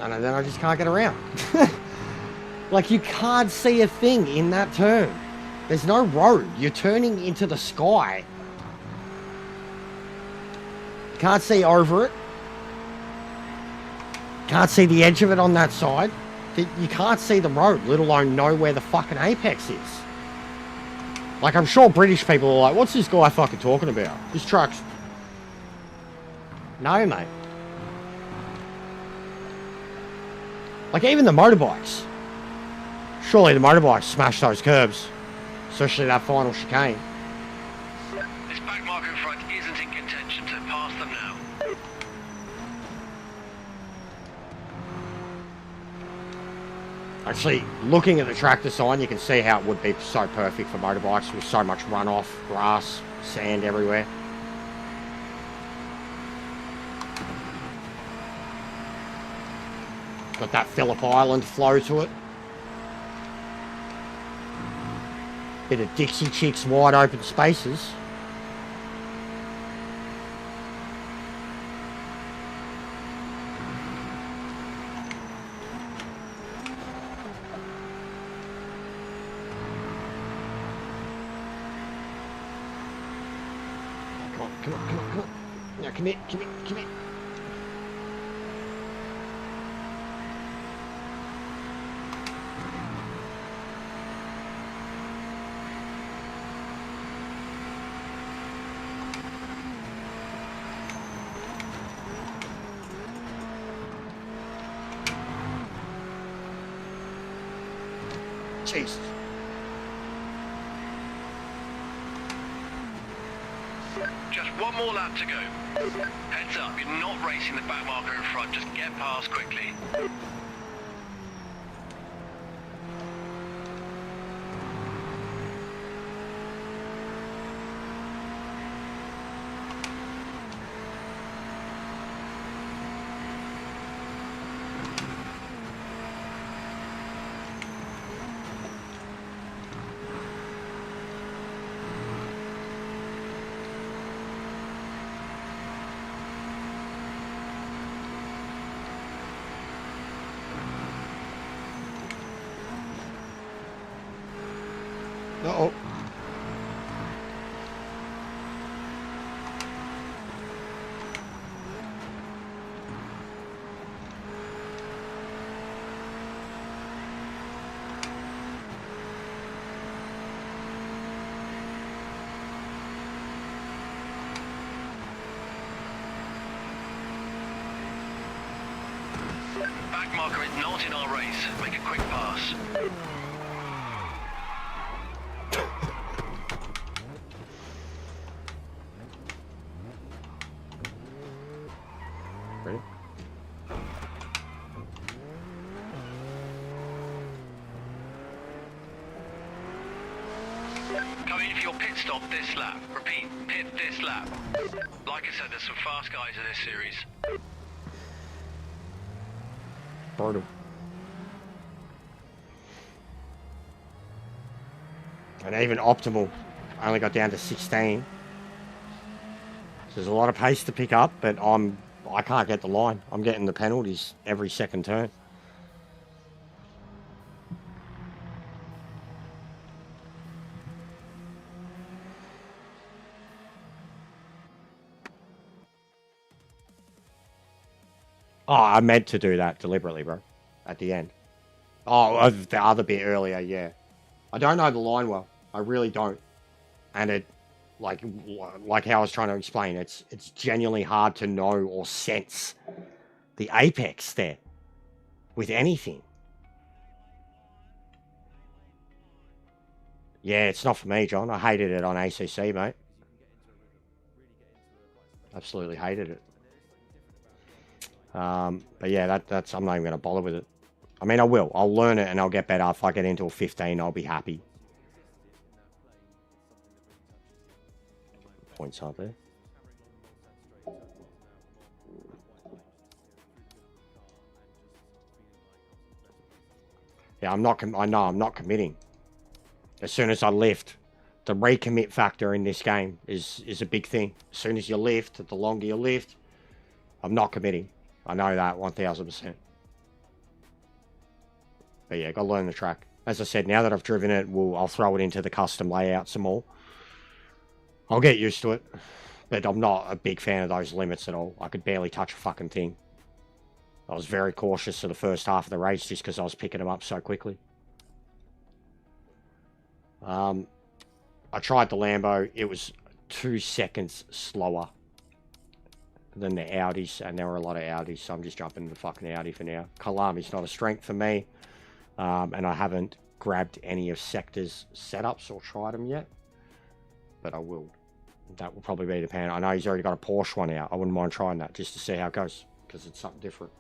And then I just can't get around. Like, you can't see a thing in that turn. There's no road. You're turning into the sky. Can't see over it. Can't see the edge of it on that side. You can't see the road, let alone know where the fucking apex is. Like, I'm sure British people are like, what's this guy fucking talking about? This truck's... No, mate. Like, even the motorbikes. Surely the motorbikes smash those curbs. Especially that final chicane. This back marker in front isn't in contention, so pass them now. Actually, looking at the tractor sign, you can see how it would be so perfect for motorbikes with so much runoff, grass, sand everywhere. Got that Phillip Island flow to it. Bit of Dixie Chicks wide open spaces. Come on. Now come here. Jesus. Just one more lap to go. Heads up, you're not racing the back marker in front, just get past quickly. Uh-oh. Back marker is not in our race. Make a quick pass. Ready? Come in for your pit stop this lap. Repeat, pit this lap. Like I said, there's some fast guys in this series. Brutal. And even optimal, I only got down to 16. So there's a lot of pace to pick up, but I can't get the line. I'm getting the penalties every second turn. Oh, I meant to do that deliberately, bro. At the end. Oh, the other bit earlier, yeah. I don't know the line well. I really don't. And it, like how I was trying to explain, it's genuinely hard to know or sense the apex there with anything. Yeah, it's not for me, John. I hated it on ACC, mate. Absolutely hated it. But yeah, that's I'm not even going to bother with it. I mean, I will. I'll learn it and I'll get better. If I get into a 15, I'll be happy. Points aren't there? Yeah, I know I'm not committing. As soon as I lift, the recommit factor in this game is a big thing. As soon as you lift, the longer you lift, I'm not committing. I know that 1000%. But yeah, got to learn the track. As I said, now that I've driven it, I'll throw it into the custom layout some more. I'll get used to it. But I'm not a big fan of those limits at all. I could barely touch a fucking thing. I was very cautious for the first half of the race just because I was picking them up so quickly. I tried the Lambo. It was 2 seconds slower than the Audis, and there were a lot of Audis, so I'm just jumping in the fucking Audi for now. Kyalami's not a strength for me, and I haven't grabbed any of Sector's setups or tried them yet, but I will. That will probably be the plan. I know he's already got a Porsche one out. I wouldn't mind trying that just to see how it goes, because it's something different.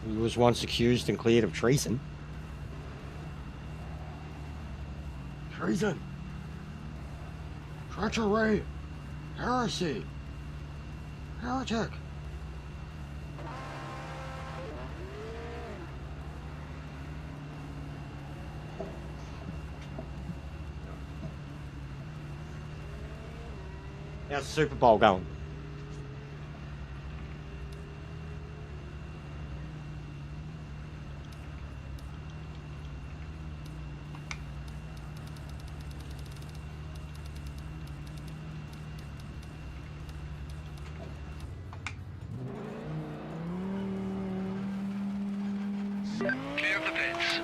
He was once accused and cleared of treason. Treason! Treachery! Heresy! Heretic! How's the Super Bowl going? Clear of the pits.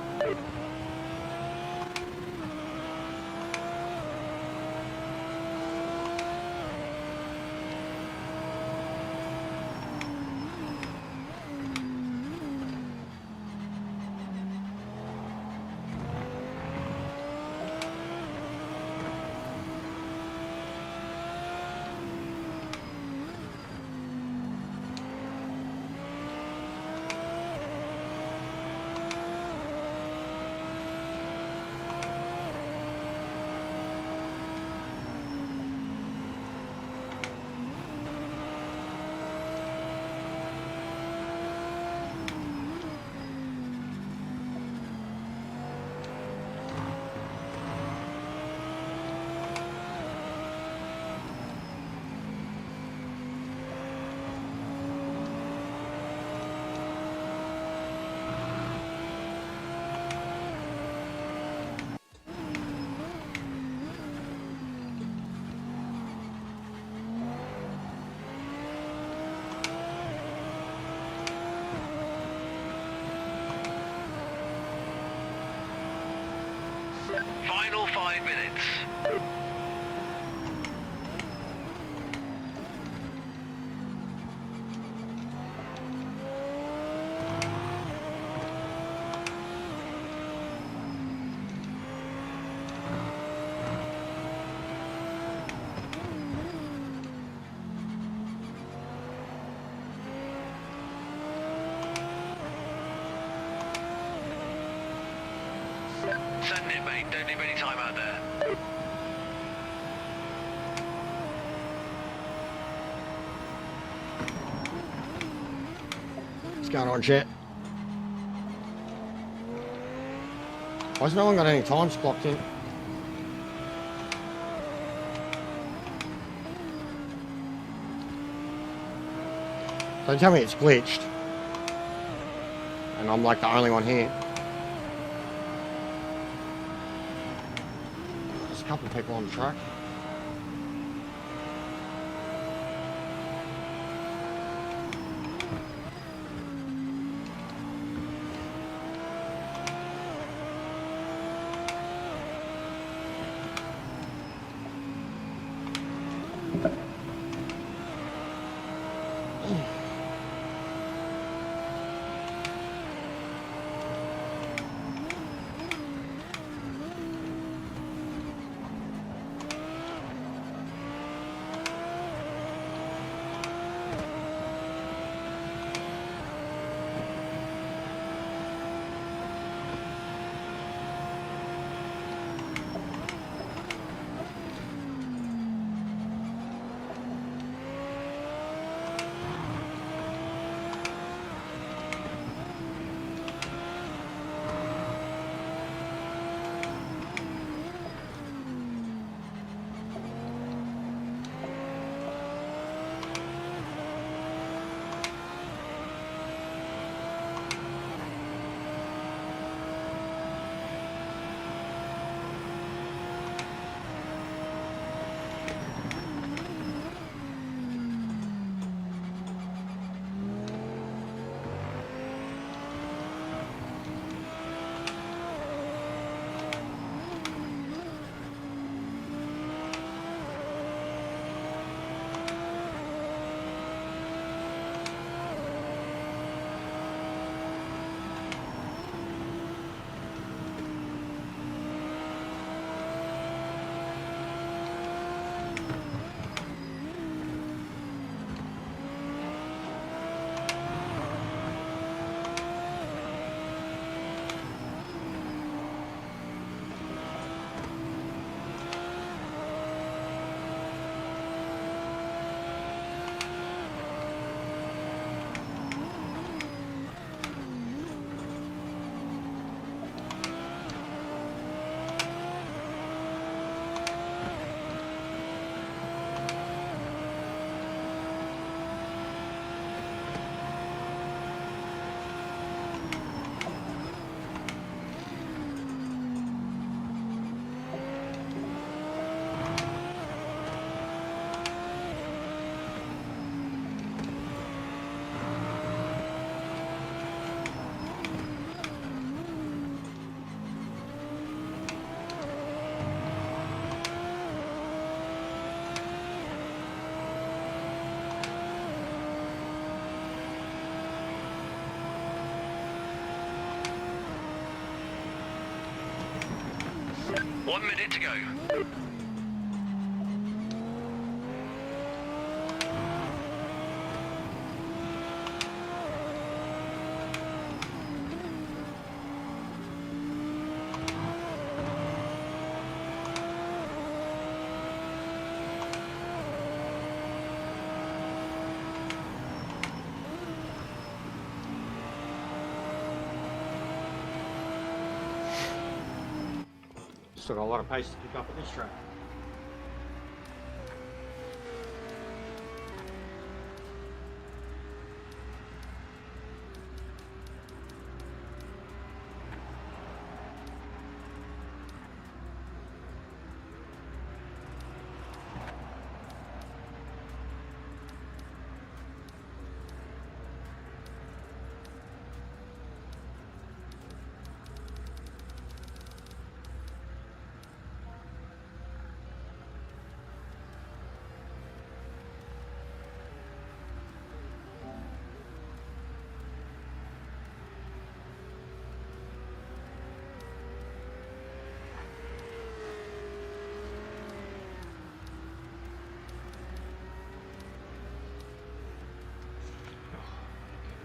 Final 5 minutes. Send it, mate. Don't leave any time out there. What's going on, chat? Why's no one got any times clocked in? Don't tell me it's glitched. And I'm like the only one here. There's a couple of people on the track. 1 minute to go. Still got a lot of pace to pick up at this track.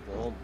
Warm.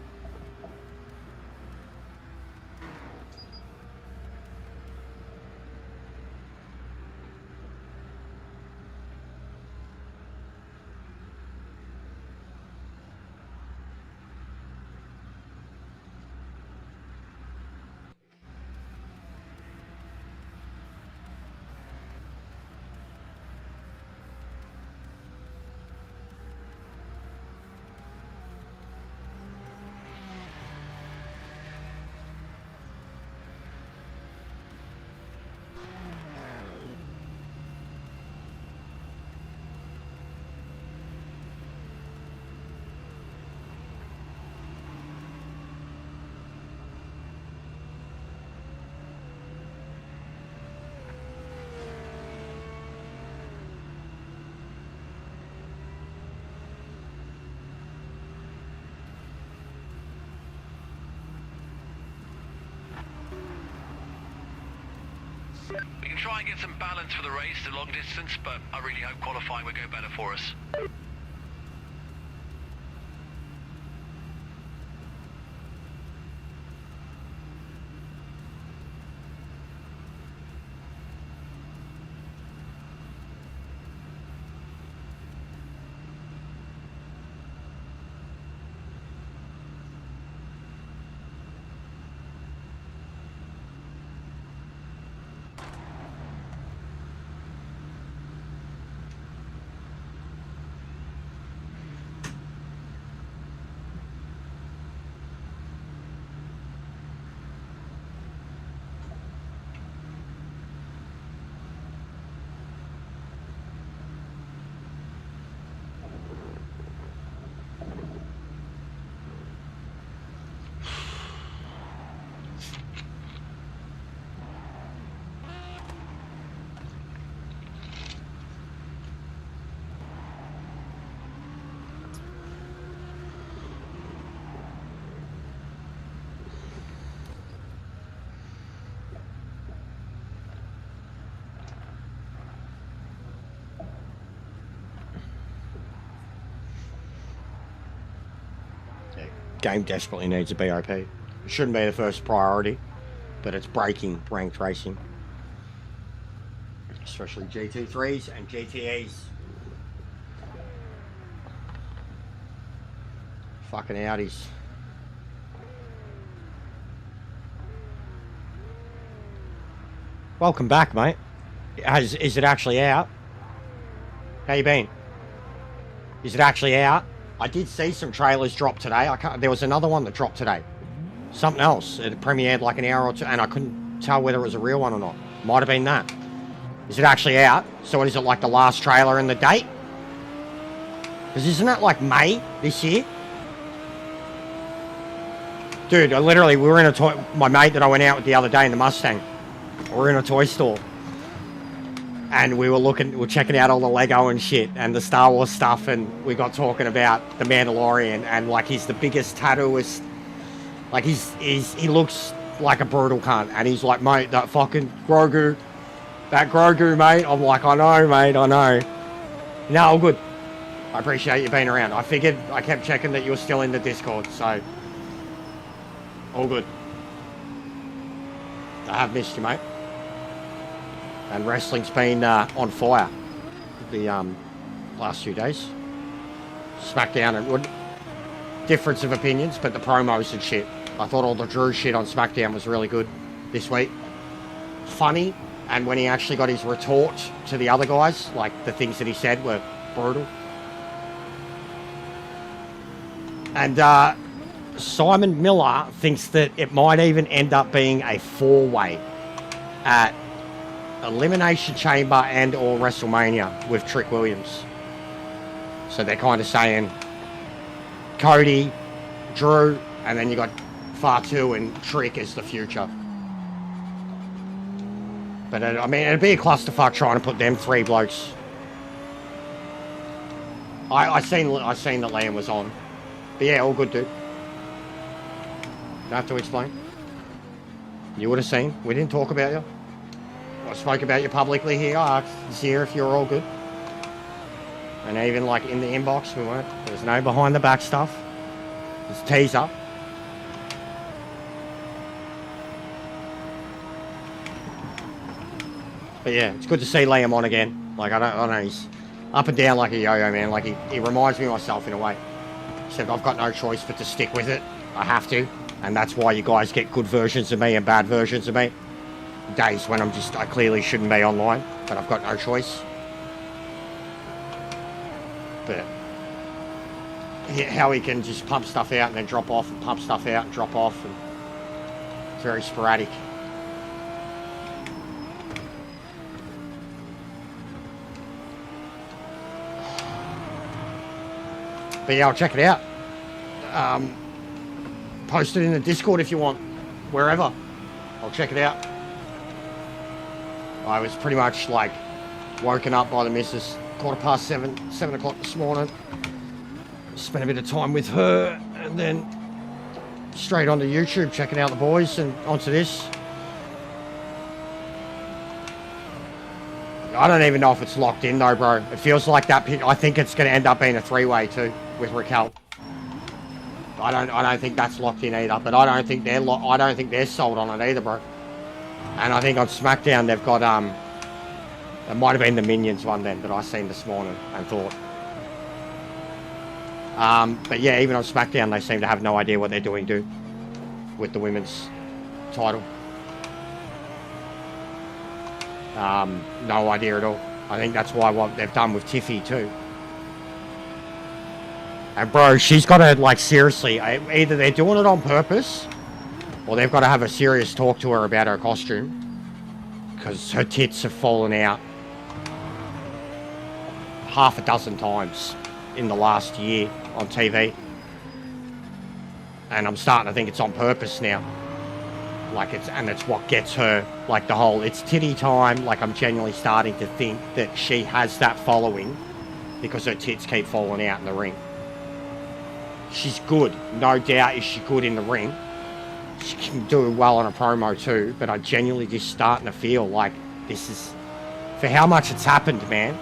We can try and get some balance for the race, the long distance, but I really hope qualifying will go better for us. Game desperately needs a BOP. It shouldn't be the first priority, but it's breaking ranked racing. Especially GT3s and GTEs. Fucking Audis. Welcome back, mate. Is it actually out? How you been? Is it actually out? I did see some trailers drop today. There was another one that dropped today. Something else. It premiered like an hour or two, and I couldn't tell whether it was a real one or not. Might have been that. Is it actually out? So is it like the last trailer in the date? Because isn't that like May this year? Dude, we were in a toy... My mate that I went out with the other day in the Mustang. We were in a toy store. And we were checking out all the Lego and shit and the Star Wars stuff, and we got talking about the Mandalorian, and like he's the biggest tattooist. Like he looks like a brutal cunt, and he's like, mate, that fucking Grogu, That Grogu, mate. I'm like, I know, mate. I know. No, all good. I appreciate you being around. I figured, I kept checking that you were still in the Discord, so all good. I have missed you, mate. And wrestling's been on fire the last few days. SmackDown and would difference of opinions, but the promos and shit. I thought all the Drew shit on SmackDown was really good this week. Funny, and when he actually got his retort to the other guys, like the things that he said were brutal. And Simon Miller thinks that it might even end up being a 4-way at Elimination Chamber and or WrestleMania with Trick Williams. So they're kind of saying Cody, Drew, and then you got Fatu and Trick as the future. But I mean, it'd be a clusterfuck trying to put them 3 blokes. I seen that Liam was on. But yeah, all good, dude. Don't have to explain. You would have seen. We didn't talk about you. I spoke about you publicly here. I asked here if you're all good. And even like in the inbox, we weren't. There was no behind the back stuff. It's teaser. But yeah, it's good to see Liam on again. Like I don't know, he's up and down like a yo-yo, man. Like he reminds me of myself in a way. Except I've got no choice but to stick with it. I have to. And that's why you guys get good versions of me and bad versions of me. Days when I clearly shouldn't be online, but I've got no choice. But how he can just pump stuff out and then drop off and pump stuff out and drop off, and it's very sporadic. But yeah, I'll check it out. Post it in the Discord if you want, wherever. I'll check it out. I was pretty much like woken up by the missus 7 o'clock this morning. Spent a bit of time with her and then straight onto YouTube checking out the boys and onto this. I don't even know if it's locked in though, bro. It feels like that. I think it's going to end up being a 3-way too with Raquel. I don't think that's locked in either, but I don't think they're sold on it either, bro. And I think on SmackDown they've got it might have been the Minions one then that I seen this morning and thought. But yeah, even on SmackDown they seem to have no idea what they're doing, dude, with the women's title. No idea at all. I think that's why what they've done with Tiffy too. And bro, she's got to like seriously, either they're doing it on purpose or they've got to have a serious talk to her about her costume, because her tits have fallen out half a dozen times in the last year on TV. And I'm starting to think it's on purpose now. Like it's what gets her, like the whole, it's titty time. Like I'm genuinely starting to think that she has that following because her tits keep falling out in the ring. She's good, no doubt is she good in the ring. She can do well on a promo too, but I genuinely just starting to feel like this is, for how much it's happened, man.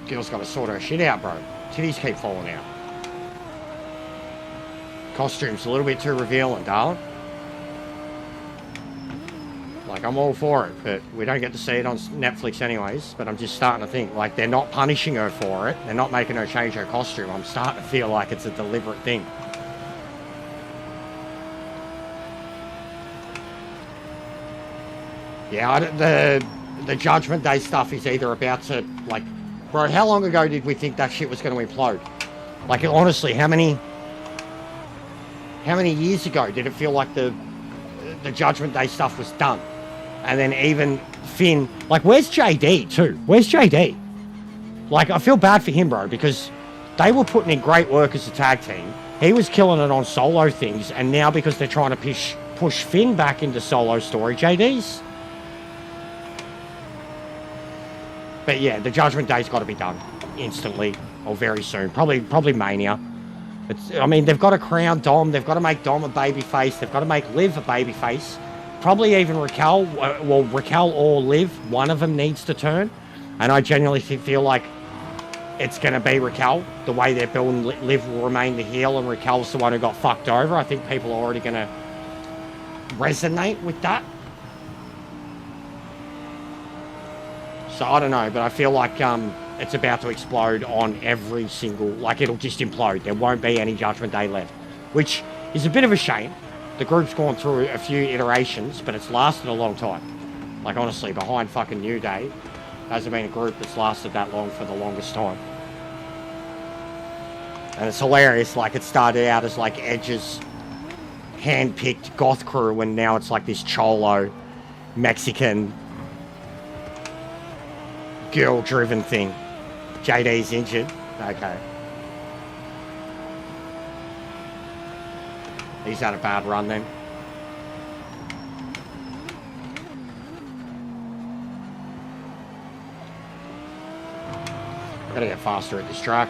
Girl's got to sort her shit out, bro. Titties keep falling out. Costume's a little bit too revealing, darling. Like, I'm all for it, but we don't get to see it on Netflix anyways. But I'm just starting to think, like, they're not punishing her for it. They're not making her change her costume. I'm starting to feel like it's a deliberate thing. Yeah, the Judgment Day stuff is either about to, like, bro, how long ago did we think that shit was going to implode? Like, honestly, how many years ago did it feel like the Judgment Day stuff was done? And then even Finn, like, where's JD too? Where's JD? Like, I feel bad for him, bro, because they were putting in great work as a tag team. He was killing it on solo things, and now because they're trying to push Finn back into solo story, JD's. But yeah, the Judgment Day's got to be done instantly or very soon. Probably Mania. I mean, they've got to crown Dom. They've got to make Dom a babyface. They've got to make Liv a babyface. Probably even Raquel. Well, Raquel or Liv, one of them needs to turn. And I genuinely feel like it's going to be Raquel. The way they're building, Liv will remain the heel, and Raquel's the one who got fucked over. I think people are already going to resonate with that. So I don't know, but I feel like it's about to explode on every single, like it'll just implode. There won't be any Judgment Day left, which is a bit of a shame. The group's gone through a few iterations, but it's lasted a long time. Like honestly, behind fucking New Day, hasn't been a group that's lasted that long for the longest time. And it's hilarious, like it started out as like Edge's hand-picked goth crew, and now it's like this cholo, Mexican, girl-driven thing. JD's injured. Okay. He's had a bad run then. Gotta get faster at this track.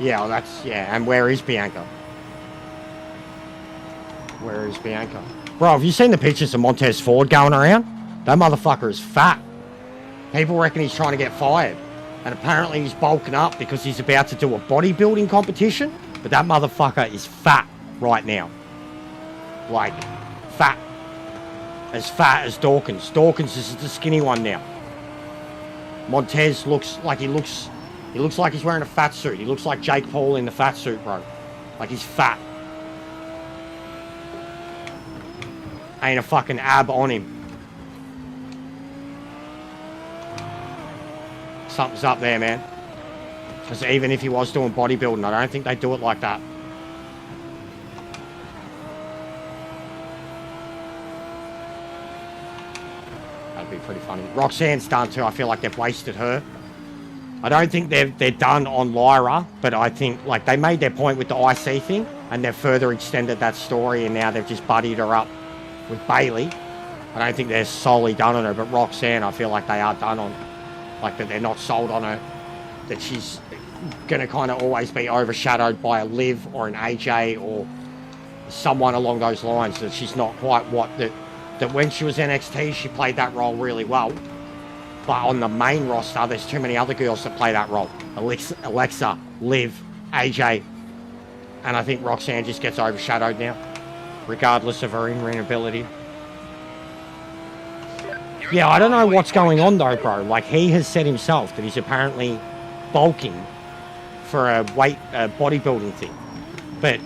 Yeah, well that's, yeah, and where is Bianca? Where is Bianca? Bro, have you seen the pictures of Montez Ford going around? That motherfucker is fat. People reckon he's trying to get fired. And apparently he's bulking up because he's about to do a bodybuilding competition. But that motherfucker is fat right now. Like, fat. As fat as Dawkins. Dawkins is the skinny one now. Montez looks like he looks like he's wearing a fat suit. He looks like Jake Paul in the fat suit, bro. Like he's fat. Ain't a fucking ab on him. Something's up there, man. Because even if he was doing bodybuilding, I don't think they do it like that. That'd be pretty funny. Roxanne's done too. I feel like they've wasted her. I don't think they're done on Lyra, but I think like they made their point with the IC thing, and they've further extended that story, and now they've just buddied her up with Bailey. I don't think they're solely done on her, but Roxanne, I feel like they are done on. Like that they're not sold on her, that she's going to kind of always be overshadowed by a Liv or an AJ or someone along those lines, that she's not quite what, that when she was NXT, she played that role really well. But on the main roster, there's too many other girls that play that role. Alexa, Liv, AJ. And I think Roxanne just gets overshadowed now, regardless of her in-ring ability. Yeah, I don't know what's going on though, bro. Like, he has said himself that he's apparently bulking for a bodybuilding thing. But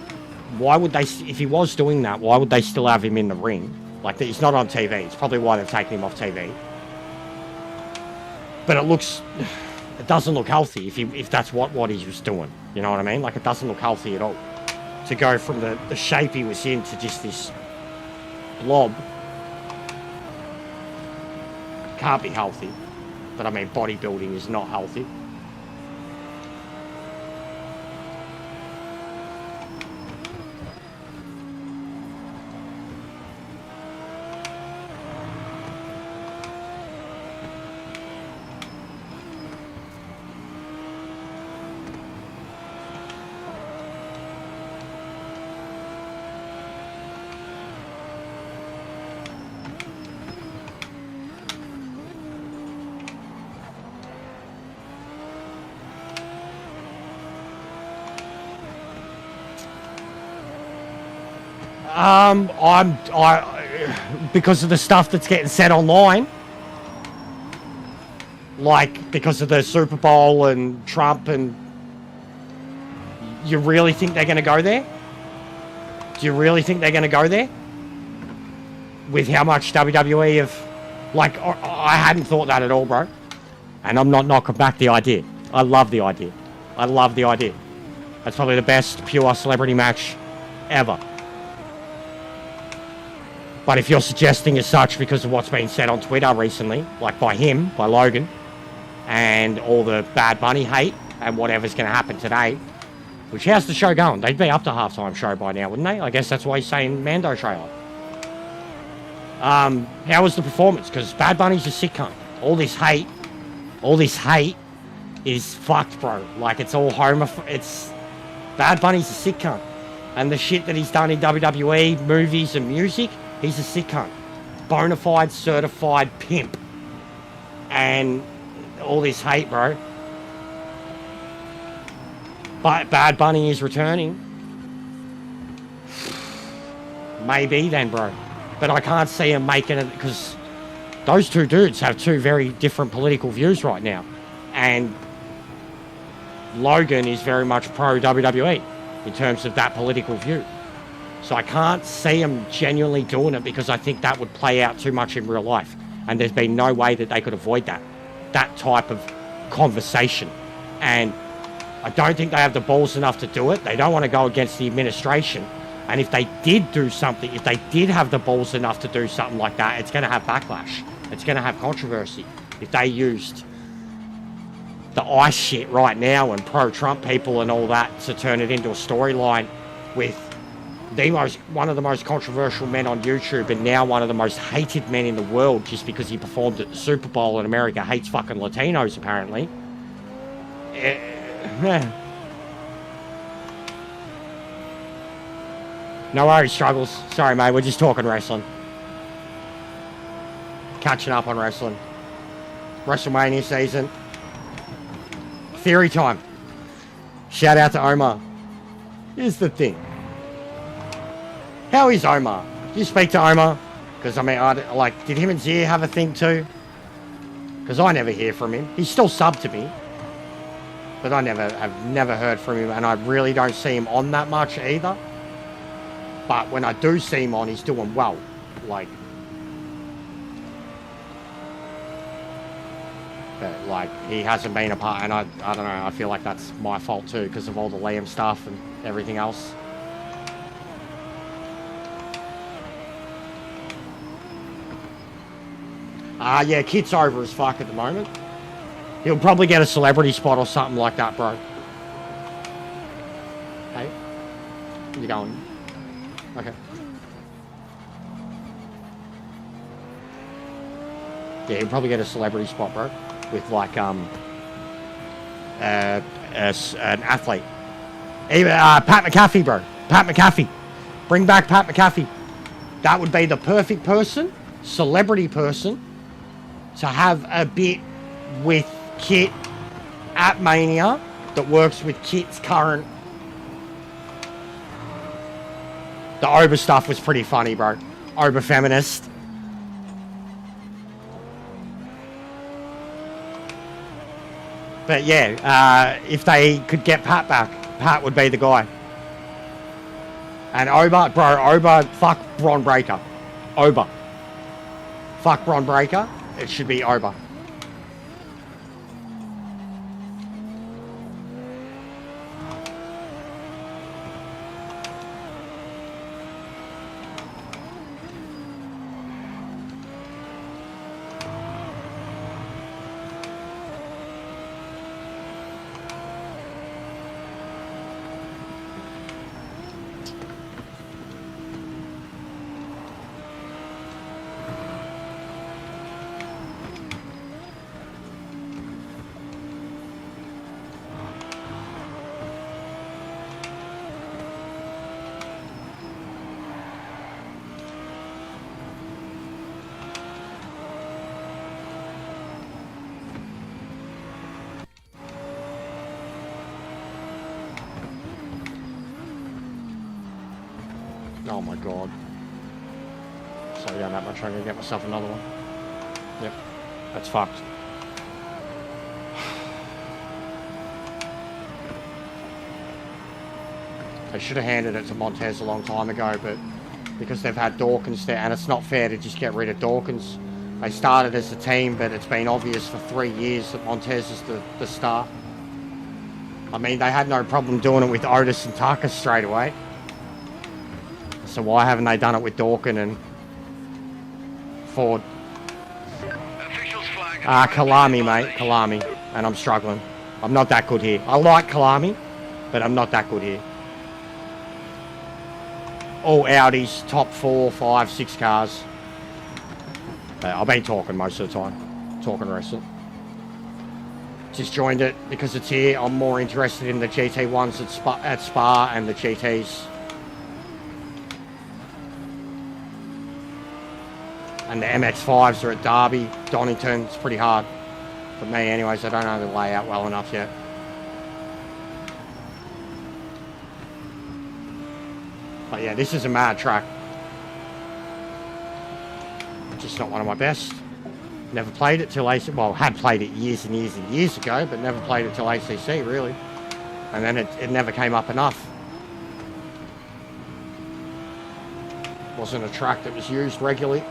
why would they, if he was doing that, why would they still have him in the ring? Like, he's not on TV. It's probably why they've taken him off TV. But it doesn't look healthy if that's what he was doing. You know what I mean? Like, it doesn't look healthy at all. To go from the shape he was in to just this blob. Can't be healthy. But I mean, bodybuilding is not healthy. Because of the stuff that's getting said online, like because of the Super Bowl and Trump, and you really think they're going to go there? Do you really think they're going to go there? With how much WWE have, like, I hadn't thought that at all, bro. And I'm not knocking back the idea. I love the idea. I love the idea. That's probably the best pure celebrity match ever. But if you're suggesting as such because of what's been said on Twitter recently, like by him, by Logan, and all the Bad Bunny hate and whatever's going to happen today. Which, how's the show going? They'd be up to halftime show by now, wouldn't they? I guess that's why he's saying Mando trailer. How was the performance? Because Bad Bunny's a sick cunt. All this hate is fucked, bro. Like, it's all it's... Bad Bunny's a sick cunt. And the shit that he's done in WWE, movies and music, he's a sick cunt. Bonafide, certified pimp. And all this hate, bro. But Bad Bunny is returning. Maybe then, bro. But I can't see him making it, because those two dudes have two very different political views right now. And Logan is very much pro WWE in terms of that political view. So I can't see him genuinely doing it, because I think that would play out too much in real life. And there's been no way that they could avoid that type of conversation. And I don't think they have the balls enough to do it. They don't want to go against the administration. And if they did do something, if they did have the balls enough to do something like that, it's going to have backlash. It's going to have controversy. If they used the ICE shit right now and pro-Trump people and all that to turn it into a storyline with one of the most controversial men on YouTube and now one of the most hated men in the world just because he performed at the Super Bowl and America hates fucking Latinos, apparently. No worries, Struggles. Sorry, mate. We're just talking wrestling. Catching up on wrestling. WrestleMania season. Theory time. Shout out to Omar. Here's the thing. How is Omar? Did you speak to Omar? Because, I mean, did him and Zia have a thing too? Because I never hear from him. He's still subbed to me. But I've never heard from him, and I really don't see him on that much either. But when I do see him on, he's doing well. But he hasn't been a part, and I don't know, I feel like that's my fault too, because of all the Liam stuff and everything else. Yeah, Kit's over as fuck at the moment. He'll probably get a celebrity spot or something like that, bro. Hey? Where you going? Okay. Yeah, he'll probably get a celebrity spot, bro. With, an athlete. Even, Pat McAfee, bro. Pat McAfee. Bring back Pat McAfee. That would be the perfect person, celebrity person, to have a bit with Kit at Mania that works with Kit's current. The Oba stuff was pretty funny, bro. Oba feminist. But yeah, if they could get Pat back, Pat would be the guy. And Oba, fuck Bron Breakker. Oba. Fuck Bron Breakker. It should be Oba. Oh my god. So yeah, that much I'm gonna get myself another one. Yep. That's fucked. They should have handed it to Montez a long time ago, but because they've had Dawkins there, and it's not fair to just get rid of Dawkins. They started as a team, but it's been obvious for 3 years that Montez is the star. I mean, they had no problem doing it with Otis and Tucker straight away. So why haven't they done it with Dawkins and Ford? Kalami, mate. Kalami. and I'm struggling. I'm not that good here. I like Kalami, but I'm not that good here. All Audis, top 4, 5, 6 cars. I've been talking most of the time. Talking wrestling. Just joined it because it's here. I'm more interested in the GT1s at Spa and the GTs. And the MX-5s are at Derby, Donington. It's pretty hard for me anyways. I don't know the layout well enough yet. But yeah, this is a mad track. Just not one of my best. Never played it till ACC. Well, had played it years and years and years ago, but never played it till ACC, really. And then it never came up enough. Wasn't a track that was used regularly.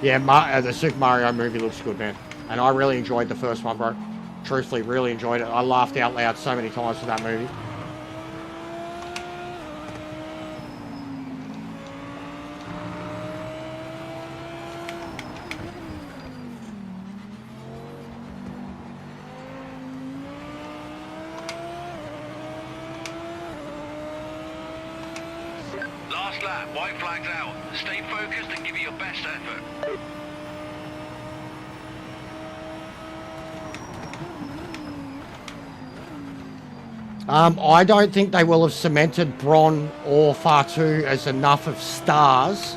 Yeah, the Super Mario movie looks good, man. And I really enjoyed the first one, bro. Truthfully, really enjoyed it. I laughed out loud so many times for that movie. Last lap, white flags out. Stay focused and give it your best effort. I don't think they will have cemented Bron or Fatu as enough of stars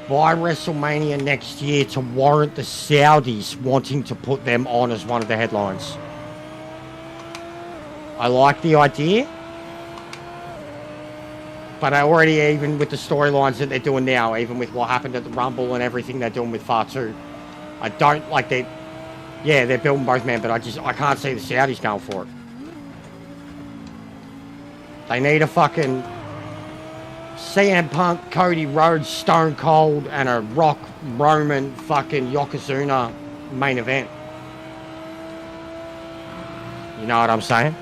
by WrestleMania next year to warrant the Saudis wanting to put them on as one of the headlines. I like the idea, but I already, even with the storylines that they're doing now, even with what happened at the Rumble and everything they're doing with Fatu, I don't like that. Yeah, they're building both men, but I can't see the Saudis going for it. They need a fucking CM Punk, Cody Rhodes, Stone Cold, and a Rock Roman fucking Yokozuna main event. You know what I'm saying?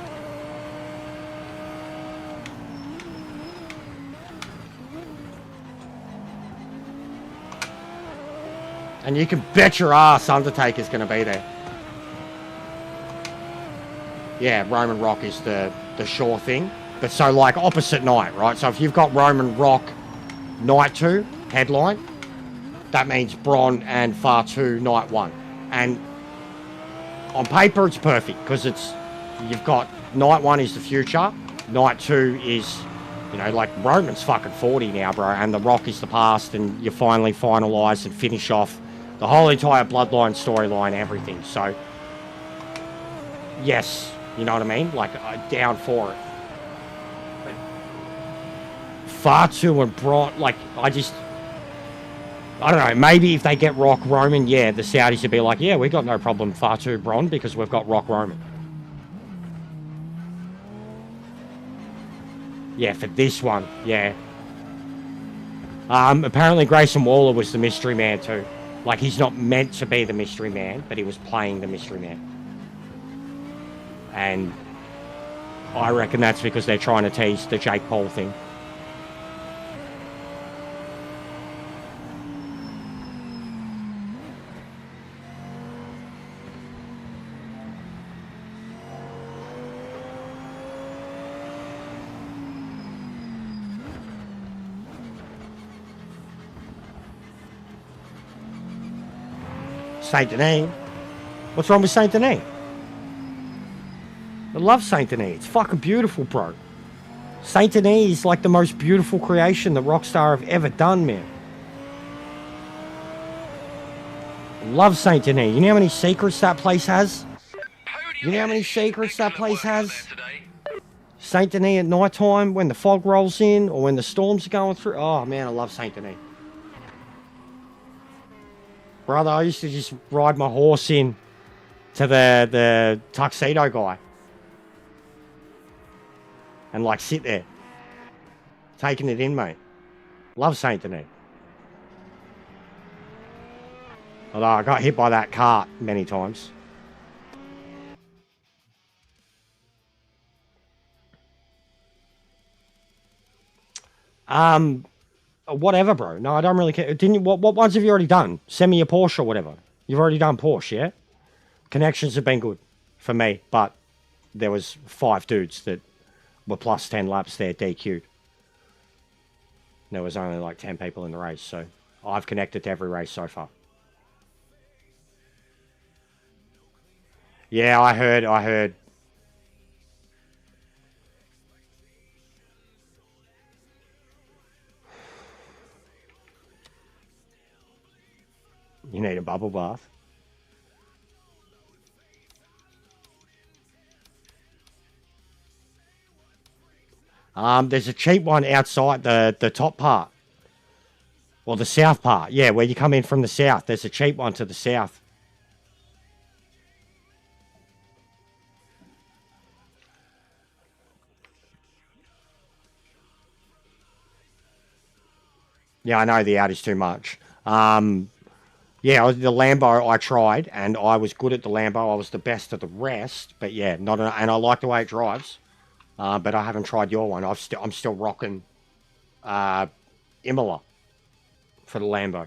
And you can bet your ass Undertaker's going to be there. Yeah, Roman Rock is the sure thing. But so, like, opposite night, right? So if you've got Roman Rock night 2, headline, that means Bron and Fatu night 1. And on paper, it's perfect, because you've got night 1 is the future, night 2 is, you know, like, Roman's fucking 40 now, bro, and The Rock is the past, and you finally finalise and finish off the whole entire Bloodline storyline, everything. So, yes, you know what I mean? Like, down for it. Fatu and Bron, like, I don't know, maybe if they get Rock Roman, yeah, the Saudis would be like, yeah, we got no problem Fatu Bron because we've got Rock Roman. Yeah, for this one, yeah. Apparently Grayson Waller was the mystery man too. Like, he's not meant to be the mystery man, but he was playing the mystery man. And I reckon that's because they're trying to tease the Jake Paul thing. Saint Denis. What's wrong with Saint Denis? I love Saint Denis. It's fucking beautiful, bro. Saint Denis is like the most beautiful creation that Rockstar have ever done, man. I love Saint Denis. You know how many secrets that place has? You know how many secrets that place has? Saint Denis at night time when the fog rolls in or when the storms are going through. Oh, man, I love Saint Denis. Brother, I used to just ride my horse in to the tuxedo guy. And, like, sit there. Taking it in, mate. Love Saint Denis. Although I got hit by that cart many times. Whatever, bro. No, I don't really care. Didn't you, what ones have you already done? Send me a Porsche or whatever. You've already done Porsche, yeah? Connections have been good for me, but there was 5 dudes that were plus 10 laps there, DQ'd. There was only like 10 people in the race, so I've connected to every race so far. Yeah, I heard. You need a bubble bath. There's a cheap one outside the top part. Well, the south part. Yeah, where you come in from the south. There's a cheap one to the south. Yeah, I know the Audi's too much. Yeah, the Lambo I tried, and I was good at the Lambo. I was the best of the rest, but yeah, and I like the way it drives. But I haven't tried your one. I'm still rocking Imola for the Lambo.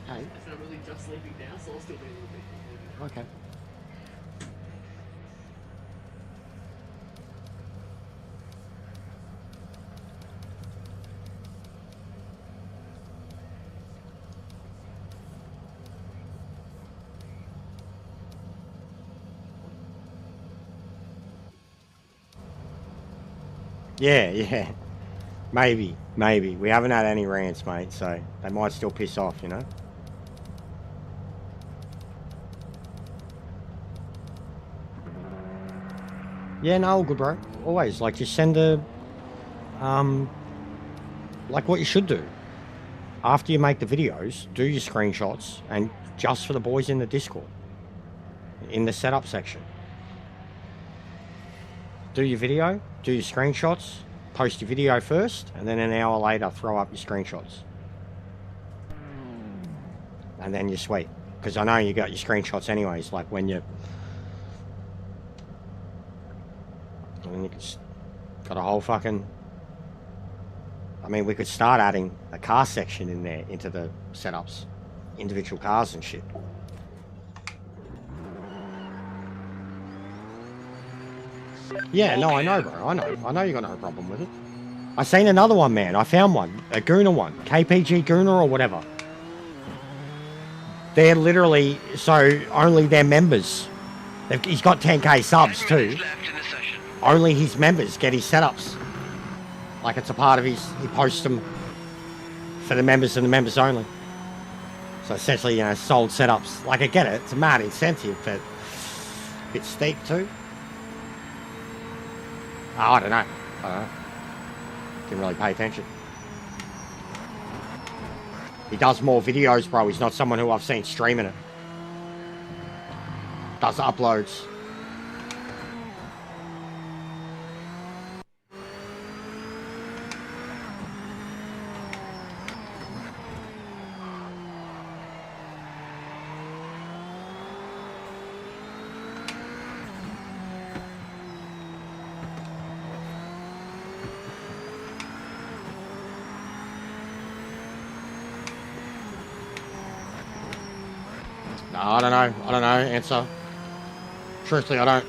Hey. It's not really just sleeping now, so I'll still be a little bit. Okay. Yeah. Maybe. We haven't had any rants, mate, so they might still piss off, you know? Yeah, no, all good, bro. Always, like, just send a, like what you should do. After you make the videos, do your screenshots, and just for the boys in the Discord, in the setup section. Do your video, do your screenshots, post your video first, and then an hour later, throw up your screenshots. And then you're sweet. Because I know you got your screenshots anyways, like when you... And you got a whole fucking... I mean, we could start adding a car section in there into the setups. Individual cars and shit. Yeah, no, I know, bro. I know you got no problem with it. I seen another one, man. I found one. A Gooner one. KPG Gooner or whatever. They're literally, so only their members. He's got 10k subs 10 too. minutes left in the session. Only his members get his setups. Like it's a part of his, he posts them for the members and the members only. So essentially, you know, sold setups. Like I get it, it's a mad incentive, but a bit steep too. Oh, I don't know. Didn't really pay attention. He does more videos, bro. He's not someone who I've seen streaming it. Does uploads. No, I don't know, answer. Truthfully, I don't.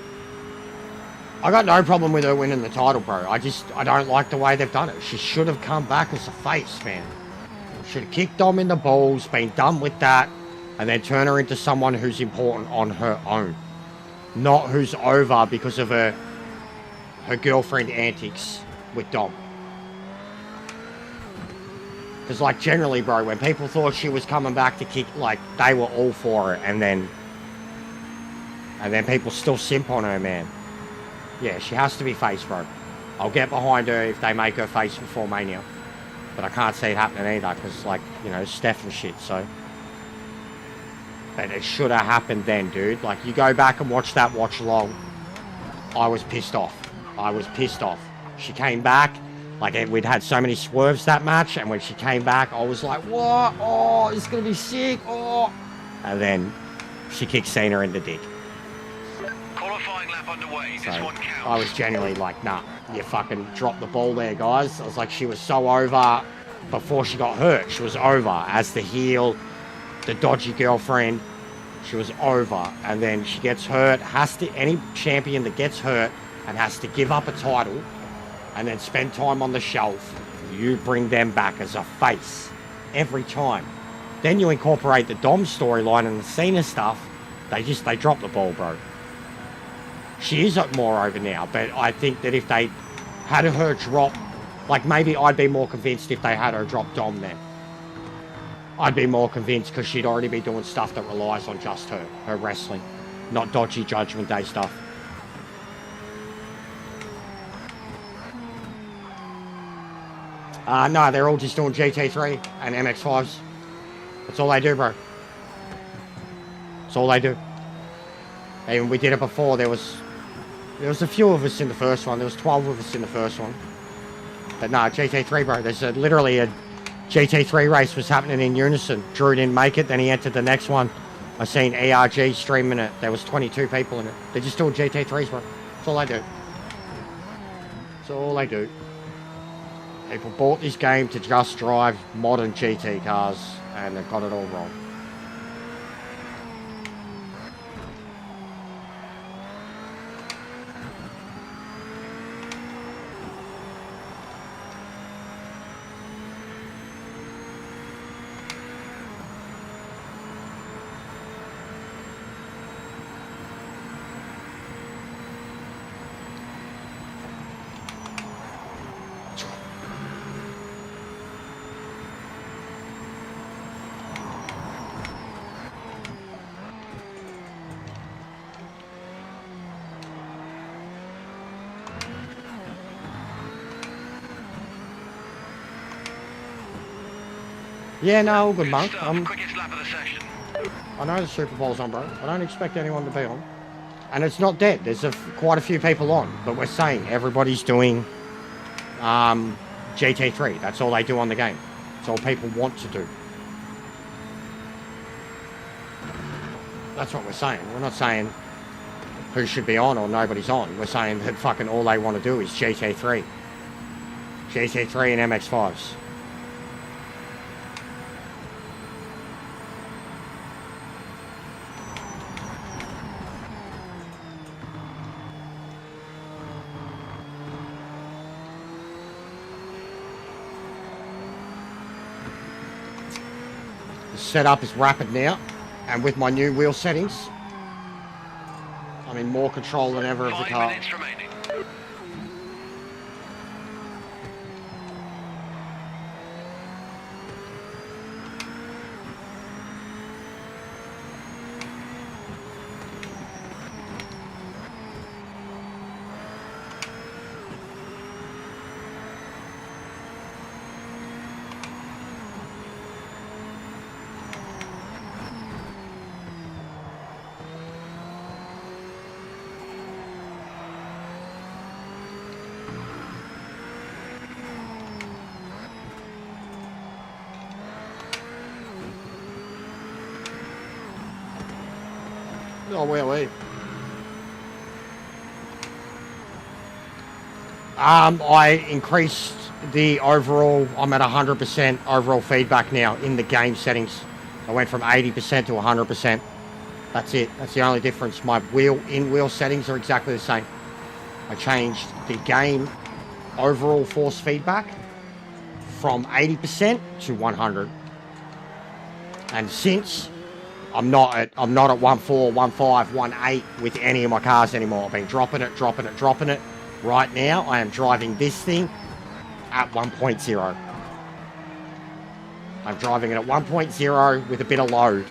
I got no problem with her winning the title, bro. I don't like the way they've done it. She should have come back as a face, man. Should have kicked Dom in the balls, been done with that, and then turn her into someone who's important on her own. Not who's over because of her girlfriend antics with Dom. Because, like, generally, bro, when people thought she was coming back to kick, like, they were all for it, and then people still simp on her, man. Yeah, she has to be face, bro. I'll get behind her if they make her face before Mania. But I can't see it happening either, because, like, you know, Steph and shit, so. But it should have happened then, dude. Like, you go back and watch that watch along. I was pissed off. She came back. Like, we'd had so many swerves that match, and when she came back, I was like, what? Oh, it's going to be sick. Oh. And then she kicked Cena in the dick. Qualifying lap underway. So This one counts. I was genuinely like, nah, you fucking dropped the ball there, guys. I was like, she was so over before she got hurt. She was over as the heel, the dodgy girlfriend. She was over. And then she gets hurt. Any champion that gets hurt and has to give up a title and then spend time on the shelf, you bring them back as a face every time. Then you incorporate the Dom storyline and the Cena stuff. They drop the ball, bro. She is more over now, but I think that if they had her drop, like, maybe I'd be more convinced if they had her drop Dom then. I'd be more convinced because she'd already be doing stuff that relies on just her wrestling, not dodgy Judgment Day stuff. No, they're all just doing GT3 and MX5s. That's all they do, bro. That's all they do. Even we did it before. There was a few of us in the first one. There was 12 of us in the first one. But no, GT3, bro. There's literally a GT3 race was happening in unison. Drew didn't make it. Then he entered the next one. I seen ERG streaming it. There was 22 people in it. They're just doing GT3s, bro. That's all they do. That's all they do. People bought this game to just drive modern GT cars, and they've got it all wrong. Yeah, no, all good, mate. Quickest lap of the session. I know the Super Bowl's on, bro. I don't expect anyone to be on. And it's not dead. There's quite a few people on. But we're saying everybody's doing GT3. That's all they do on the game. It's all people want to do. That's what we're saying. We're not saying who should be on or nobody's on. We're saying that fucking all they want to do is GT3. GT3 and MX5s. The setup is rapid now, and with my new wheel settings, I'm in more control than ever of the 5 car. minutes remaining. Oh, wait. I increased the overall, I'm at 100% overall feedback now in the game settings. I went from 80% to 100%. That's it. That's the only difference. My in-wheel settings are exactly the same. I changed the game overall force feedback from 80% to 100. And since I'm not at 1.4, 1.5, 1.8 with any of my cars anymore. I've been dropping it. Right now, I am driving this thing at 1.0. I'm driving it at 1.0 with a bit of load.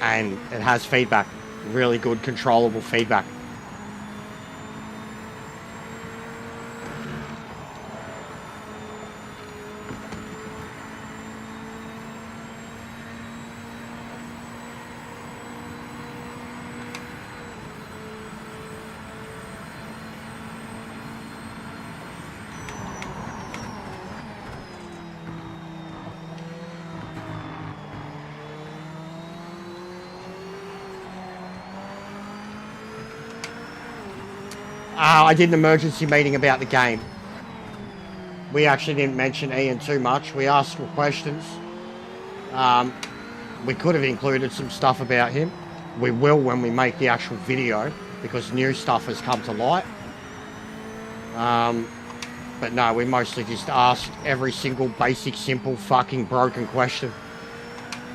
And it has feedback. Really good, controllable feedback. I did an emergency meeting about the game. We actually didn't mention Ian too much. We asked for questions. We could have included some stuff about him. We will when we make the actual video, because new stuff has come to light. But no, we mostly just asked every single basic, simple, fucking broken question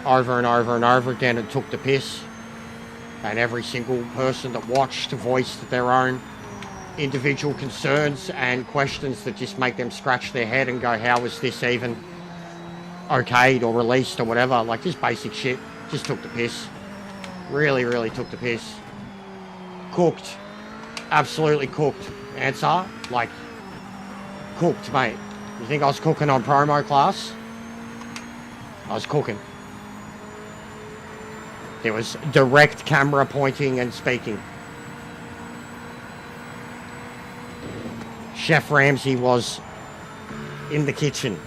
over and over and over again and took the piss. And every single person that watched voiced their own individual concerns and questions that just make them scratch their head and go, how was this even okayed or released or whatever? Like, just basic shit. Just took the piss. Really took the piss. Cooked. Absolutely cooked. Answer, like, cooked, mate. You think I was cooking on promo class? I was cooking. There was direct camera pointing and speaking. Chef Ramsay was in the kitchen.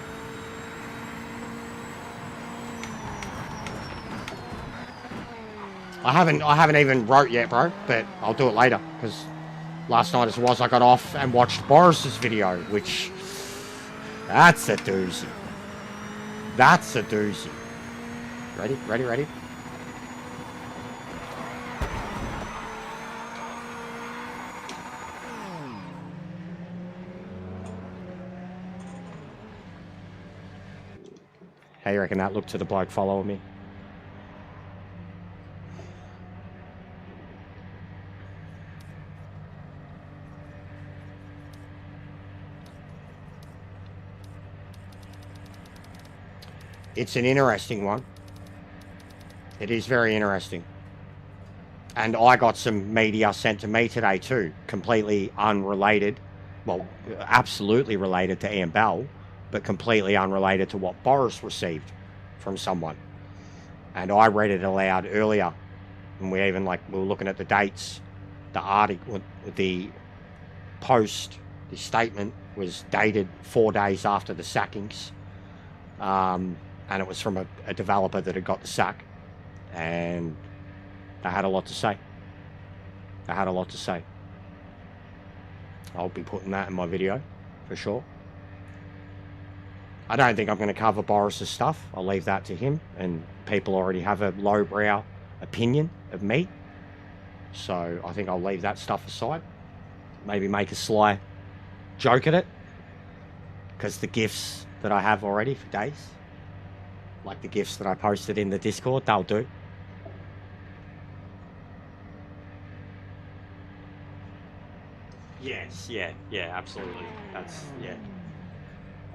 I haven't even wrote yet, bro, but I'll do it later, because last night as it was, I got off and watched Boris's video, which, that's a doozy. That's a doozy. Ready? How you reckon that looked to the bloke following me? It's an interesting one. It is very interesting. And I got some media sent to me today too, completely unrelated. Well, absolutely related to Ian Bell, but completely unrelated to what Boris received from someone. And I read it aloud earlier, and we were looking at the dates. The article, the post, the statement was dated 4 days after the sackings. And it was from a developer that had got the sack. And they had a lot to say. I'll be putting that in my video, for sure. I don't think I'm going to cover Boris's stuff. I'll leave that to him, and people already have a lowbrow opinion of me. So I think I'll leave that stuff aside. Maybe make a sly joke at it, because the gifts that I have already for days. like the GIFs that I posted in the Discord, they'll do. Yes, yeah, absolutely. That's, yeah.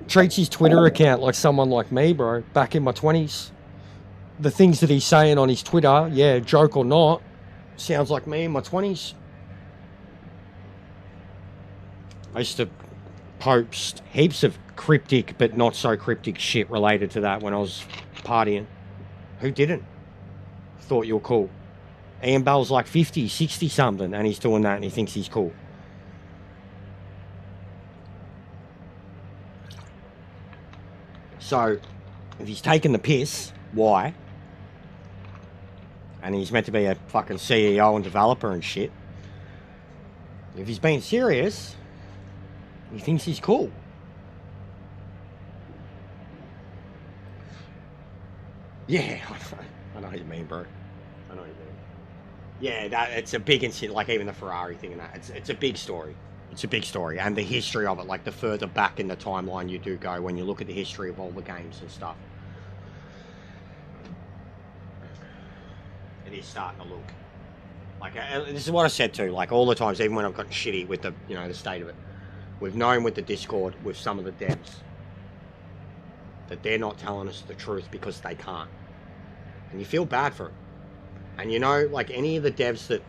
Treats his Twitter account like someone like me, bro, back in my 20s. The things that he's saying on his Twitter, yeah, joke or not, sounds like me in my 20s. I used to post heaps of cryptic but not so cryptic shit related to that when I was partying. Who didn't? Thought you were cool. Ian Bell's like 50, 60 something and he's doing that and he thinks he's cool. So, if he's taking the piss, why? And he's meant to be a fucking CEO and developer and shit. If he's being serious, he thinks he's cool. Yeah, I know what you mean, bro. I know what you mean. Yeah, it's a big incident, like even the Ferrari thing and that. It's a big story. It's a big story. And the history of it, like the further back in the timeline you do go when you look at the history of all the games and stuff. It is starting to look. Like, this is what I said too, like all the times, even when I've gotten shitty with the, you know, the state of it. We've known with the Discord, with some of the devs, that they're not telling us the truth because they can't. And you feel bad for it. And you know, like any of the devs that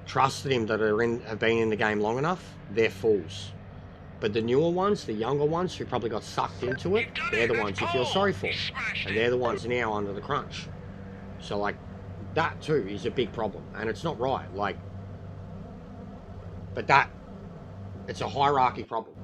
trusted him that have been in the game long enough, they're fools. But the newer ones, the younger ones who probably got sucked into it, they're the ones you feel sorry for. And they're the ones now under the crunch. So like, that too is a big problem. And it's not right, like, but that, it's a hierarchy problem.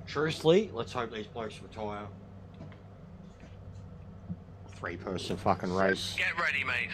Truthfully, let's hope these blokes retire. 3-person fucking race. Get ready, mate.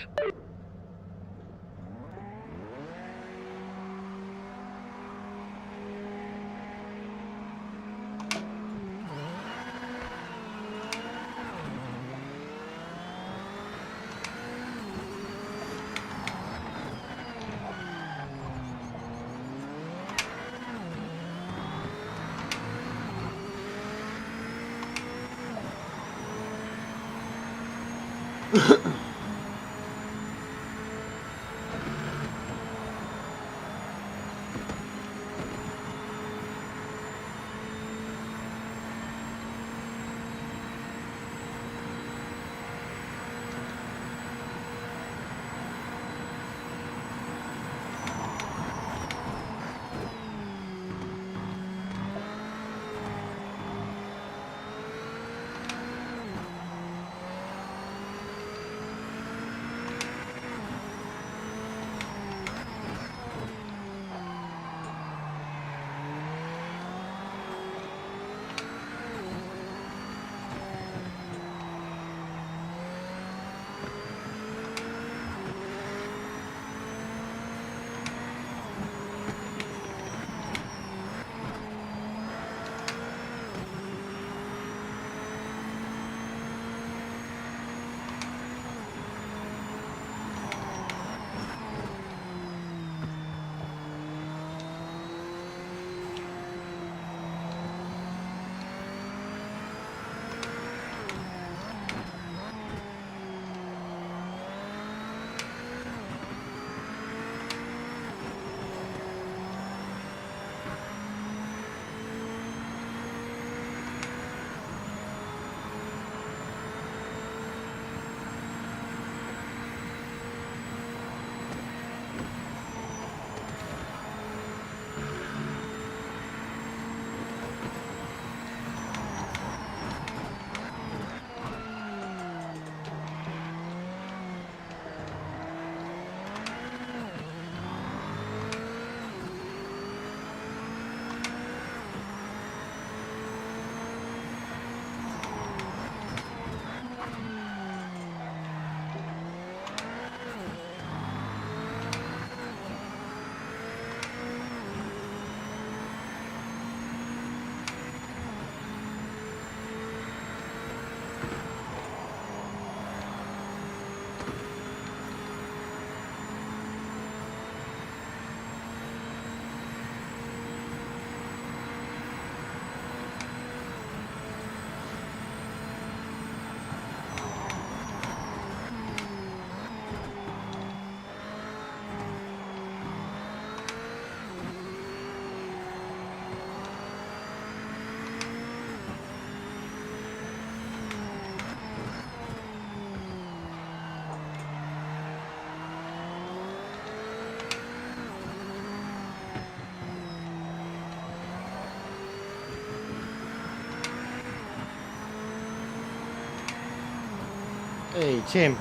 Hey, Tim.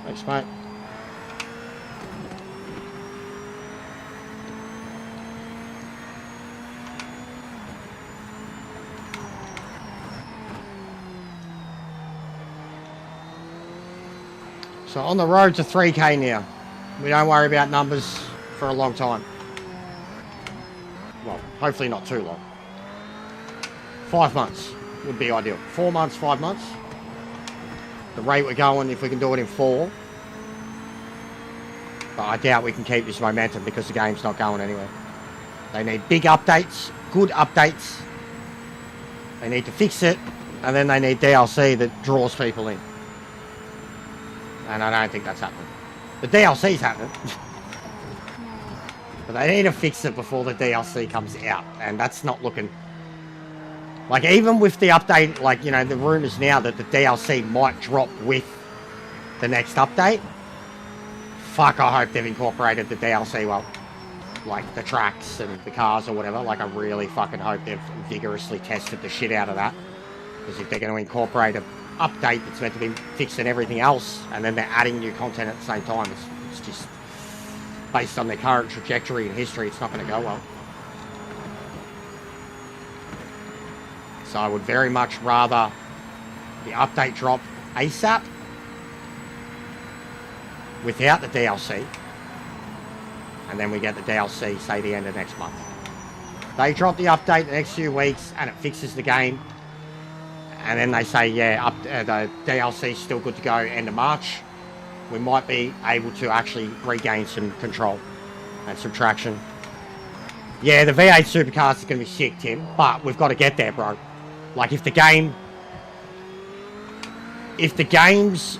Thanks, mate. So on the road to 3K now. We don't worry about numbers for a long time. Well, hopefully not too long. 5 months would be ideal. 4 months, 5 months. The rate we're going, if we can do it in 4. But I doubt we can keep this momentum because the game's not going anywhere. They need big updates, good updates. They need to fix it, and then they need DLC that draws people in. And I don't think that's happening. The DLC's happening. But they need to fix it before the DLC comes out. And that's not looking... Like, even with the update, like, you know, the rumours now that the DLC might drop with the next update. Fuck, I hope they've incorporated the DLC, well, like, the tracks and the cars or whatever. Like, I really fucking hope they've vigorously tested the shit out of that. Because if they're going to incorporate an update that's meant to be fixing everything else, and then they're adding new content at the same time, it's just, based on their current trajectory and history, it's not going to go well. So I would very much rather the update drop ASAP without the DLC, and then we get the DLC, say, the end of next month. They drop the update the next few weeks and it fixes the game, and then they say, yeah, the DLC's still good to go end of March. We might be able to actually regain some control and some traction. Yeah, the V8 supercars is going to be sick, Tim, but we've got to get there, bro. Like, if the game's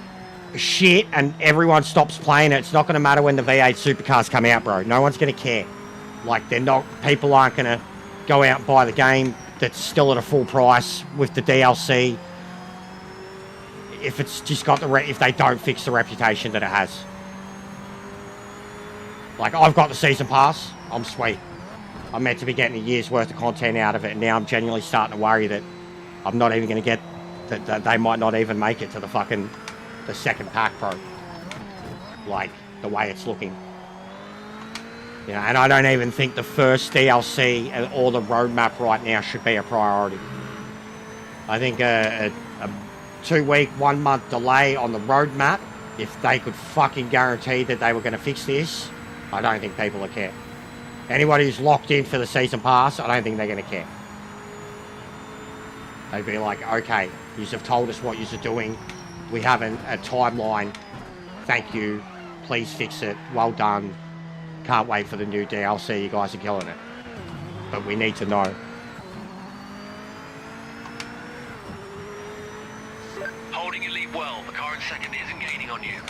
shit and everyone stops playing it, it's not going to matter when the V8 supercars come out, bro. No one's going to care. Like, people aren't going to go out and buy the game that's still at a full price with the DLC if it's just got if they don't fix the reputation that it has. Like, I've got the season pass. I'm sweet. I'm meant to be getting a year's worth of content out of it, and now I'm genuinely starting to worry that I'm not even going to get that they might not even make it to the second pack, bro. Like, the way it's looking. You know, and I don't even think the first DLC or the roadmap right now should be a priority. I think a 2-week, 1-month delay on the roadmap, if they could fucking guarantee that they were going to fix this, I don't think people will care. Anybody who's locked in for the season pass, I don't think they're going to care. They'd be like, okay, you have told us what you're doing. We have a timeline. Thank you. Please fix it. Well done. Can't wait for the new DLC. You guys are killing it. But we need to know. Holding your lead well. The car in second isn't gaining on you.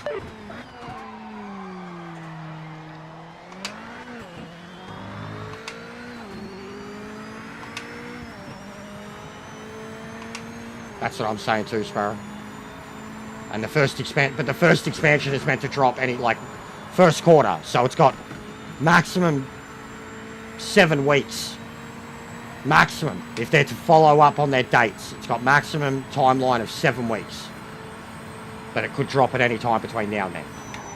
That's what I'm saying too, Sparrow. And the first expansion is meant to drop first quarter. So it's got maximum 7 weeks. Maximum. If they're to follow up on their dates, it's got maximum timeline of 7 weeks. But it could drop at any time between now and then.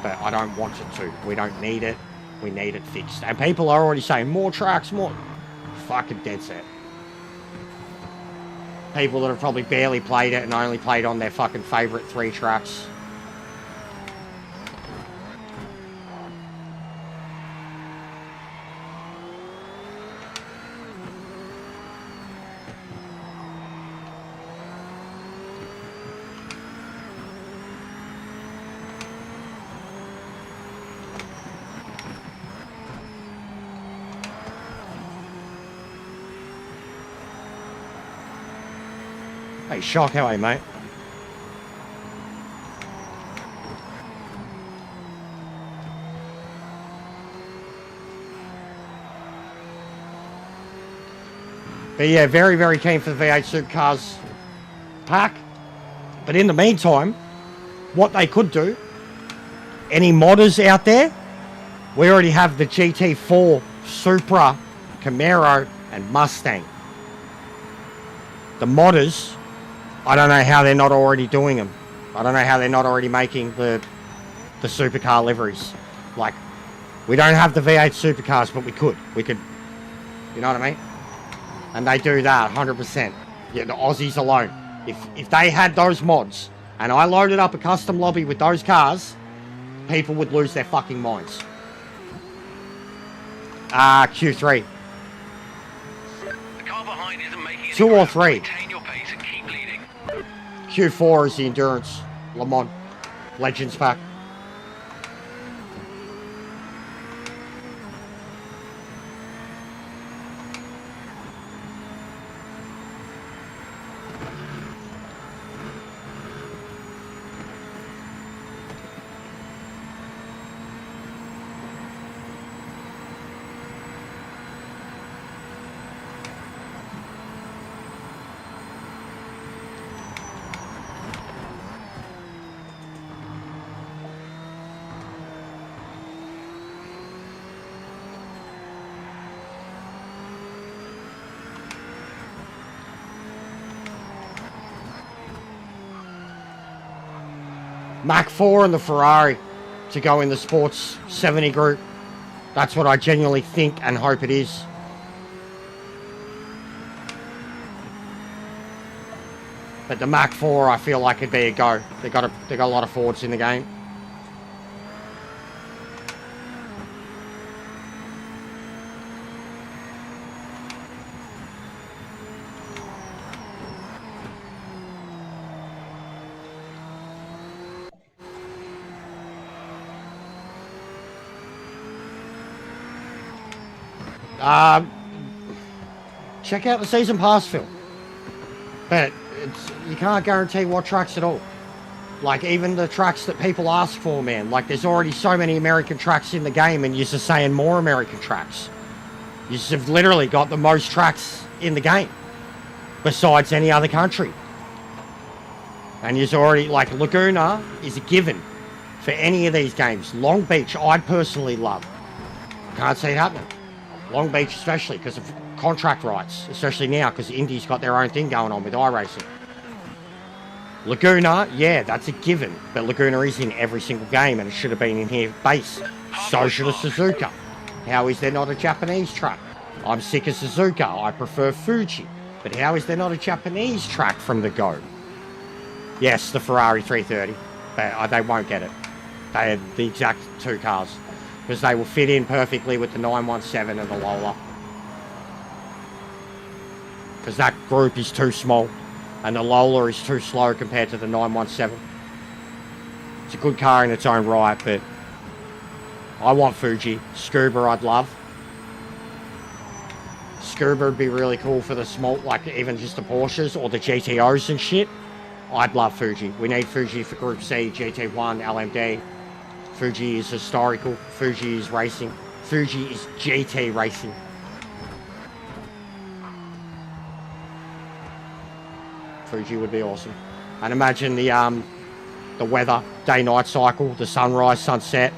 But I don't want it to. We don't need it. We need it fixed. And people are already saying more tracks, more. Fucking dead set. People that have probably barely played it and only played on their fucking favourite 3 tracks. Hey, Shock, how are you, mate? But yeah, very, very keen for the V8 Supercars pack. But in the meantime, what they could do, any modders out there, we already have the GT4, Supra, Camaro, and Mustang. The modders, I don't know how they're not already doing them. I don't know how they're not already making the supercar liveries. Like, we don't have the V8 supercars, but we could. We could, you know what I mean? And they do that 100%. Yeah, the Aussies alone. If they had those mods, and I loaded up a custom lobby with those cars, people would lose their fucking minds. Q3. The car behind isn't making any 2 or ground. 3. Maintain your pace and keep leading. Q4 is the Endurance Le Mans Legends pack. Mach 4 and the Ferrari to go in the Sports 70 group. That's what I genuinely think and hope it is. But the Mach 4, I feel like it'd be a go. They got a lot of Fords in the game. Check out the season pass film. But you can't guarantee what tracks at all. Like, even the tracks that people ask for, man. Like, there's already so many American tracks in the game, and you're just saying more American tracks. You just have literally got the most tracks in the game, besides any other country. And you're already, like, Laguna is a given for any of these games. Long Beach, I'd personally love. Can't see it happening. Long Beach especially, because of contract rights, especially now, because Indy's got their own thing going on with iRacing. Laguna, yeah, that's a given, but Laguna is in every single game, and it should have been in here base. So should a Suzuka. How is there not a Japanese track? I'm sick of Suzuka. I prefer Fuji. But how is there not a Japanese track from the go? Yes, the Ferrari 330, but they won't get it. They are the exact two cars, because they will fit in perfectly with the 917 and the Lola. Because that group is too small, and the Lola is too slow compared to the 917. It's a good car in its own right, but I want Fuji. Scuba I'd love. Scuba would be really cool for the small, like even just the Porsches or the GTOs and shit. I'd love Fuji. We need Fuji for Group C, GT1, LMD. Fuji is historical. Fuji is racing. Fuji is GT racing. Fuji would be awesome. And imagine the weather, day-night cycle, the sunrise, sunset,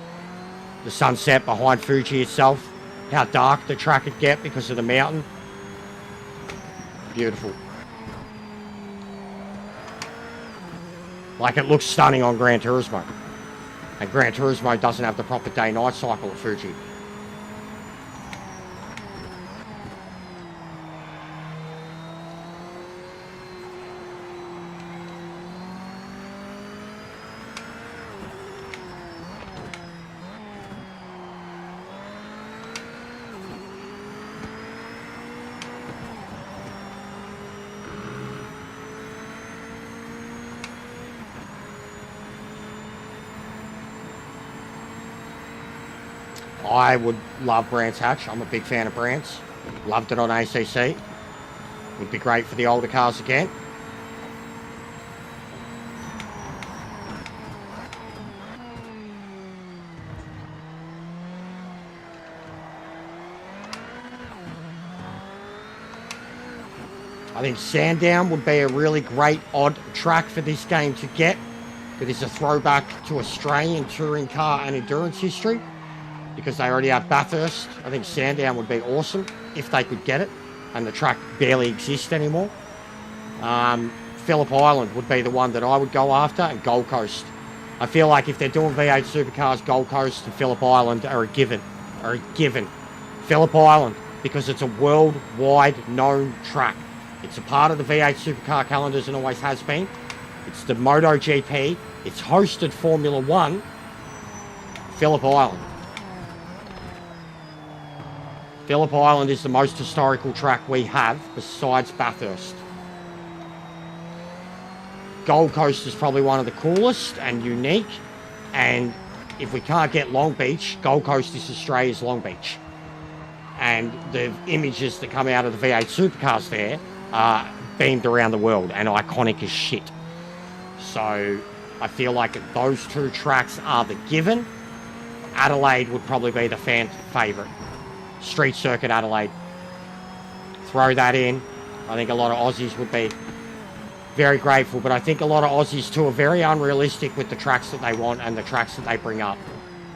the sunset behind Fuji itself, how dark the track would get because of the mountain. Beautiful. Like, it looks stunning on Gran Turismo. And Gran Turismo doesn't have the proper day-night cycle at Fuji. I would love Brands Hatch. I'm a big fan of Brands. Loved it on ACC. Would be great for the older cars again. I think Sandown would be a really great odd track for this game to get. It is a throwback to Australian touring car and endurance history, because they already have Bathurst. I think Sandown would be awesome if they could get it, and the track barely exists anymore. Phillip Island would be the one that I would go after, and Gold Coast. I feel like if they're doing V8 supercars, Gold Coast and Phillip Island are a given. Phillip Island, because it's a worldwide known track. It's a part of the V8 supercar calendars and always has been. It's the MotoGP. It's hosted Formula One. Phillip Island. Phillip Island is the most historical track we have besides Bathurst. Gold Coast is probably one of the coolest and unique, and if we can't get Long Beach, Gold Coast is Australia's Long Beach. And the images that come out of the V8 supercars there are beamed around the world and iconic as shit. So I feel like those two tracks are the given. Adelaide would probably be the fan favourite. Street Circuit Adelaide. Throw that in. I think a lot of Aussies would be very grateful, but I think a lot of Aussies too are very unrealistic with the tracks that they want and the tracks that they bring up.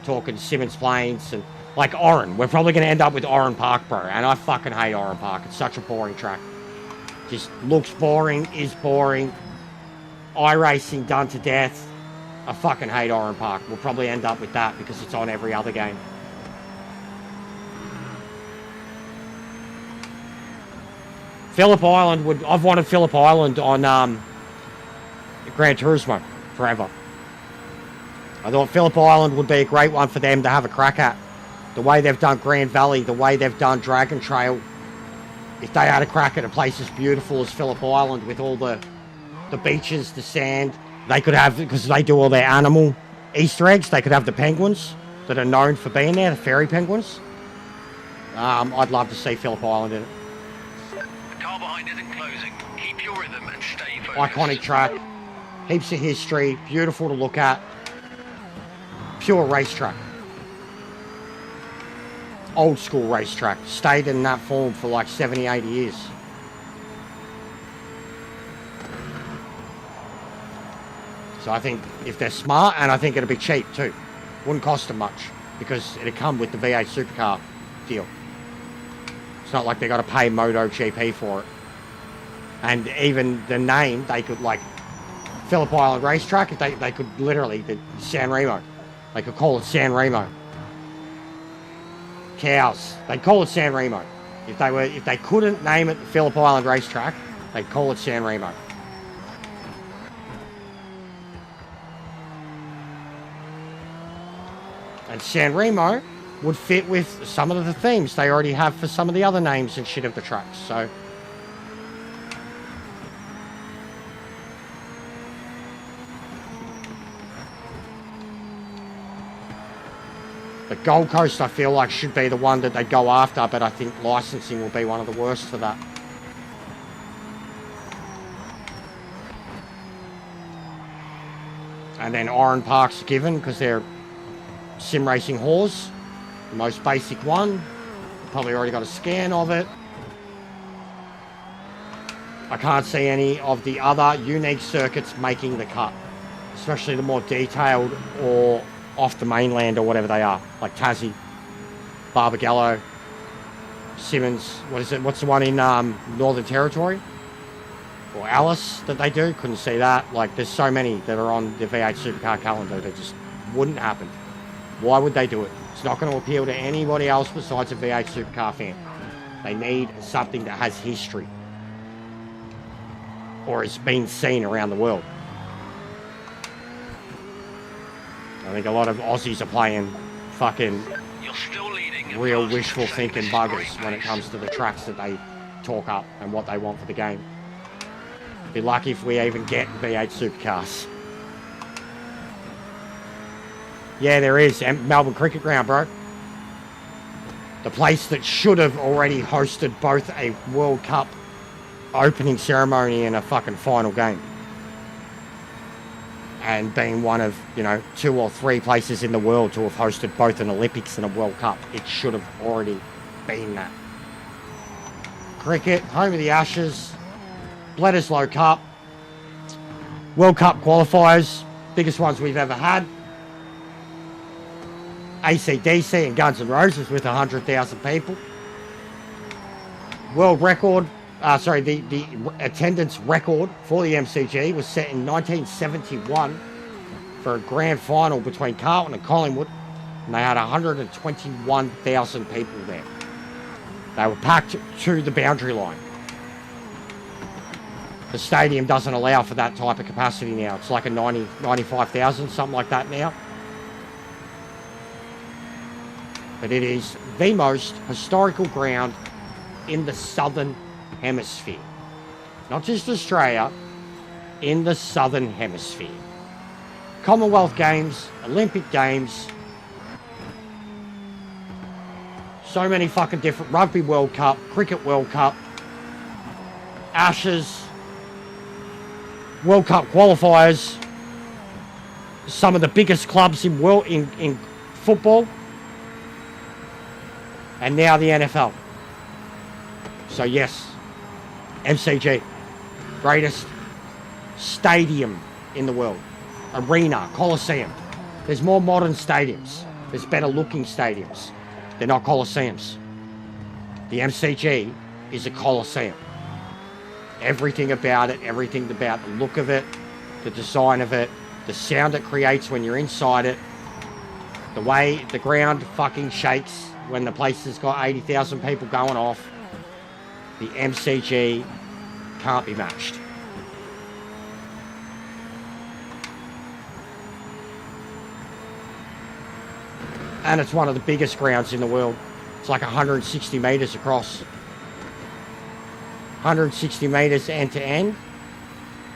Talking Simmons Plains and like Oran. We're probably going to end up with Oran Park, bro, and I fucking hate Oran Park. It's such a boring track. Just looks boring, is boring. iRacing done to death. I fucking hate Oran Park. We'll probably end up with that because it's on every other game. Phillip Island would... I've wanted Phillip Island on Gran Turismo forever. I thought Phillip Island would be a great one for them to have a crack at. The way they've done Grand Valley, the way they've done Dragon Trail. If they had a crack at a place as beautiful as Phillip Island with all the beaches, the sand, they could have, because they do all their animal Easter eggs, they could have the penguins that are known for being there, the fairy penguins. I'd love to see Phillip Island in it. The car behind isn't closing. Keep your rhythm and stay focused. Iconic track, heaps of history, beautiful to look at, pure racetrack. Old school racetrack, stayed in that form for like 70, 80 years. So I think if they're smart, and I think it'll be cheap too. Wouldn't cost them much because it'd come with the V8 supercar deal. It's not like they got to pay MotoGP for it. And even the name, they could like Phillip Island Racetrack, they could literally, the San Remo, they could call it San Remo. Cows, they'd call it San Remo. If they couldn't name it the Phillip Island Racetrack, they'd call it San Remo. And San Remo would fit with some of the themes they already have for some of the other names and shit of the tracks, so. But Gold Coast, I feel like, should be the one that they go after, but I think licensing will be one of the worst for that. And then Oran Park's given, because they're sim racing whores. The most basic one. Probably already got a scan of it. I can't see any of the other unique circuits making the cut. Especially the more detailed or off the mainland or whatever they are. Like Tassie, Barbagallo, Simmons, what is it? What's the one in Northern Territory? Or Alice that they do? Couldn't see that. Like, there's so many that are on the V8 Supercar calendar that just wouldn't happen. Why would they do it? It's not going to appeal to anybody else besides a V8 Supercar fan. They need something that has history. Or has been seen around the world. I think a lot of Aussies are playing fucking You're still leading. real wishful thinking buggers when it comes to the tracks that they talk up and what they want for the game. Be lucky if we even get V8 supercars. Yeah, there is. Melbourne Cricket Ground, bro. The place that should have already hosted both a World Cup opening ceremony and a fucking final game. And being one of, 2 or 3 places in the world to have hosted both an Olympics and a World Cup. It should have already been that. Cricket, home of the Ashes, Bledisloe Cup, World Cup qualifiers, biggest ones we've ever had. AC/DC and Guns N' Roses with 100,000 people. World record the attendance record for the MCG was set in 1971 for a grand final between Carlton and Collingwood, and they had 121,000 people there. They were packed to the boundary line. The stadium doesn't allow for that type of capacity now. It's like a 95,000, something like that now. But it is the most historical ground in the Southern Hemisphere. Not just Australia, in the Southern Hemisphere. Commonwealth Games, Olympic Games, so many fucking different, Rugby World Cup, Cricket World Cup, Ashes, World Cup qualifiers, some of the biggest clubs in football, and now the NFL. So yes, MCG, greatest stadium in the world. Arena, Coliseum. There's more modern stadiums. There's better looking stadiums. They're not Coliseums. The MCG is a Coliseum. Everything about it, everything about the look of it, the design of it, the sound it creates when you're inside it, the way the ground fucking shakes when the place has got 80,000 people going off. The MCG can't be matched. And it's one of the biggest grounds in the world. It's like 160 metres across. 160 metres end to end.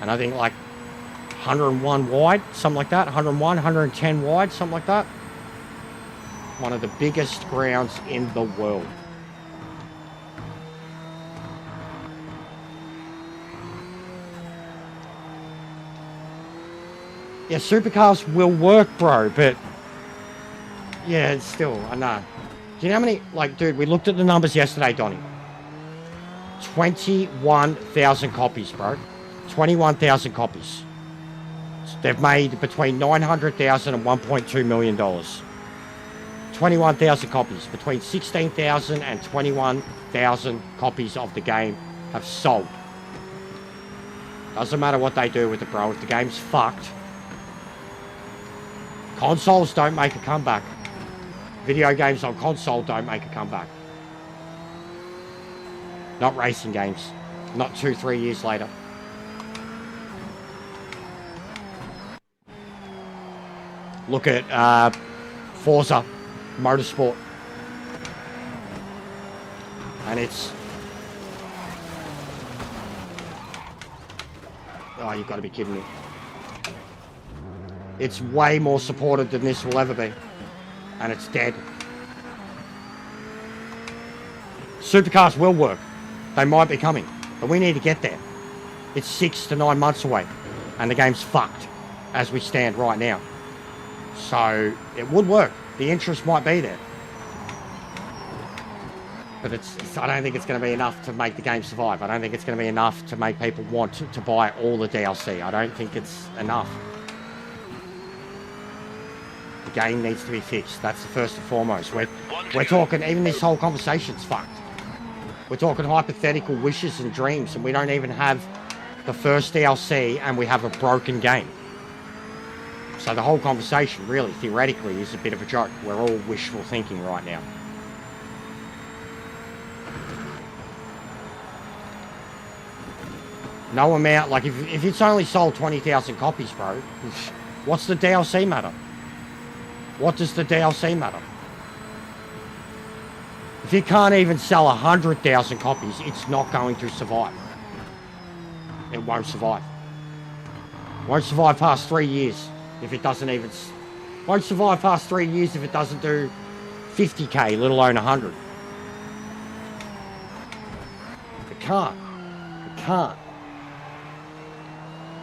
And I think like 101 wide, something like that. 101, 110 wide, something like that. One of the biggest grounds in the world. Yeah, supercars will work, bro, but yeah, it's still, I know. Do you know how many, like, dude, we looked at the numbers yesterday, Donnie. 21,000 copies, bro. 21,000 copies. They've made between $900,000 and $1.2 million. 21,000 copies. Between 16,000 and 21,000 copies of the game have sold. Doesn't matter what they do with it, bro. If the game's fucked. Consoles don't make a comeback. Video games on console don't make a comeback. Not racing games. Not 2-3 years later. Look at Forza Motorsport. And it's... Oh, you've got to be kidding me. It's way more supported than this will ever be. And it's dead. Supercars will work. They might be coming. But we need to get there. It's 6 to 9 months away. And the game's fucked. As we stand right now. So, it would work. The interest might be there. But I don't think it's going to be enough to make the game survive. I don't think it's going to be enough to make people want to buy all the DLC. I don't think it's enough. The game needs to be fixed. That's the first and foremost. We're talking, even this whole conversation's fucked. We're talking hypothetical wishes and dreams, and we don't even have the first DLC, and we have a broken game. So the whole conversation, really, theoretically, is a bit of a joke. We're all wishful thinking right now. No amount, like, if it's only sold 20,000 copies, bro, what's the DLC matter? What does the DLC matter? If you can't even sell 100,000 copies, it's not going to survive. It won't survive. Won't survive past 3 years if it doesn't even... Won't survive past 3 years if it doesn't do 50k, let alone 100. It can't. It can't.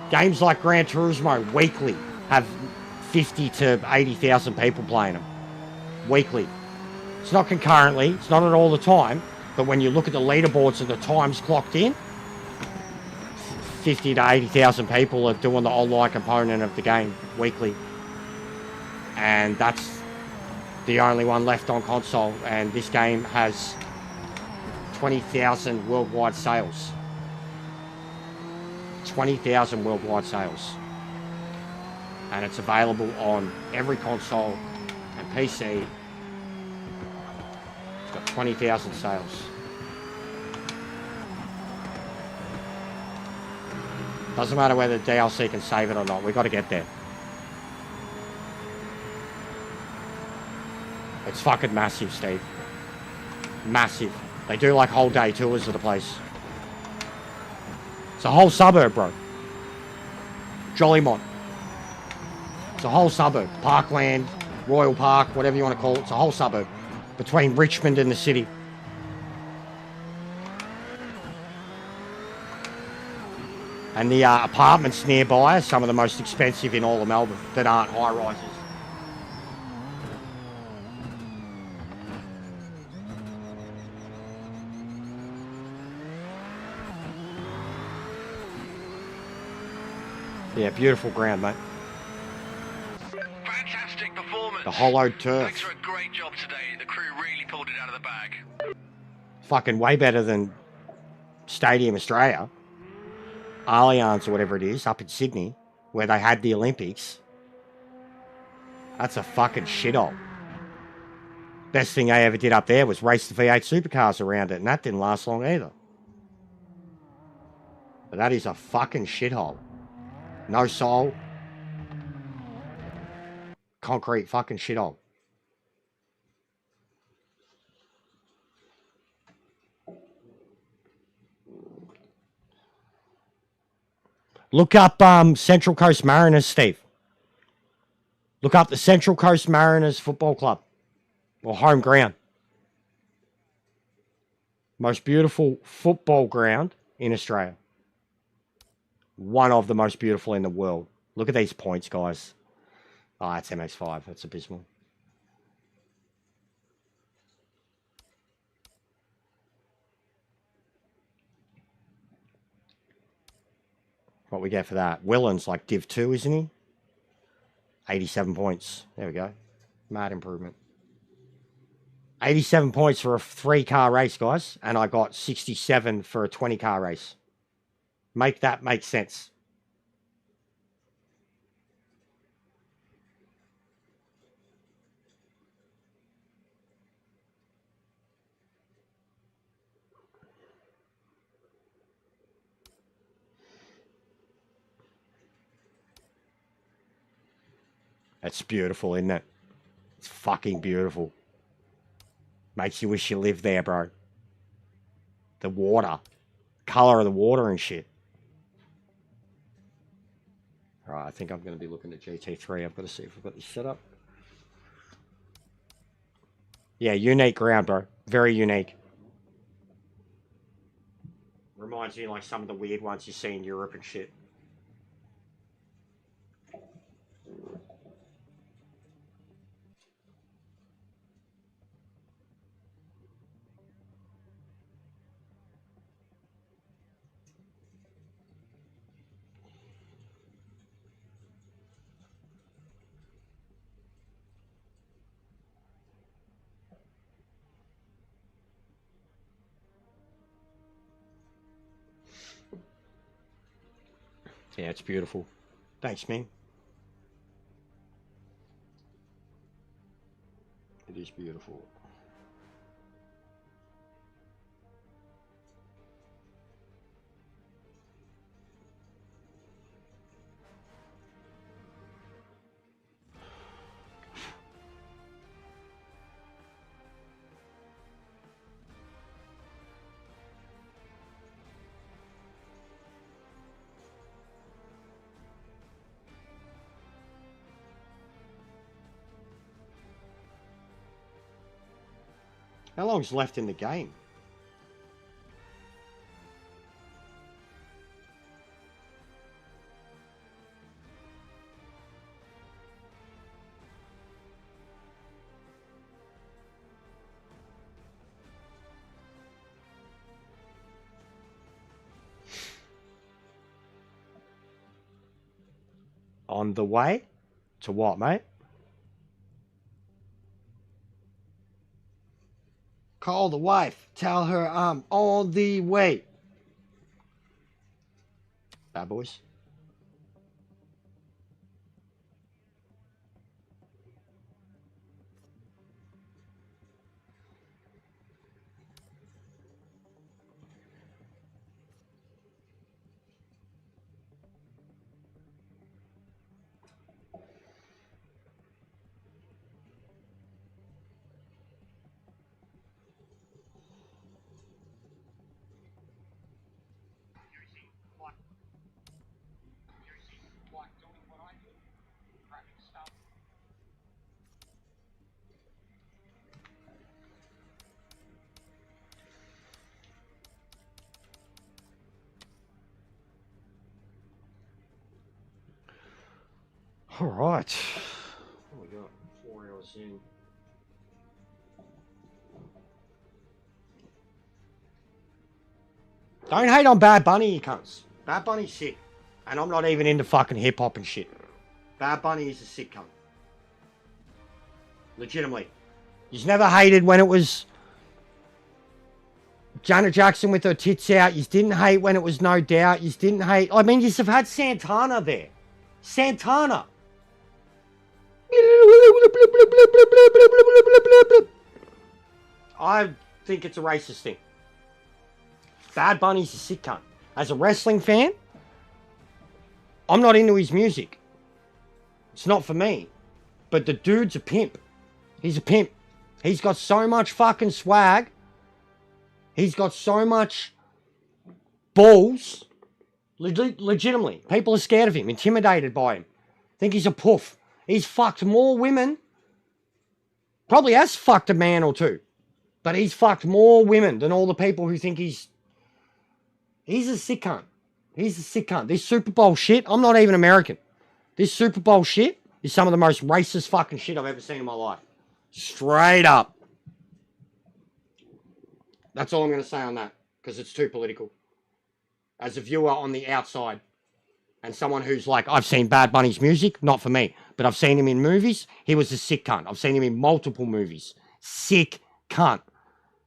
Games like Gran Turismo weekly have 50 to 80,000 people playing them. Weekly. It's not concurrently, it's not at all the time, but when you look at the leaderboards and the times clocked in, 50 to 80,000 people are doing the online component of the game weekly. And that's the only one left on console, and this game has 20,000 worldwide sales. 20,000 worldwide sales. And it's available on every console and PC. It's got 20,000 sales. Doesn't matter whether the DLC can save it or not. We've got to get there. It's fucking massive, Steve. Massive. They do like whole day tours of the place. It's a whole suburb, bro. Jollymont. It's a whole suburb. Parkland, Royal Park, whatever you want to call it. It's a whole suburb between Richmond and the city. And the apartments nearby are some of the most expensive in all of Melbourne that aren't high-rises. Yeah, beautiful ground, mate. Fantastic performance. The hollowed turf. Thanks for a great job today. The crew really pulled it out of the bag. Fucking way better than Stadium Australia. Allianz or whatever it is, up in Sydney, where they had the Olympics. That's a fucking shithole. Best thing they ever did up there was race the V8 supercars around it, and that didn't last long either. But that is a fucking shithole. No soul. Concrete fucking shithole. Look up Central Coast Mariners, Steve. Look up the Central Coast Mariners Football Club. Or home ground. Most beautiful football ground in Australia. One of the most beautiful in the world. Look at these points, guys. Ah, it's MX5. That's abysmal. What we get for that? Willen's like Div 2, isn't he? 87 points. There we go. Mad improvement. 87 points for a 3-car race, guys. And I got 67 for a 20-car race. Make that make sense. It's beautiful, isn't it? It's fucking beautiful. Makes you wish you lived there, bro. The water. Colour of the water and shit. Alright, I think I'm going to be looking at GT3. I've got to see if I've got this set up. Yeah, unique ground, bro. Very unique. Reminds me of like some of the weird ones you see in Europe and shit. Yeah, it's beautiful. Thanks, man. It is beautiful. How long's left in the game? On the way? To what, mate? Call the wife. Tell her I'm on the way. Bad boys. All right. What we got? 4 hours in. Don't hate on Bad Bunny, you cunts. Bad Bunny's sick. And I'm not even into fucking hip hop and shit. Bad Bunny is a sick cunt. Legitimately. You've never hated when it was Janet Jackson with her tits out. You didn't hate when it was No Doubt. You didn't hate. I mean, you've had Santana there. Santana. I think it's a racist thing. Bad Bunny's a sick cunt. As a wrestling fan, I'm not into his music. It's not for me. But the dude's a pimp. He's a pimp. He's got so much fucking swag. He's got so much balls. Legitimately. People are scared of him, intimidated by him. Think he's a poof. He's fucked more women. Probably has fucked a man or two. But he's fucked more women than all the people who think he's a sick cunt. He's a sick cunt. This Super Bowl shit, I'm not even American. This Super Bowl shit is some of the most racist fucking shit I've ever seen in my life. Straight up. That's all I'm going to say on that, because it's too political. As a viewer on the outside, and someone who's like, I've seen Bad Bunny's music, not for me, but I've seen him in movies, he was a sick cunt. I've seen him in multiple movies. Sick cunt.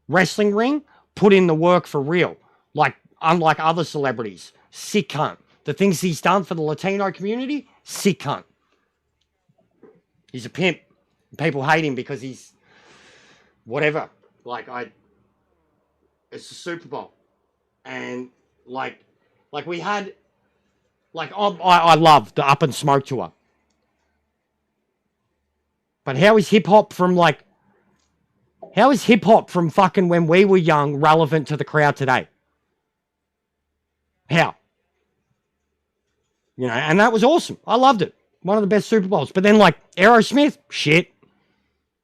Wrestling ring, put in the work for real. Like, unlike other celebrities, sick cunt. The things he's done for the Latino community, sick cunt. He's a pimp. People hate him because he's whatever. It's the Super Bowl. And like we had, I love the Up in Smoke tour. But how is hip hop from fucking when we were young relevant to the crowd today? How? You know, and that was awesome. I loved it. One of the best Super Bowls. But then Aerosmith, shit.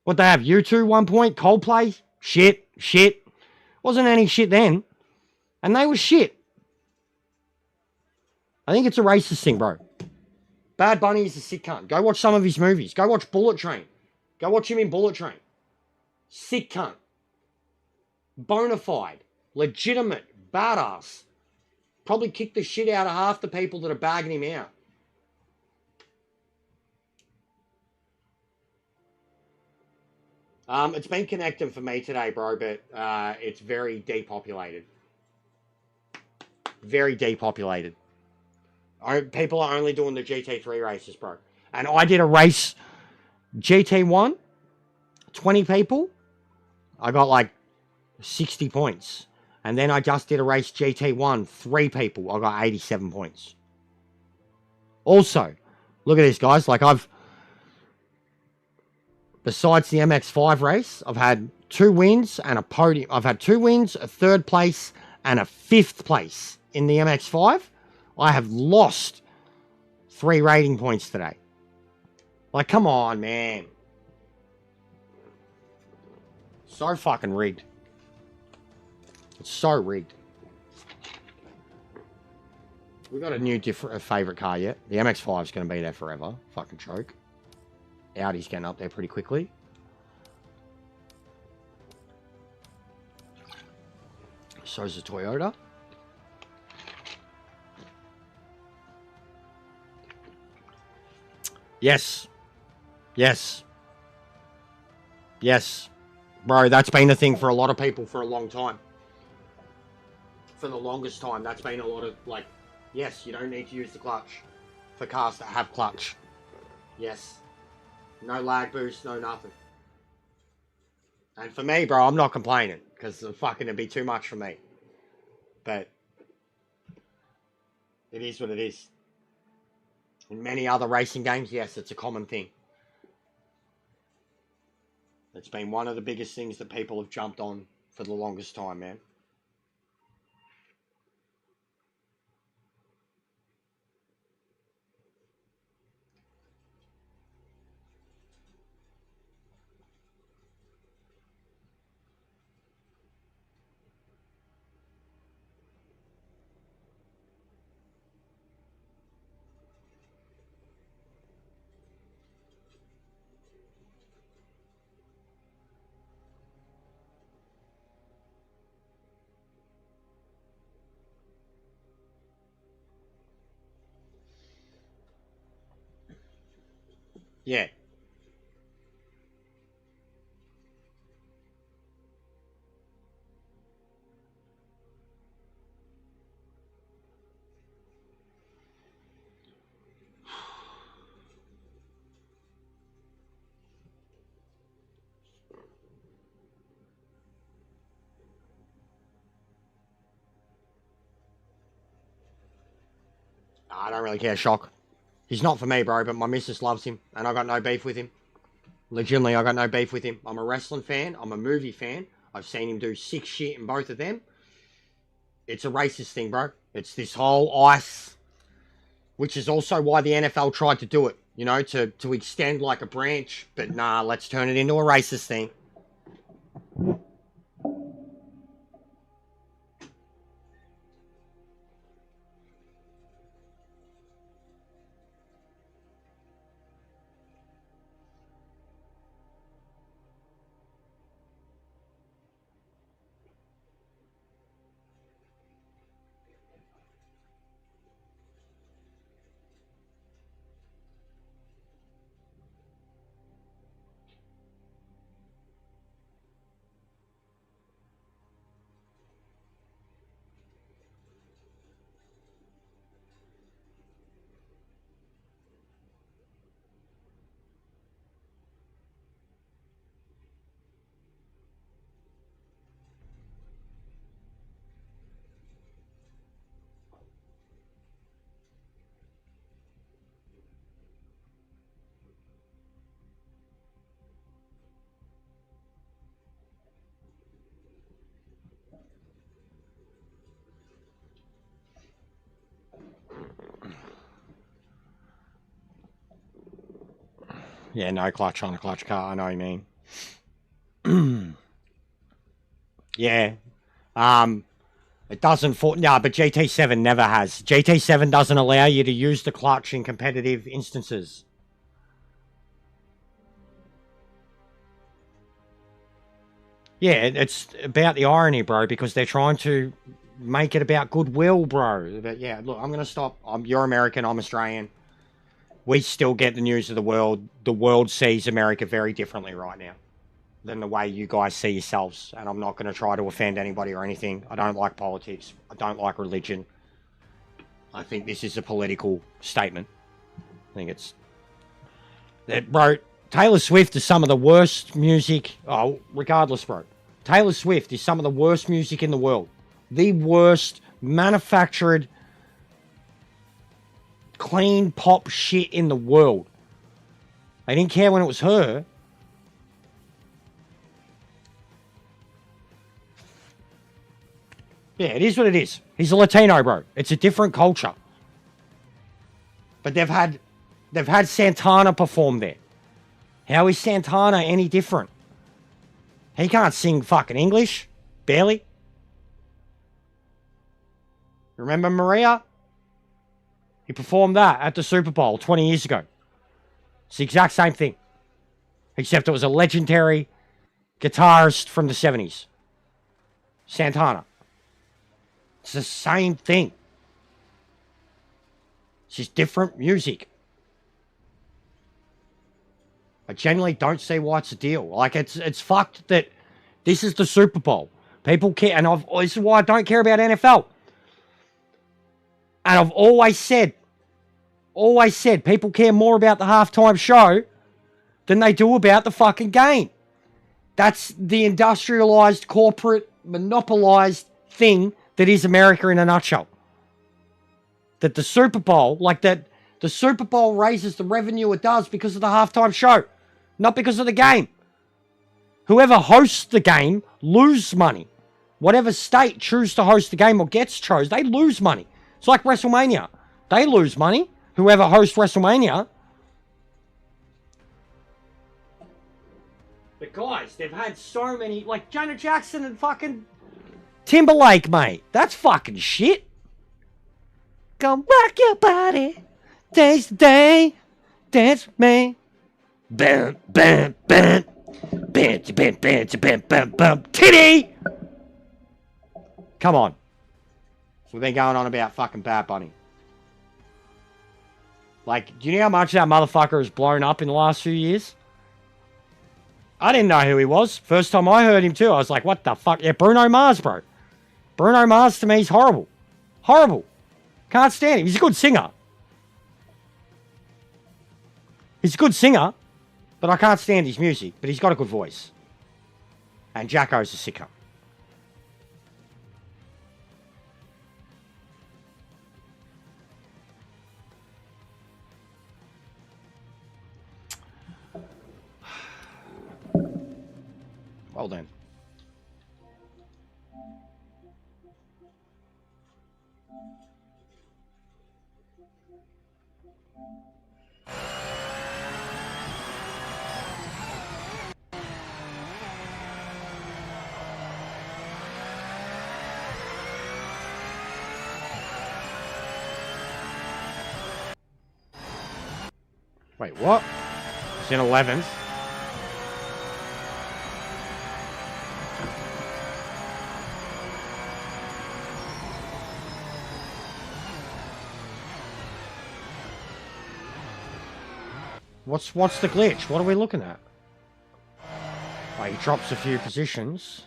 What they have, U2 1 point, Coldplay, shit. Wasn't any shit then. And they were shit. I think it's a racist thing, bro. Bad Bunny is a sick cunt. Go watch some of his movies. Go watch Bullet Train. Go watch him in Bullet Train. Sick cunt. Bonafide. Legitimate. Badass. Probably kicked the shit out of half the people that are bagging him out. It's been connecting for me today, bro, but it's very depopulated. Very depopulated. People are only doing the GT3 races, bro. And I did a race, GT1, 20 people. I got 60 points. And then I just did a race, GT1, 3 people. I got 87 points. Also, look at this, guys. Besides the MX5 race, I've had 2 wins and a podium. I've had 2 wins, a 3rd place, and a 5th place in the MX5. I have lost 3 rating points today. Come on, man. So fucking rigged. It's so rigged. We got a new favourite car yet. The MX5 is going to be there forever. Fucking choke. Audi's getting up there pretty quickly. So's the Toyota. Yes. Yes. Yes. Bro, that's been a thing for a lot of people for a long time. For the longest time, that's been a lot of, like, yes, you don't need to use the clutch for cars that have clutch. Yes. No lag boost, no nothing. And for me, bro, I'm not complaining, because fucking it'd be too much for me. But it is what it is. In many other racing games, yes, it's a common thing. It's been one of the biggest things that people have jumped on for the longest time, man. Yeah. I don't really care, Shock. He's not for me, bro, but my missus loves him, and I got no beef with him. Legitimately, I got no beef with him. I'm a wrestling fan. I'm a movie fan. I've seen him do sick shit in both of them. It's a racist thing, bro. It's this whole ice, which is also why the NFL tried to do it, you know, to extend like a branch. But nah, let's turn it into a racist thing. Yeah, no clutch on a clutch car. I know what you mean. Yeah. It doesn't for but GT7 never has. GT7 doesn't allow you to use the clutch in competitive instances. Yeah, it's about the irony, bro, because they're trying to make it about goodwill, bro. But yeah, look, I'm gonna stop. You're American, I'm Australian. We still get the news of the world. The world sees America very differently right now than the way you guys see yourselves. And I'm not going to try to offend anybody or anything. I don't like politics. I don't like religion. I think this is a political statement. I think it's... that, bro, Taylor Swift is some of the worst music... Oh, regardless, bro. Taylor Swift is some of the worst music in the world. The worst manufactured... clean pop shit in the world. I didn't care when it was her. Yeah, it is what it is. He's a Latino, bro. It's a different culture. But they've had Santana perform there. How is Santana any different? He can't sing fucking English. Barely. Remember Maria? He performed that at the Super Bowl 20 years ago. It's the exact same thing. Except it was a legendary guitarist from the 70s. Santana. It's the same thing. It's just different music. I genuinely don't see why it's a deal. Like, it's fucked that This is the Super Bowl. People care, and this is why I don't care about NFL. And I've always said, people care more about the halftime show than they do about the fucking game. That's the industrialized, corporate, monopolized thing that is America in a nutshell. That the Super Bowl, the Super Bowl raises the revenue it does because of the halftime show, not because of the game. Whoever hosts the game lose money. Whatever state chooses to host the game or gets chose, they lose money. It's like WrestleMania. They lose money. Whoever hosts WrestleMania. But guys, they've had so many, like Janet Jackson and fucking Timberlake, mate. That's fucking shit. Come rock your body. Dance the day. Dance with me. Bam, bam, bam. Bam, bam, bam, bam, bam, bam. Titty! Come on. We've been going on about fucking Bad Bunny. Like, do you know how much that motherfucker has blown up in the last few years? I didn't know who he was. First time I heard him too, I was like, what the fuck? Yeah, Bruno Mars, bro. Bruno Mars to me is horrible. Horrible. Can't stand him. He's a good singer. He's a good singer, but I can't stand his music. But he's got a good voice. And Jacko's a sicker. Well then. Wait, what? It's in 11th. What's the glitch? What are we looking at? Oh, he drops a few positions.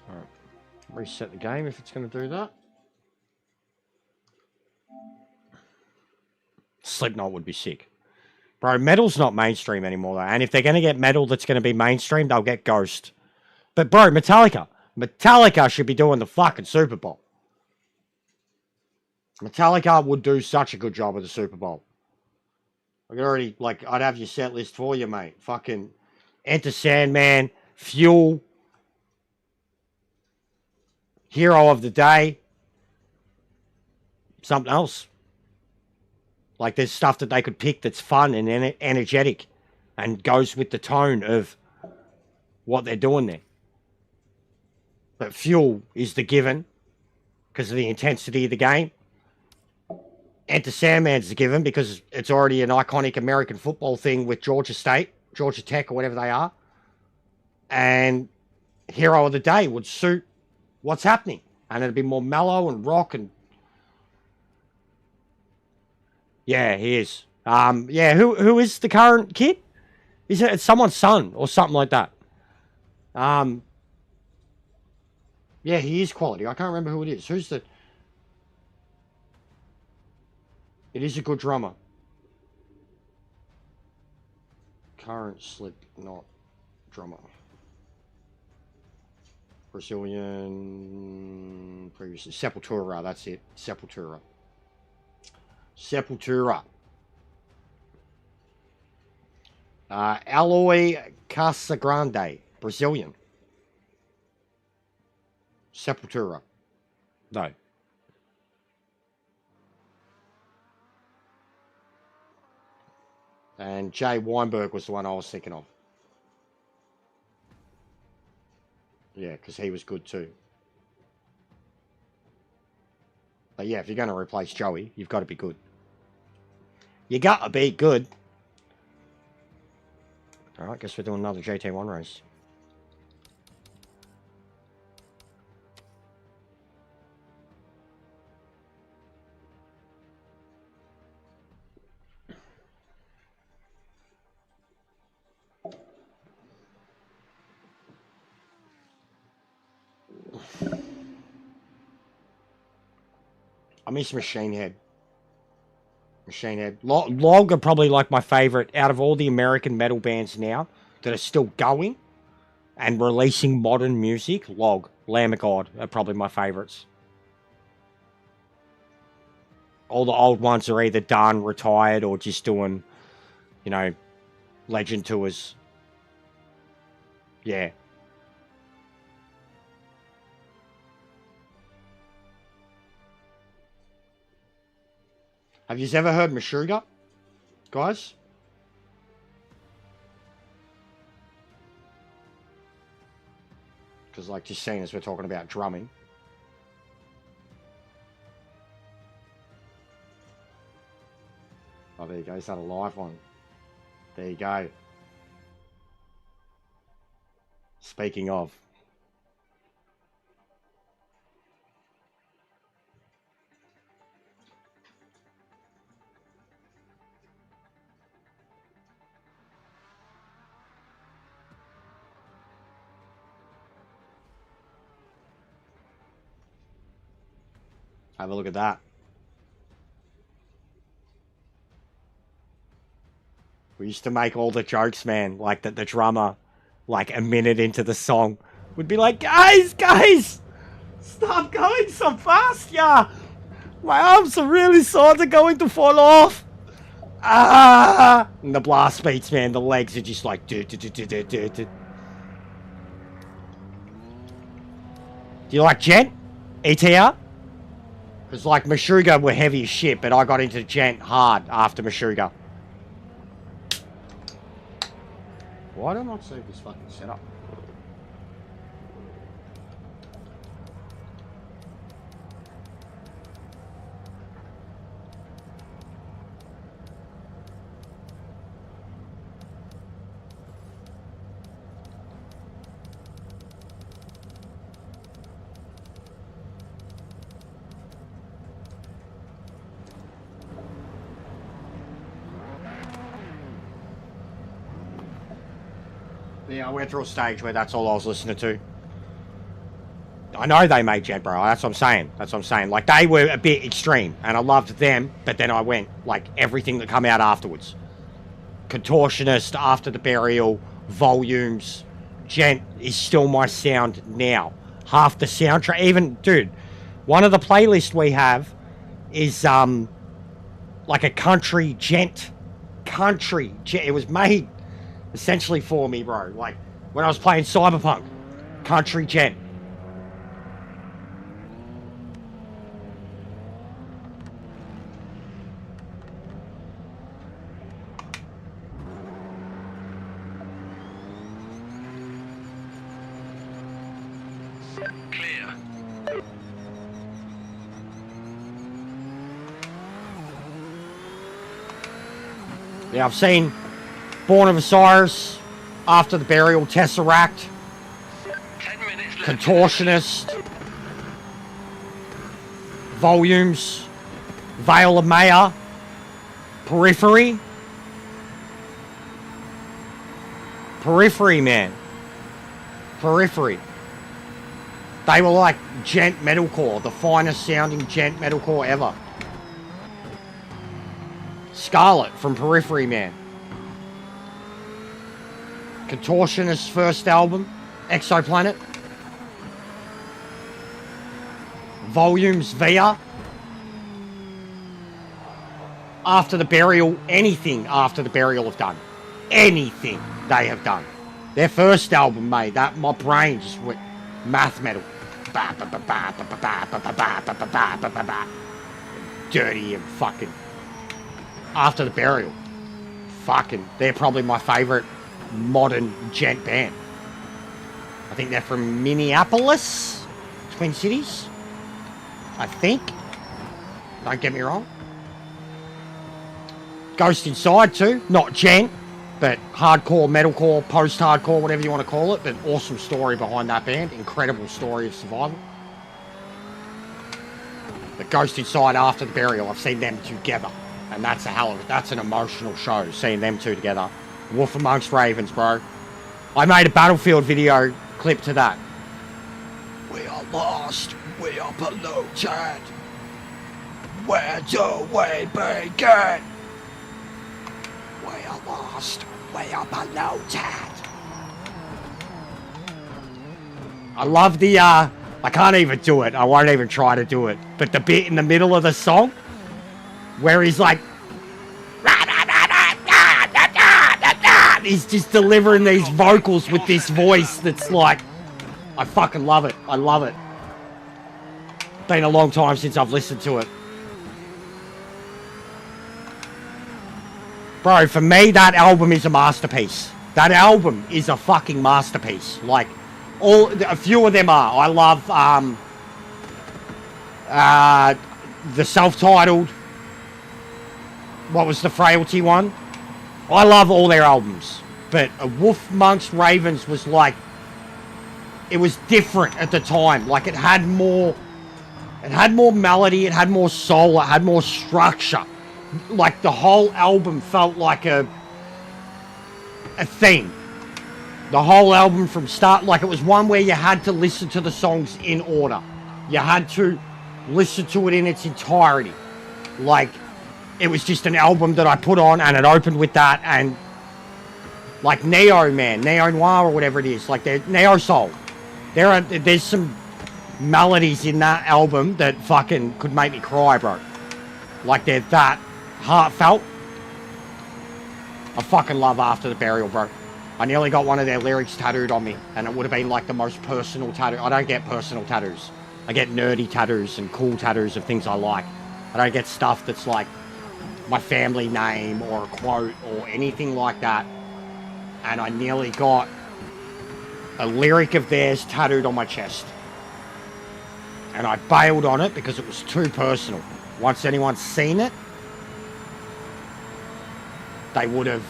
Alright. Reset the game if it's going to do that. Slipknot would be sick. Bro, metal's not mainstream anymore, though. And if they're going to get metal that's going to be mainstream, they'll get Ghost. But, bro, Metallica. Metallica should be doing the fucking Super Bowl. Metallica would do such a good job of the Super Bowl. I could already, I'd have your set list for you, mate. Fucking Enter Sandman, Fuel, Hero of the Day, something else. Like, there's stuff that they could pick that's fun and energetic and goes with the tone of what they're doing there. But Fuel is the given because of the intensity of the game. Enter Sandman's the given because it's already an iconic American football thing with Georgia State, Georgia Tech, or whatever they are. And Hero of the Day would suit what's happening. And it'd be more mellow and rock and... Yeah, he is. Yeah, who is the current kid? Is it someone's son or something like that? Yeah, he is quality. I can't remember who it is. Who's the... It is a good drummer. Current Slipknot drummer. Brazilian... Previously. Sepultura, that's it. Sepultura. Sepultura. Aloy Casagrande, Brazilian. Sepultura. No. And Jay Weinberg was the one I was thinking of. Yeah, because he was good too. But yeah, if you're going to replace Joey, you've got to be good. You got to be good. Alright, guess we're doing another JT1 race. I miss Machine Head. Machine Head. Log are probably like my favorite out of all the American metal bands now that are still going and releasing modern music. Log, Lamb of God are probably my favorites. All the old ones are either done, retired, or just doing, you know, legend tours. Yeah. Have you ever heard Meshuggah, guys? Because, like, just seeing as we're talking about drumming. Oh, there you go. Is that a live one? There you go. Speaking of. Have a look at that. We used to make all the jokes, man, like that the drummer, like a minute into the song, would be like, guys, stop going so fast, yeah. My arms are really sore, they're going to fall off. Ah! And the blast beats, man, the legs are just like, do. Do you like Gent? ETR? Because, like, Meshuggah were heavy as shit, but I got into Gent hard after Meshuggah. Why don't I save this fucking setup? Yeah, I went through a stage where that's all I was listening to. I know they made Gent, bro. That's what I'm saying. Like, they were a bit extreme, and I loved them, but then I went, like, everything that come out afterwards. Contortionist, After the Burial, Volumes. Gent is still my sound now. Half the soundtrack. Even, dude, one of the playlists we have is, like a country Gent. It was made essentially for me, bro. Like, when I was playing Cyberpunk. Country Gent. Clear. Yeah, I've seen Born of Osiris, After the Burial, Tesseract, 10 minutes left. Contortionist, Volumes, Veil of Maya, Periphery, man. Periphery. They were like Gent metalcore, the finest sounding Gent metalcore ever. Scarlet from Periphery, man. Contortionist's first album, Exoplanet. Volumes, Via. After the Burial, anything After the Burial have done. Anything they have done. Their first album, mate, that my brain just went math metal. Dirty and fucking. After the Burial. Fucking, they're probably my favourite modern Gent band. I think they're from Minneapolis, Twin Cities. I think. Don't get me wrong. Ghost Inside too. Not Gent, but hardcore, metalcore, post-hardcore, whatever you want to call it. But awesome story behind that band. Incredible story of survival. The Ghost Inside, After the Burial, I've seen them together. And that's that's an emotional show, seeing them two together. Wolf Amongst Ravens, bro. I made a Battlefield video clip to that. We are are lost, we are polluted. Where do we begin? We are lost, we are polluted. I love the, I can't even do it. I won't even try to do it. But the bit in the middle of the song, where he's like, he's just delivering these vocals with this voice that's like, I fucking love it. I love it. Been a long time since I've listened to it. Bro, for me, that album is a masterpiece. That album is a fucking masterpiece. Like, a few of them are. I love the self-titled. What was the Frailty one? I love all their albums. But Wolf Amongst Ravens was like, it was different at the time. Like, it had more melody, it had more soul, it had more structure. Like, the whole album felt like a theme. The whole album from start, like, it was one where you had to listen to the songs in order. You had to listen to it in its entirety. Like, it was just an album that I put on, and it opened with that, and like Neo, man, Neo Noir or whatever it is, like the Neo Soul. There's some melodies in that album that fucking could make me cry, bro. Like, they're that heartfelt. I fucking love After the Burial, bro. I nearly got one of their lyrics tattooed on me, and it would have been like the most personal tattoo. I don't get personal tattoos. I get nerdy tattoos and cool tattoos of things I like. I don't get stuff that's like my family name or a quote or anything like that. And I nearly got a lyric of theirs tattooed on my chest. And I bailed on it because it was too personal. Once anyone's seen it, they would have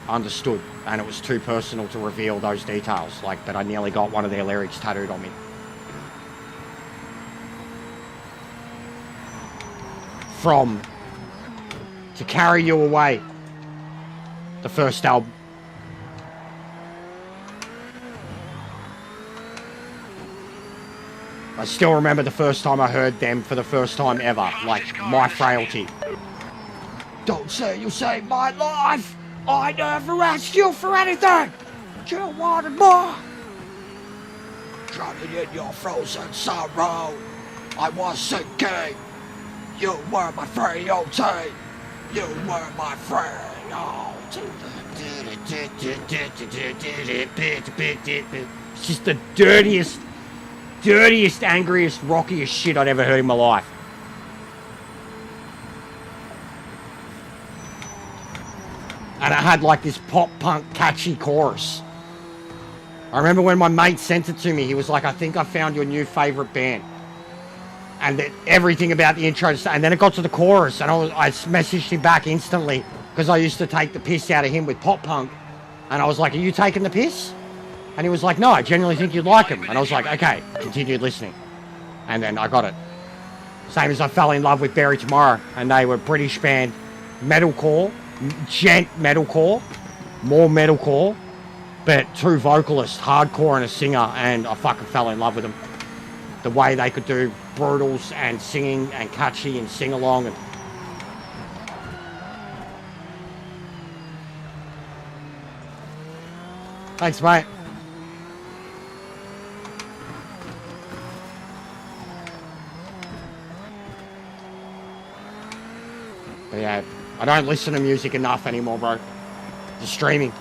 understood. And it was too personal to reveal those details. Like, but I nearly got one of their lyrics tattooed on me. From To Carry You Away, the first album. I still remember the first time I heard them for the first time ever, like My Frailty. Don't say you saved my life. I never asked you for anything. You wanted more. Drowning in your frozen sorrow. I was sinking. You were my frailty. You were my frailty. It's just the dirtiest, angriest, rockiest shit I'd ever heard in my life. And it had like this pop punk catchy chorus. I remember when my mate sent it to me, he was like, I think I found your new favourite band. And that everything about the intro, and then it got to the chorus, and I messaged him back instantly, because I used to take the piss out of him with pop punk. And I was like, are you taking the piss? And he was like, no, I genuinely think you'd like him. And I was like, okay, continued listening. And then I got it. Same as I fell in love with Bury Tomorrow, and they were British band, metalcore, gent metalcore, more metalcore, but two vocalists, hardcore and a singer, and I fucking fell in love with them. The way they could do brutals and singing and catchy and sing along. And thanks, mate. But yeah, I don't listen to music enough anymore, bro. Just streaming.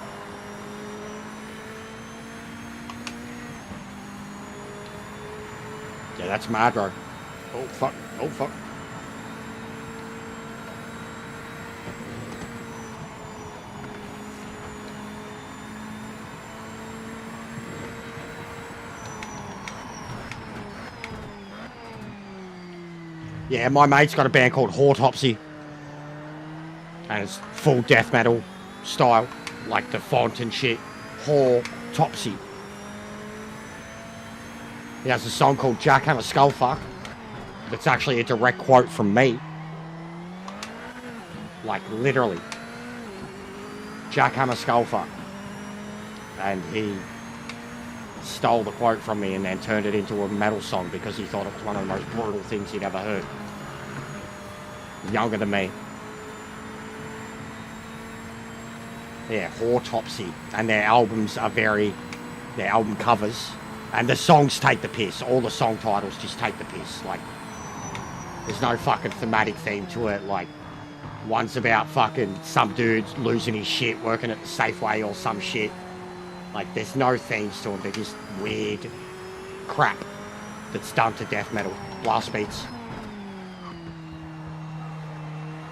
Yeah, that's mad, bro. Oh, fuck. Oh, fuck. Yeah, my mate's got a band called Autopsy. And it's full death metal style. Like the font and shit. Autopsy. He has a song called Jackhammer Skullfuck. That's actually a direct quote from me. Like, literally. Jackhammer Skullfuck. And he stole the quote from me and then turned it into a metal song because he thought it was one of the most brutal things he'd ever heard. Younger than me. Yeah, Autopsy. And their albums are their album covers. And the songs take the piss. All the song titles just take the piss. Like, there's no fucking thematic theme to it. Like, one's about fucking some dude losing his shit working at the Safeway or some shit. Like, there's no themes to them. They're just weird crap that's done to death metal. Blast beats.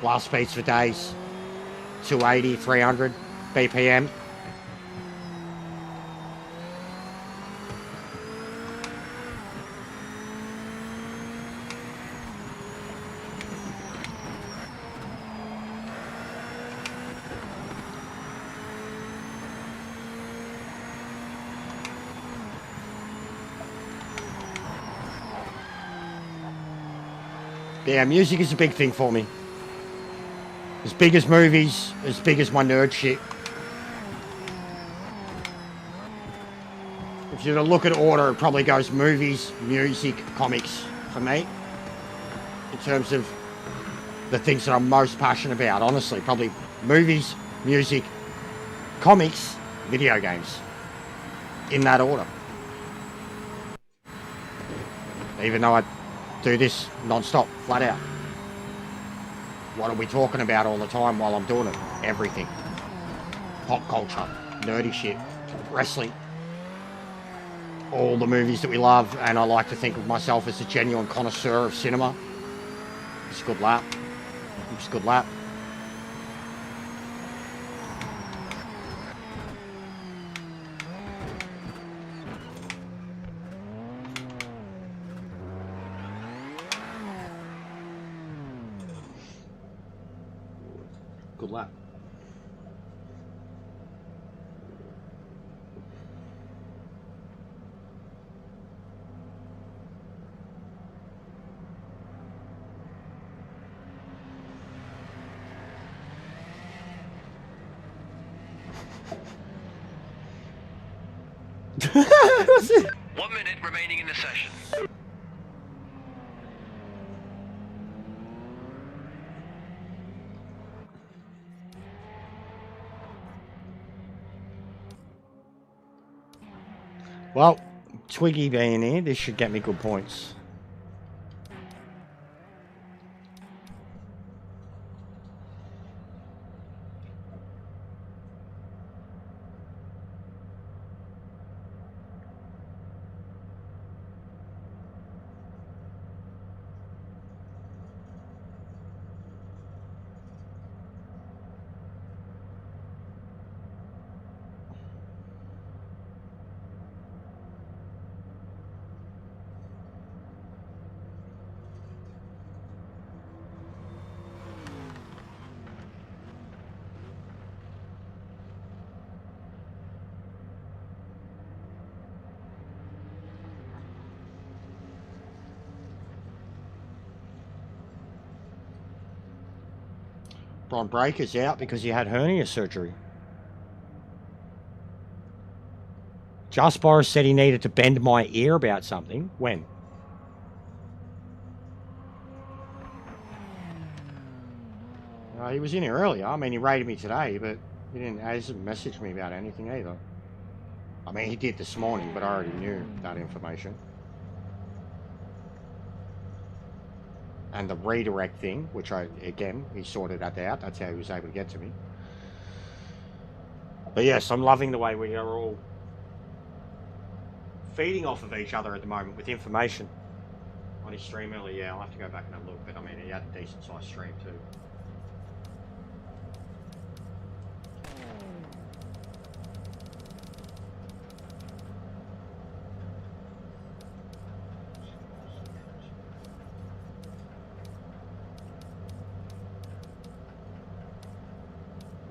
Blast beats for days. 280, 300 BPM. Yeah, music is a big thing for me. As big as movies, as big as my nerd shit. If you were to look at order, it probably goes movies, music, comics for me. In terms of the things that I'm most passionate about, honestly. Probably movies, music, comics, video games. In that order. Even though I do this non-stop, flat out. What are we talking about all the time while I'm doing it? Everything. Pop culture, nerdy shit, wrestling. All the movies that we love, and I like to think of myself as a genuine connoisseur of cinema. It's a good lap. It's a good lap. Good lap. What's it? 1 minute remaining in the session. Well, Twiggy being here, this should get me good points. Bron Breaker's out because he had hernia surgery. Just Boris said he needed to bend my ear about something. When? He was in here earlier. I mean, he raided me today, but he hasn't messaged me about anything either. I mean, he did this morning, but I already knew that information. And the redirect thing, which again, he sorted that out. That's how he was able to get to me. But yes, I'm loving the way we are all feeding off of each other at the moment with information. On his stream earlier, yeah, I'll have to go back and have a look, but I mean, he had a decent sized stream too.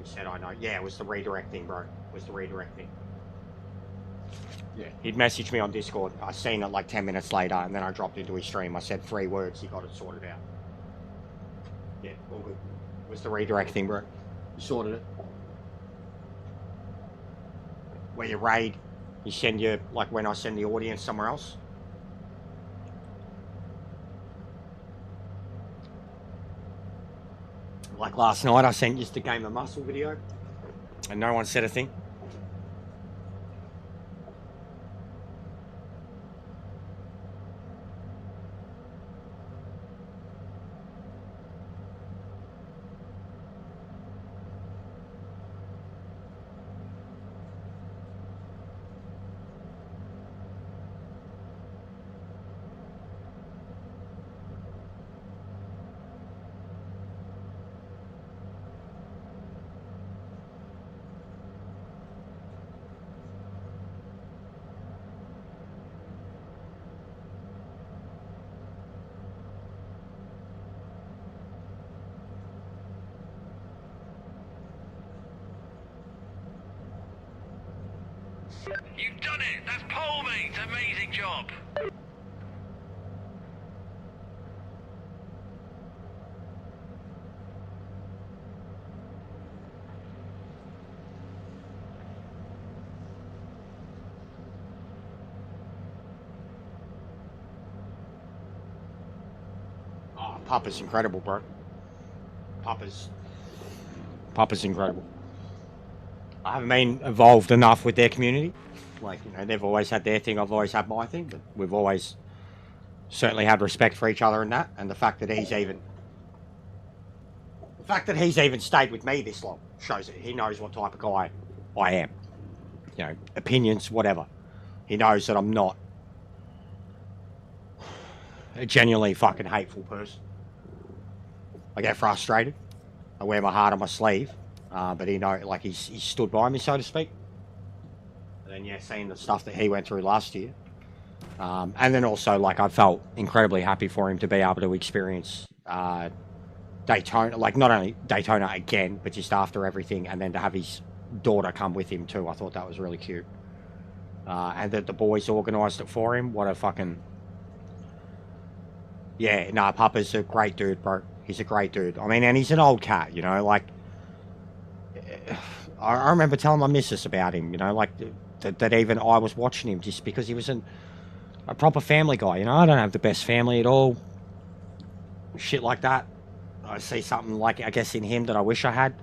Said I know. Yeah, it was the redirecting, bro. It was the redirecting. Yeah. He'd messaged me on Discord. I seen it like 10 minutes later, and then I dropped into his stream. I said 3 words. He got it sorted out. Yeah, all good. It was the redirecting, bro. You sorted it. Where you raid You send your, like when I send the audience somewhere else. Like last night, I sent just the Game of Muscle video, and no one said a thing. You've done it! That's pole, mate! Amazing job! Oh, Papa's incredible, bro. Papa's incredible. I haven't been involved enough with their community. Like, you know, they've always had their thing, I've always had my thing, but we've always certainly had respect for each other in that, and the fact that he's even stayed with me this long shows that he knows what type of guy I am. You know, opinions, whatever. He knows that I'm not a genuinely fucking hateful person. I get frustrated. I wear my heart on my sleeve. But he he's stood by me, so to speak. And then, yeah, seeing the stuff that he went through last year. And then also, like, I felt incredibly happy for him to be able to experience Daytona. Like, not only Daytona again, but just after everything. And then to have his daughter come with him, too. I thought that was really cute. And that the boys organised it for him. What a fucking... Yeah, no, Papa's a great dude, bro. He's a great dude. I mean, and he's an old cat, you know, like... I remember telling my missus about him, you know, like that even I was watching him just because he was a proper family guy, you know. I don't have the best family at all. Shit like that. I see something like, I guess, in him that I wish I had.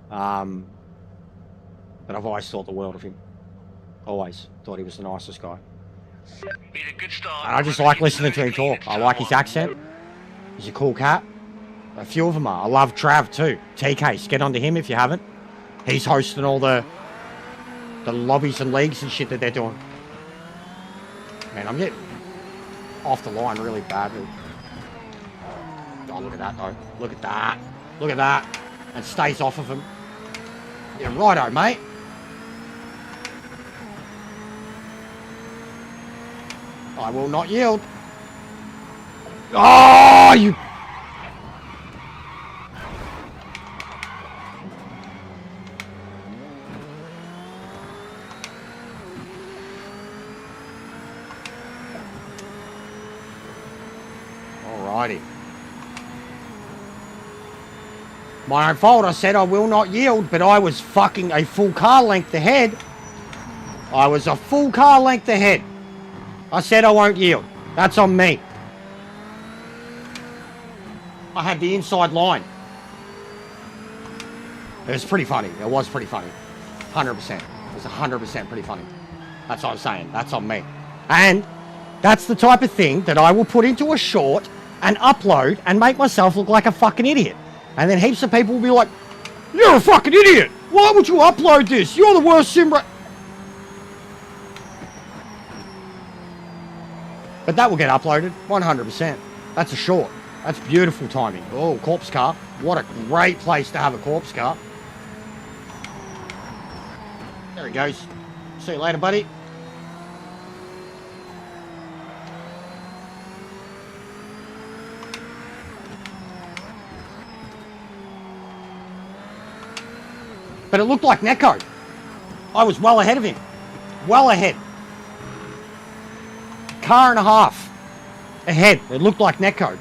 But I've always thought the world of him. Always thought he was the nicest guy. Been a good start. And I just like listening to him talk. I like his accent. He's a cool cat. A few of them are. I love Trav too. TK, get onto him if you haven't. He's hosting all the lobbies and leagues and shit that they're doing. Man, I'm getting off the line really badly. Oh, look at that though. Look at that. Look at that. And stays off of him. Yeah, righto, mate. I will not yield. Oh, you... Alrighty. My own fault. I said I will not yield, but I was fucking a full car length ahead. I was a full car length ahead. I said I won't yield. That's on me. I had the inside line. It was pretty funny. It was pretty funny. 100%. It was 100% pretty funny. That's what I'm saying. That's on me. And that's the type of thing that I will put into a short and upload and make myself look like a fucking idiot. And then heaps of people will be like, "You're a fucking idiot. Why would you upload this? You're the worst sim." But that will get uploaded, 100%. That's a short. That's beautiful timing. Oh, corpse car. What a great place to have a corpse car. There he goes. See you later, buddy. But it looked like Neko. I was well ahead of him. Well ahead. Car and a half ahead. It looked like Neko.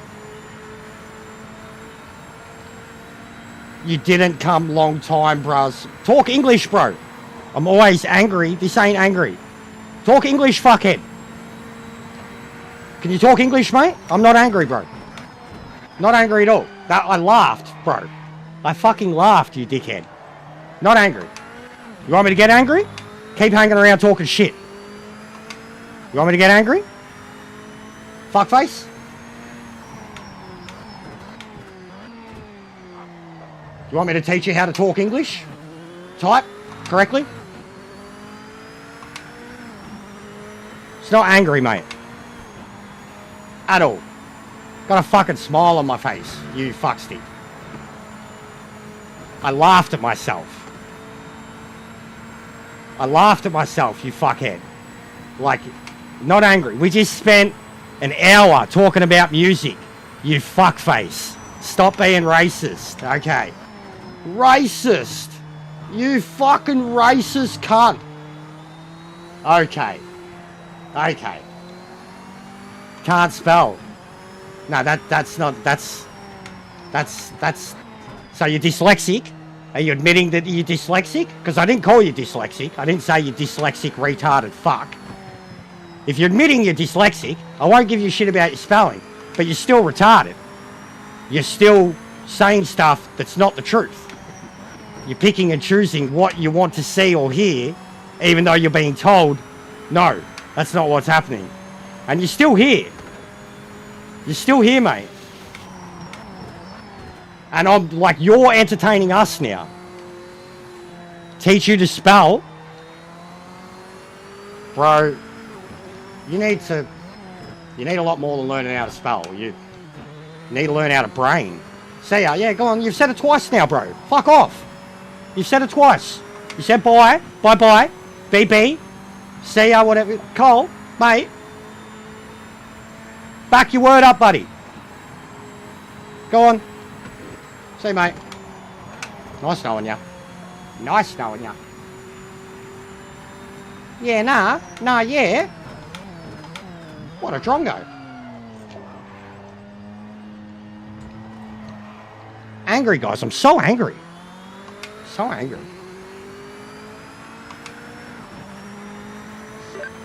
You didn't come long time, bruz. Talk English, bro. I'm always angry. This ain't angry. Talk English, fuckhead. Can you talk English, mate? I'm not angry, bro. Not angry at all. I laughed, bro. I fucking laughed, you dickhead. Not angry. You want me to get angry? Keep hanging around talking shit. You want me to get angry? Fuckface? You want me to teach you how to talk English? Type correctly? It's not angry, mate. At all. Got a fucking smile on my face, you fuckstick. I laughed at myself. I laughed at myself, you fuckhead. Like, not angry. We just spent an hour talking about music, you fuckface. Stop being racist, okay? Racist. You fucking racist cunt. Okay. Okay. Can't spell. No, that's not, that's, so you're dyslexic? Are you admitting that you're dyslexic? Because I didn't call you dyslexic. I didn't say you're dyslexic, retarded fuck. If you're admitting you're dyslexic, I won't give you shit about your spelling, but you're still retarded. You're still saying stuff that's not the truth. You're picking and choosing what you want to see or hear, even though you're being told, no, that's not what's happening. And you're still here. You're still here, mate. And I'm like, you're entertaining us now. Teach you to spell. Bro, you need a lot more than learning how to spell. You need to learn how to brain. See ya, yeah, go on, you've said it twice now, bro. Fuck off. You've said it twice. You said bye, bye-bye, BB, see ya, whatever. Cole, mate. Back your word up, buddy. Go on. See, mate. Nice knowing ya. Nice knowing ya. Yeah, nah, yeah. What a drongo. Angry, guys. I'm so angry. So angry.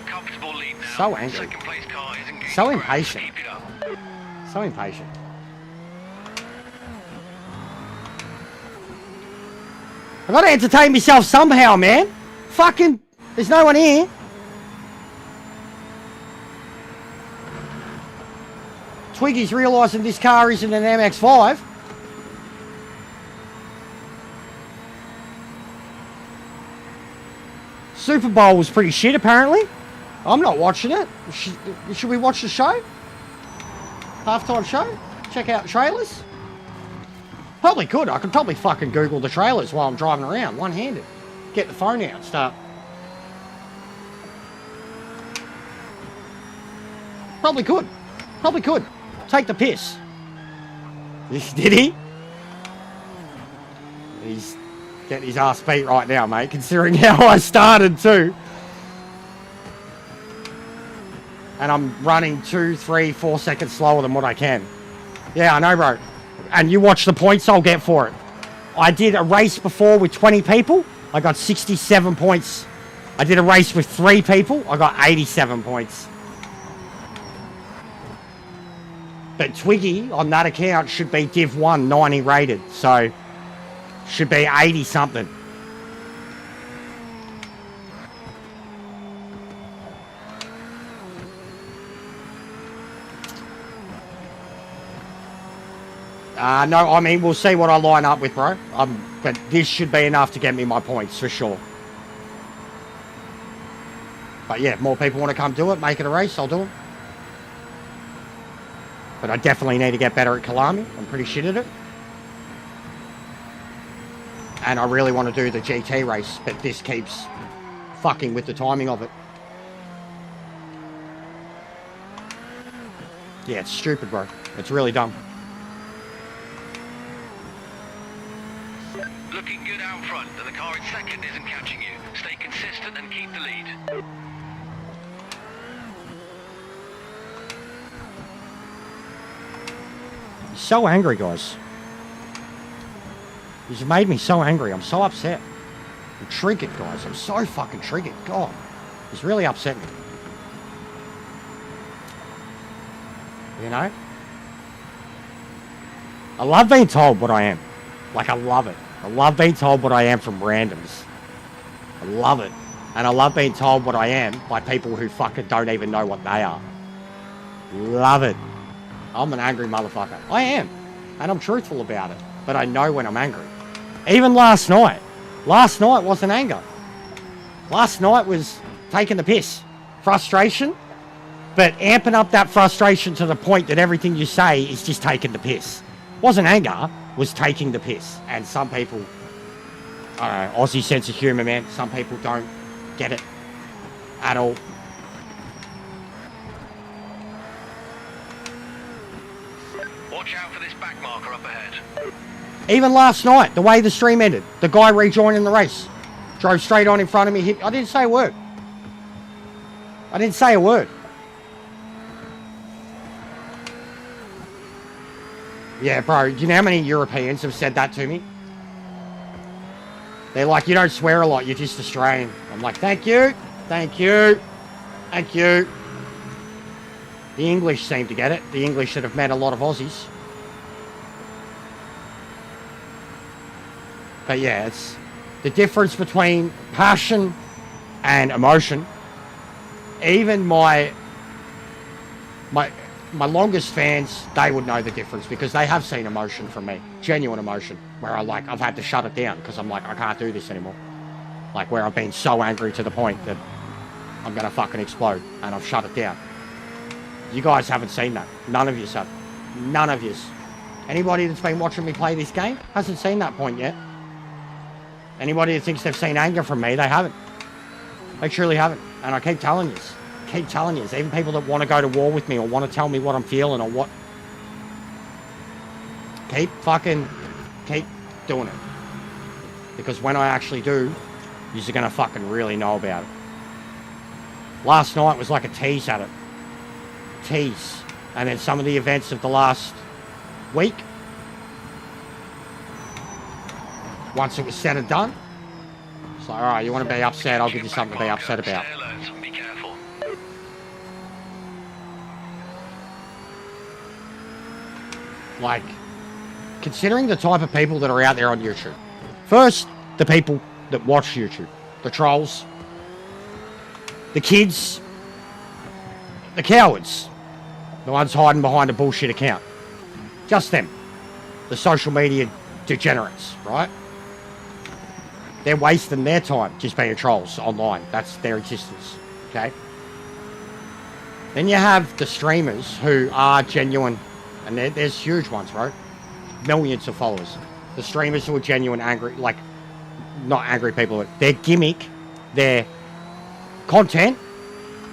Comfortable lead now. So angry. Second place car is engaged. So impatient. Keep it up. So impatient. I gotta entertain myself somehow, man. Fucking, there's no one here. Twiggy's realising this car isn't an MX-5. Super Bowl was pretty shit, apparently. I'm not watching it. Should we watch the show? Halftime show? Check out trailers? Probably could. I could probably fucking Google the trailers while I'm driving around, one-handed. Get the phone out, start. Probably could. Probably could. Take the piss. Did he? He's getting his ass beat right now, mate, considering how I started too. And I'm running 2, 3, 4 seconds slower than what I can. Yeah, I know, bro. And you watch the points I'll get for it. I did a race before with 20 people. I got 67 points. I did a race with 3 people. I got 87 points. But Twiggy, on that account, should be Div 1, 90 rated. So, should be 80 something. No, I mean, we'll see what I line up with, bro. But this should be enough to get me my points, for sure. But yeah, if more people want to come do it, make it a race, I'll do it. But I definitely need to get better at Kalami. I'm pretty shit at it. And I really want to do the GT race, but this keeps fucking with the timing of it. Yeah, it's stupid, bro. It's really dumb. Looking good out front, and the car in second isn't catching you. Stay consistent and keep the lead. So angry, guys. You've made me so angry. I'm so upset. I'm triggered, guys. I'm so fucking triggered. God. It's really upset me. You know? I love being told what I am. Like, I love it. I love being told what I am from randoms. I love it. And I love being told what I am by people who fucking don't even know what they are. Love it. I'm an angry motherfucker. I am. And I'm truthful about it. But I know when I'm angry. Even last night. Last night wasn't anger. Last night was taking the piss. Frustration. But amping up that frustration to the point that everything you say is just taking the piss. Wasn't anger. Was taking the piss. And some people... I don't know. Aussie sense of humour, man. Some people don't get it at all. Watch out for this back marker up ahead. Even last night, the way the stream ended, the guy rejoining the race. Drove straight on in front of me, hit... I didn't say a word. I didn't say a word. Yeah, bro, do you know how many Europeans have said that to me? They're like, you don't swear a lot, you're just Australian. I'm like, thank you, thank you, thank you. The English seem to get it. The English that have met a lot of Aussies. But yeah, it's the difference between passion and emotion. Even my longest fans, they would know the difference because they have seen emotion from me. Genuine emotion. Where I've had to shut it down because I'm like, I can't do this anymore. Like where I've been so angry to the point that I'm going to fucking explode and I've shut it down. You guys haven't seen that. None of you have. None of you. Anybody that's been watching me play this game hasn't seen that point yet. Anybody that thinks they've seen anger from me, they haven't. They truly haven't. And I keep telling you. Keep telling you. Even people that want to go to war with me or want to tell me what I'm feeling or what. Keep doing it. Because when I actually do, you're going to fucking really know about it. Last night was like a tease at it. Tease. And then some of the events of the last week. Once it was said and done. It's like, alright, you want to be upset, I'll give you something to be upset about. Stay alert. Be careful. Like, considering the type of people that are out there on YouTube. First, the people that watch YouTube. The trolls. The kids. The cowards. The ones hiding behind a bullshit account. Just them. The social media degenerates, right? They're wasting their time just being trolls online. That's their existence, okay? Then you have the streamers who are genuine, and there's huge ones, right? Millions of followers. The streamers who are genuine angry, like, not angry people, but their gimmick, their content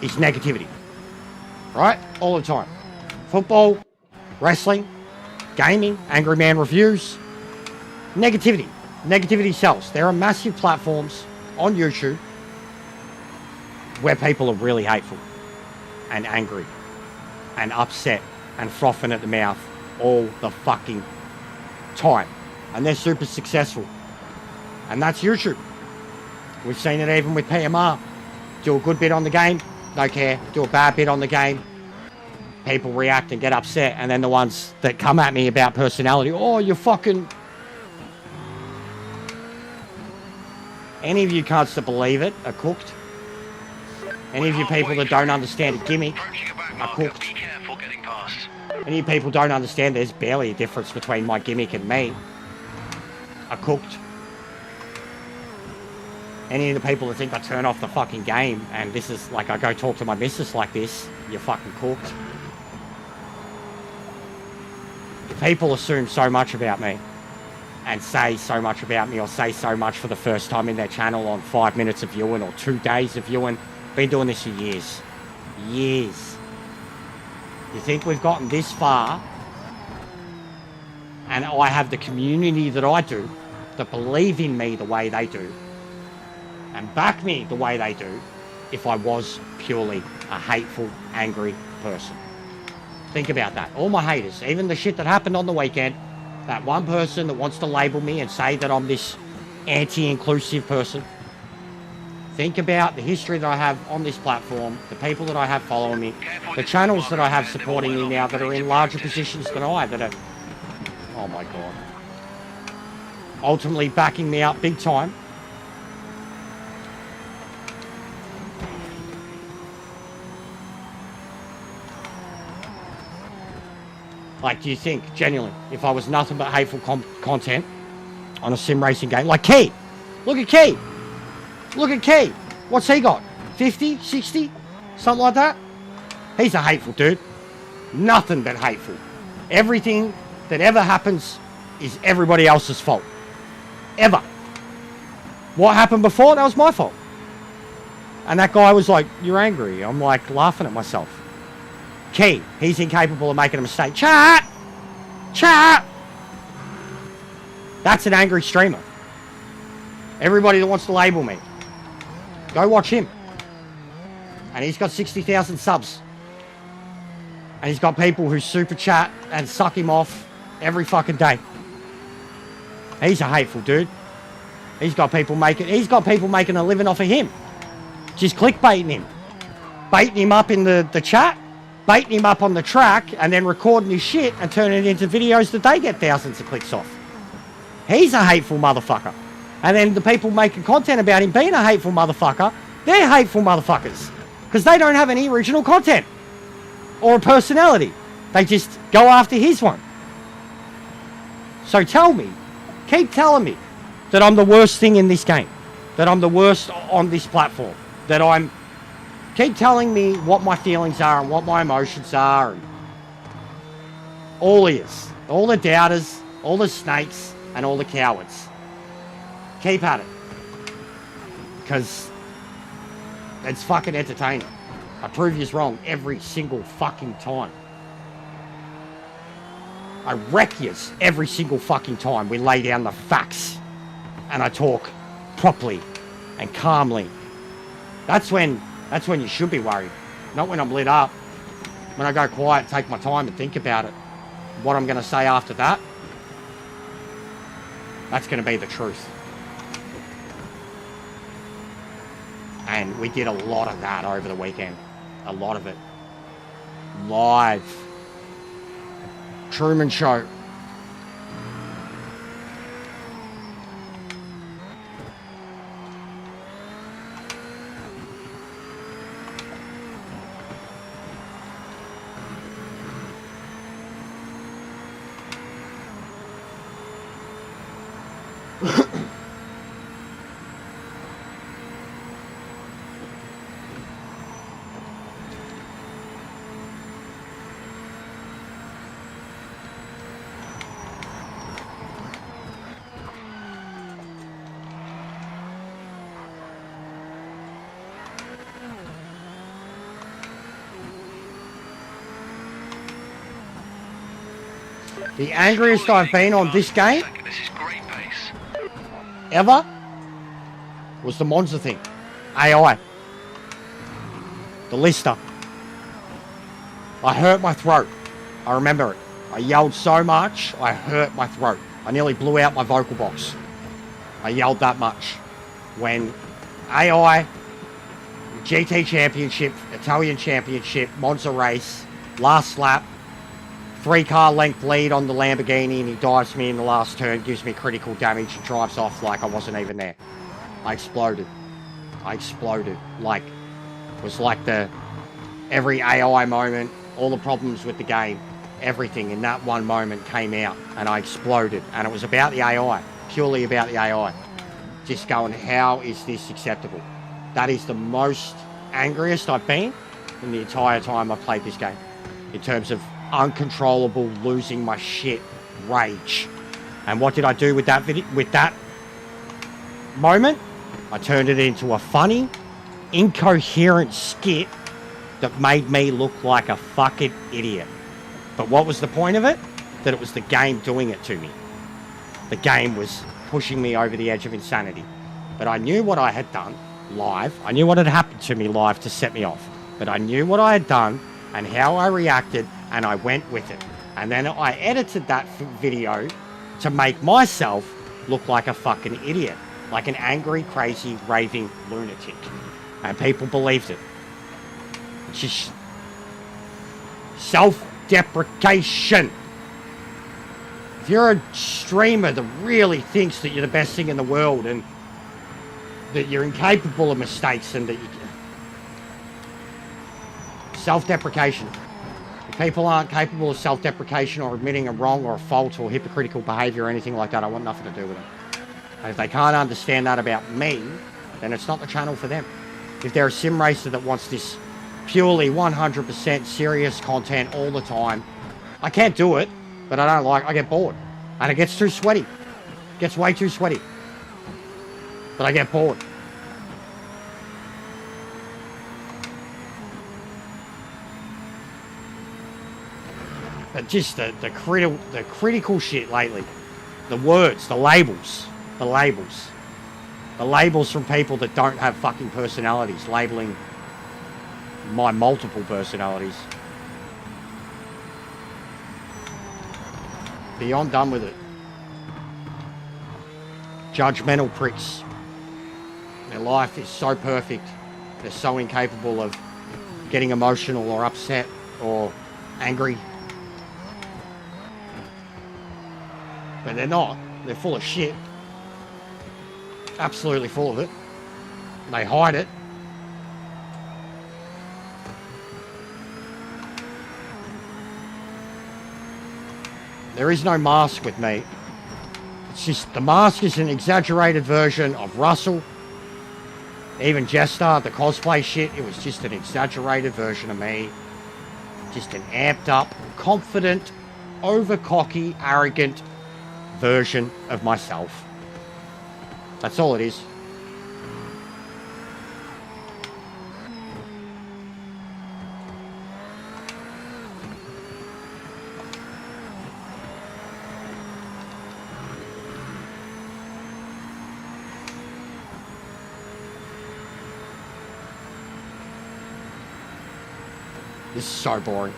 is negativity, right? All the time. Football, wrestling, gaming, Angry Man reviews, negativity. Negativity sells. There are massive platforms on YouTube where people are really hateful and angry and upset and frothing at the mouth all the fucking time. And they're super successful. And that's YouTube. We've seen it even with PMR. Do a good bit on the game, don't care. Do a bad bit on the game, people react and get upset. And then the ones that come at me about personality, oh, you're fucking... Any of you cunts that believe it are cooked. Any of you people that don't understand a gimmick are cooked. Be careful getting past. Any of you people don't understand there's barely a difference between my gimmick and me are cooked. Any of the people that think I turn off the fucking game and this is like I go talk to my missus like this, you're fucking cooked. People assume so much about me. And say so much about me or say so much for the first time in their channel on 5 minutes of viewing or 2 days of viewing. Been doing this for years. Years. You think we've gotten this far and I have the community that I do that believe in me the way they do and back me the way they do if I was purely a hateful, angry person. Think about that. All my haters, even the shit that happened on the weekend, that one person that wants to label me and say that I'm this anti-inclusive person. Think about the history that I have on this platform, the people that I have following me, the channels that I have supporting me now that are in larger positions than I, that are, oh my God, ultimately backing me up big time. Like, do you think, genuinely, if I was nothing but hateful content on a sim racing game, like Key, look at Key, look at Key, what's he got, 50, 60, something like that? He's a hateful dude, nothing but hateful. Everything that ever happens is everybody else's fault, ever. What happened before, that was my fault. And that guy was like, you're angry. I'm like laughing at myself. Key, he's incapable of making a mistake. Chat! Chat! That's an angry streamer. Everybody that wants to label me, go watch him. And he's got 60,000 subs. And he's got people who super chat and suck him off every fucking day. He's a hateful dude. He's got people making a living off of him. Just clickbaiting him. Baiting him up in the chat. Baiting him up on the track and then recording his shit and turning it into videos that they get thousands of clicks off. He's a hateful motherfucker. And then the people making content about him being a hateful motherfucker, they're hateful motherfuckers. Because they don't have any original content. Or a personality. They just go after his one. So tell me, keep telling me that I'm the worst thing in this game. That I'm the worst on this platform. That I'm... Keep telling me what my feelings are and what my emotions are. And all ears. All the doubters, all the snakes, and all the cowards. Keep at it. Because it's fucking entertaining. I prove you wrong every single fucking time. I wreck yous every single fucking time we lay down the facts. And I talk properly and calmly. That's when you should be worried. Not when I'm lit up. When I go quiet, take my time and think about it. What I'm going to say after that, that's going to be the truth. And we did a lot of that over the weekend. A lot of it. Live. Truman Show. The angriest I've been on this game This is great pace. ever was the Monza thing. AI. The Lister. I hurt my throat. I remember it. I yelled so much, I hurt my throat. I nearly blew out my vocal box. I yelled that much. When AI, GT Championship, Italian Championship, Monza race, last lap, 3-car length lead on the Lamborghini, and he dives me in the last turn, gives me critical damage, and drives off like I wasn't even there. I exploded. Like, it was like every AI moment, all the problems with the game, everything in that one moment came out, and I exploded. And it was about the AI, purely about the AI. Just going, how is this acceptable? That is the most angriest I've been in the entire time I've played this game, in terms of uncontrollable, losing my shit rage. And what did I do with that video? With that moment, I turned it into a funny, incoherent skit that made me look like a fucking idiot. But what was the point of it? That it was the game doing it to me. The game was pushing me over the edge of insanity. But I knew what I had done live. I knew what had happened to me live to set me off. But I knew what I had done and how I reacted, and I went with it. And then I edited that video to make myself look like a fucking idiot. like an angry, crazy, raving lunatic. And people believed it. It's just self-deprecation. If you're a streamer that really thinks that you're the best thing in the world and that you're incapable of mistakes and that you... Self-deprecation. If people aren't capable of self-deprecation or admitting a wrong or a fault or hypocritical behaviour or anything like that, I want nothing to do with it. And if they can't understand that about me, then it's not the channel for them. If they're a sim racer that wants this purely 100% serious content all the time, I can't do it, but I don't like, I get bored. And it gets too sweaty. It gets way too sweaty. But I get bored. But just the critical shit lately. The words, the labels. The labels. The labels from people that don't have fucking personalities. Labeling my multiple personalities. Beyond done with it. Judgmental pricks. Their life is so perfect. They're so incapable of getting emotional or upset or angry. But they're not. They're full of shit. Absolutely full of it. They hide it. There is no mask with me. It's just, the mask is an exaggerated version of Russell. Even Jester, the cosplay shit, it was just an exaggerated version of me. Just an amped up, confident, over cocky, arrogant version of myself. That's all it is. This is so boring.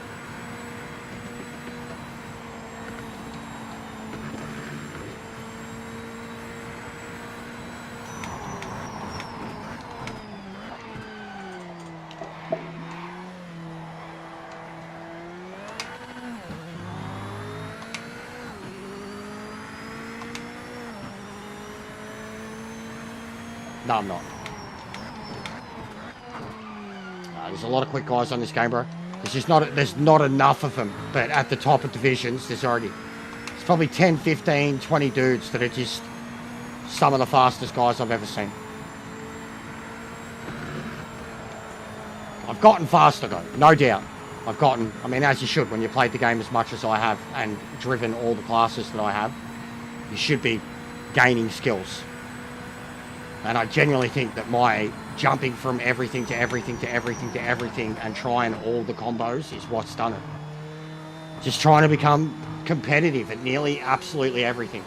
No, I'm not. There's a lot of quick guys on this game, bro. There's not enough of them. But at the top of divisions, there's probably 10, 15, 20 dudes that are just some of the fastest guys I've ever seen. I've gotten faster though, no doubt. I mean, as you should when you played the game as much as I have and driven all the classes that I have, you should be gaining skills. And I genuinely think that my jumping from everything to everything to everything to everything and trying all the combos is what's done it. Just trying to become competitive at nearly absolutely everything.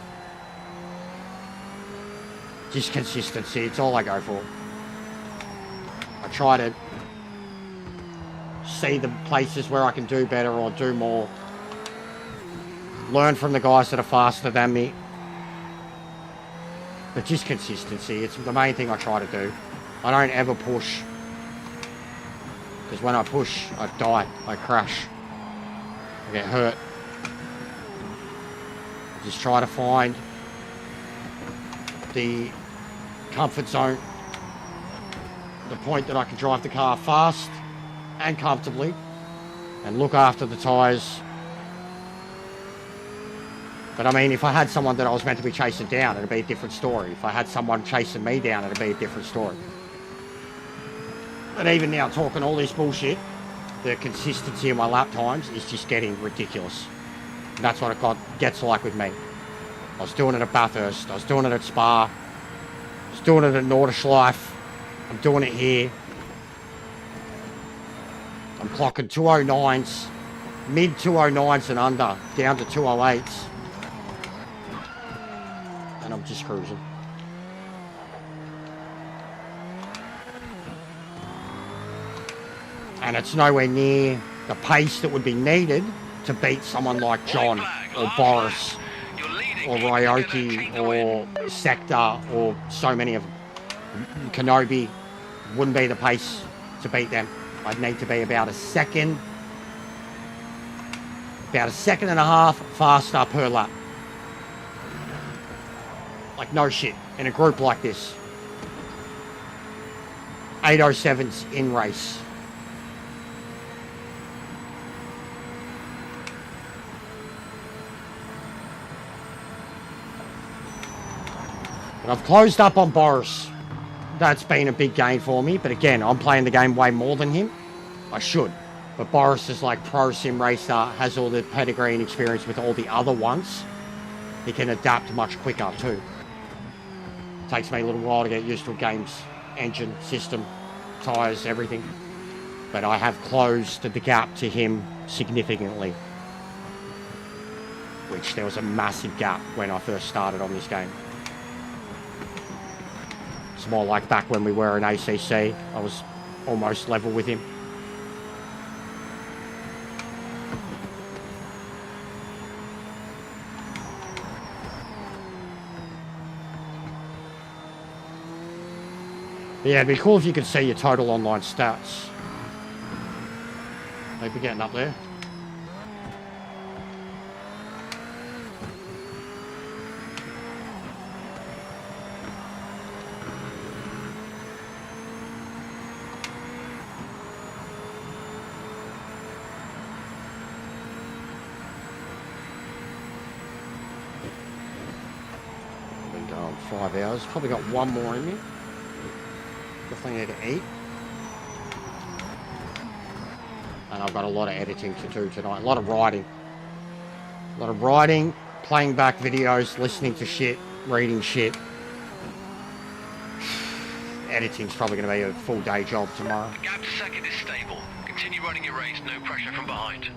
Just consistency, it's all I go for. I try to see the places where I can do better or do more. Learn from the guys that are faster than me. But just consistency, it's the main thing I try to do. I don't ever push. Because when I push, I die. I crash. I get hurt. I just try to find the comfort zone. The point that I can drive the car fast and comfortably. And look after the tyres. But I mean, if I had someone that I was meant to be chasing down, it'd be a different story. If I had someone chasing me down, it'd be a different story. But even now, talking all this bullshit, the consistency of my lap times is just getting ridiculous. And that's what it gets like with me. I was doing it at Bathurst. I was doing it at Spa. I was doing it at Nordschleife. I'm doing it here. I'm clocking 209s, mid 209s and under, down to 208s. And I'm just cruising. And it's nowhere near the pace that would be needed to beat someone like John or Boris or Ryoki or Sector or so many of them. Kenobi wouldn't be the pace to beat them. I'd need to be about a second and a half faster per lap. Like no shit, in a group like this. 807's in race. But I've closed up on Boris. That's been a big gain for me, but again, I'm playing the game way more than him. I should. But Boris is like pro sim racer, has all the pedigree and experience with all the other ones. He can adapt much quicker too. Takes me a little while to get used to a game's engine, system, tyres, everything. But I have closed the gap to him significantly. Which there was a massive gap when I first started on this game. It's more like back when we were in ACC. I was almost level with him. Yeah, it'd be cool if you could see your total online stats. Maybe getting up there. Been going 5 hours. Probably got one more in me. Definitely need to eat. And I've got a lot of editing to do tonight. A lot of writing. A lot of writing, playing back videos, listening to shit, reading shit. Editing's probably going to be a full day job tomorrow. The gap to second is stable. Continue running your race, no pressure from behind.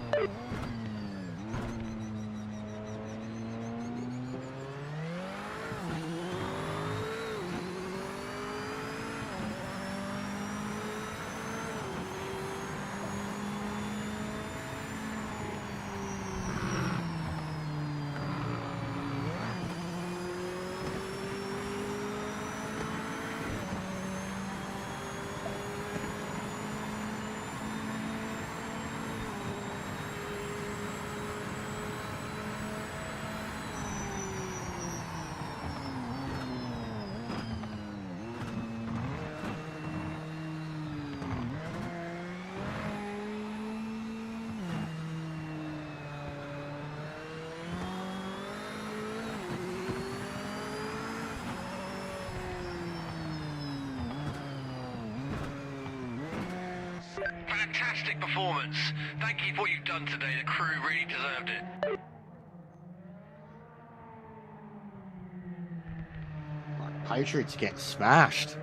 Fantastic performance. Thank you for what you've done today. The crew really deserved it. Patriots get smashed.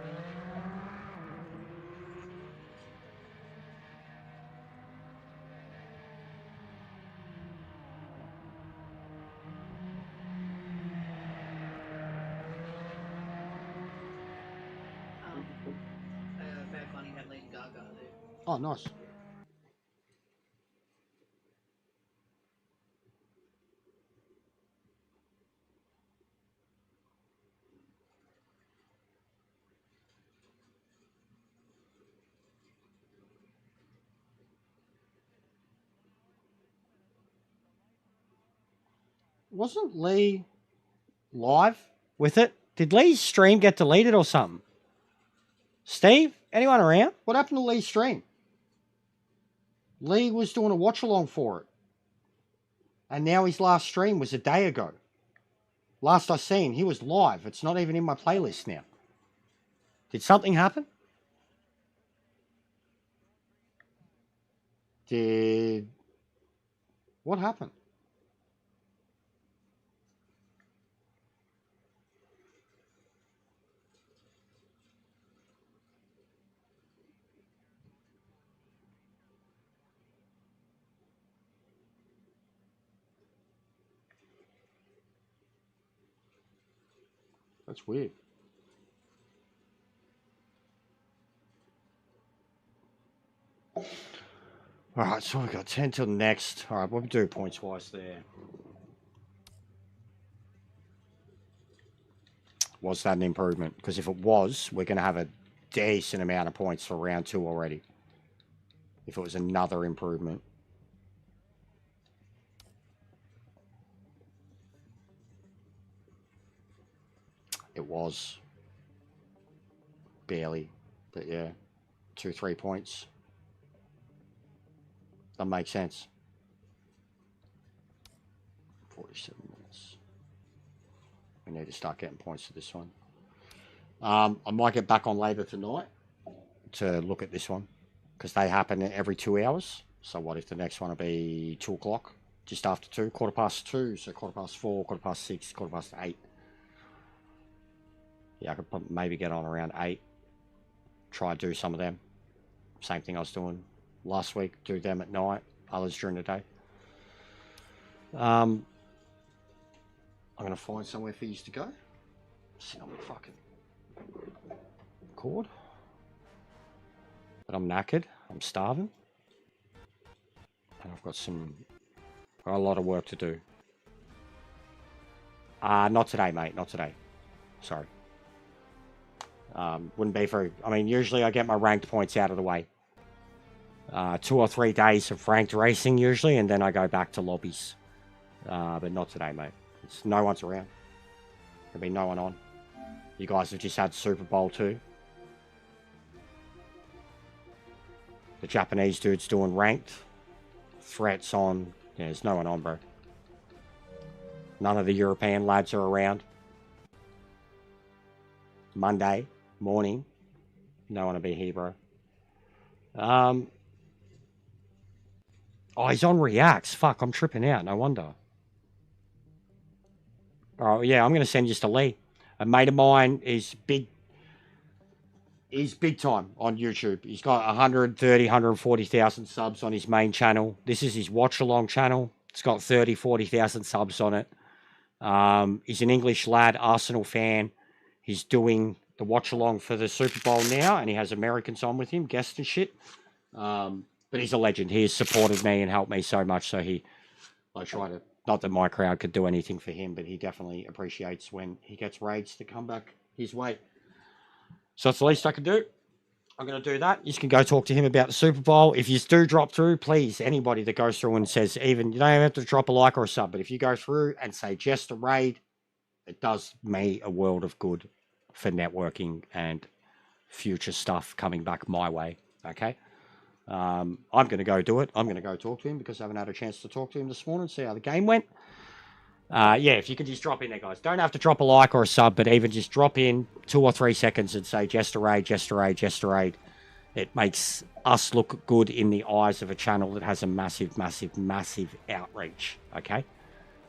Bad Bunny had Lady Gaga there. Oh, nice. Wasn't Lee live with it? Did Lee's stream get deleted or something? Steve? Anyone around? What happened to Lee's stream? Lee was doing a watch along for it. And now his last stream was a day ago. Last I seen, he was live. It's not even in my playlist now. Did something happen? What happened? That's weird. All right, so we've got 10 till next. All right, we'll do points wise there. Was that an improvement? Because if it was, we're going to have a decent amount of points for round 2 already. If it was another improvement. It was. Barely. But yeah, 2-3 points. That makes sense. 47 minutes. We need to start getting points to this one. I might get back on later tonight to look at this one because they happen every 2 hours. So what if the next one will be 2 o'clock, just after 2, 2:15, so 4:15, 6:15, 8:15. Yeah, I could maybe get on around 8. Try to do some of them. Same thing I was doing last week. Do them at night, others during the day. I'm going to find somewhere for you to go. Sit on the fucking cord. But I'm knackered. I'm starving. And I've got a lot of work to do. Not today, mate. Not today. Sorry. Wouldn't be very... I mean, usually I get my ranked points out of the way. 2 or 3 days of ranked racing usually, and then I go back to lobbies. But not today, mate. No one's around. There'll be no one on. You guys have just had Super Bowl 2. The Japanese dude's doing ranked. Threats on. Yeah, there's no one on, bro. None of the European lads are around. Monday morning. No one to be here, bro. Oh, he's on Reacts. Fuck, I'm tripping out. No wonder. Oh, yeah, I'm going to send you to Lee. A mate of mine is big. He's big time on YouTube. He's got 130, 140,000 subs on his main channel. This is his watch-along channel. It's got 30, 40,000 subs on it. He's an English lad, Arsenal fan. He's doing the watch-along for the Super Bowl now, and he has Americans on with him, guests and shit. But he's a legend. He has supported me and helped me so much, so I try to... Not that my crowd could do anything for him, but he definitely appreciates when he gets raids to come back his way. So it's the least I can do. I'm going to do that. You can go talk to him about the Super Bowl. If you do drop through, please, anybody that goes through and says, even, you don't even have to drop a like or a sub, but if you go through and say just a raid, it does me a world of good for networking and future stuff coming back my way. Okay? I'm going to go do it. I'm going to go talk to him because I haven't had a chance to talk to him this morning, see how the game went. Yeah, if you could just drop in there, guys. Don't have to drop a like or a sub, but even just drop in 2 or 3 seconds and say just a raid, just a raid, just a raid. It makes us look good in the eyes of a channel that has a massive, massive, massive outreach. Okay?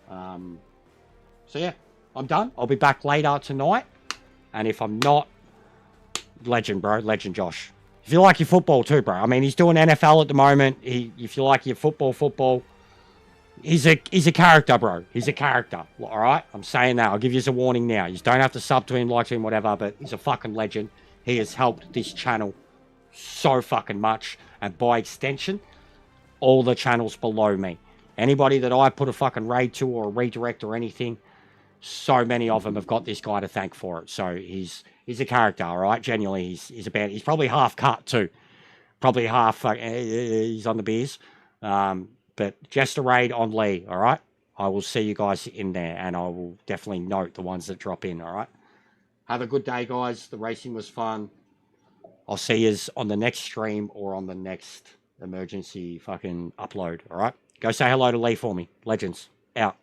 So yeah, I'm done. I'll be back later tonight. And if I'm not, legend, bro. Legend Josh. If you like your football too, bro. I mean, he's doing NFL at the moment. If you like your football, he's a character, bro. He's a character. All right? I'm saying that. I'll give you a warning now. You don't have to sub to him, like to him, whatever, but he's a fucking legend. He has helped this channel so fucking much. And by extension, all the channels below me. Anybody that I put a fucking raid to or a redirect or anything, so many of them have got this guy to thank for it. So he's a character, all right? Genuinely, he's probably half cut too. Probably half, he's on the beers. But just a raid on Lee, all right? I will see you guys in there, and I will definitely note the ones that drop in, all right? Have a good day, guys. The racing was fun. I'll see you on the next stream or on the next emergency fucking upload, all right? Go say hello to Lee for me. Legends. Out.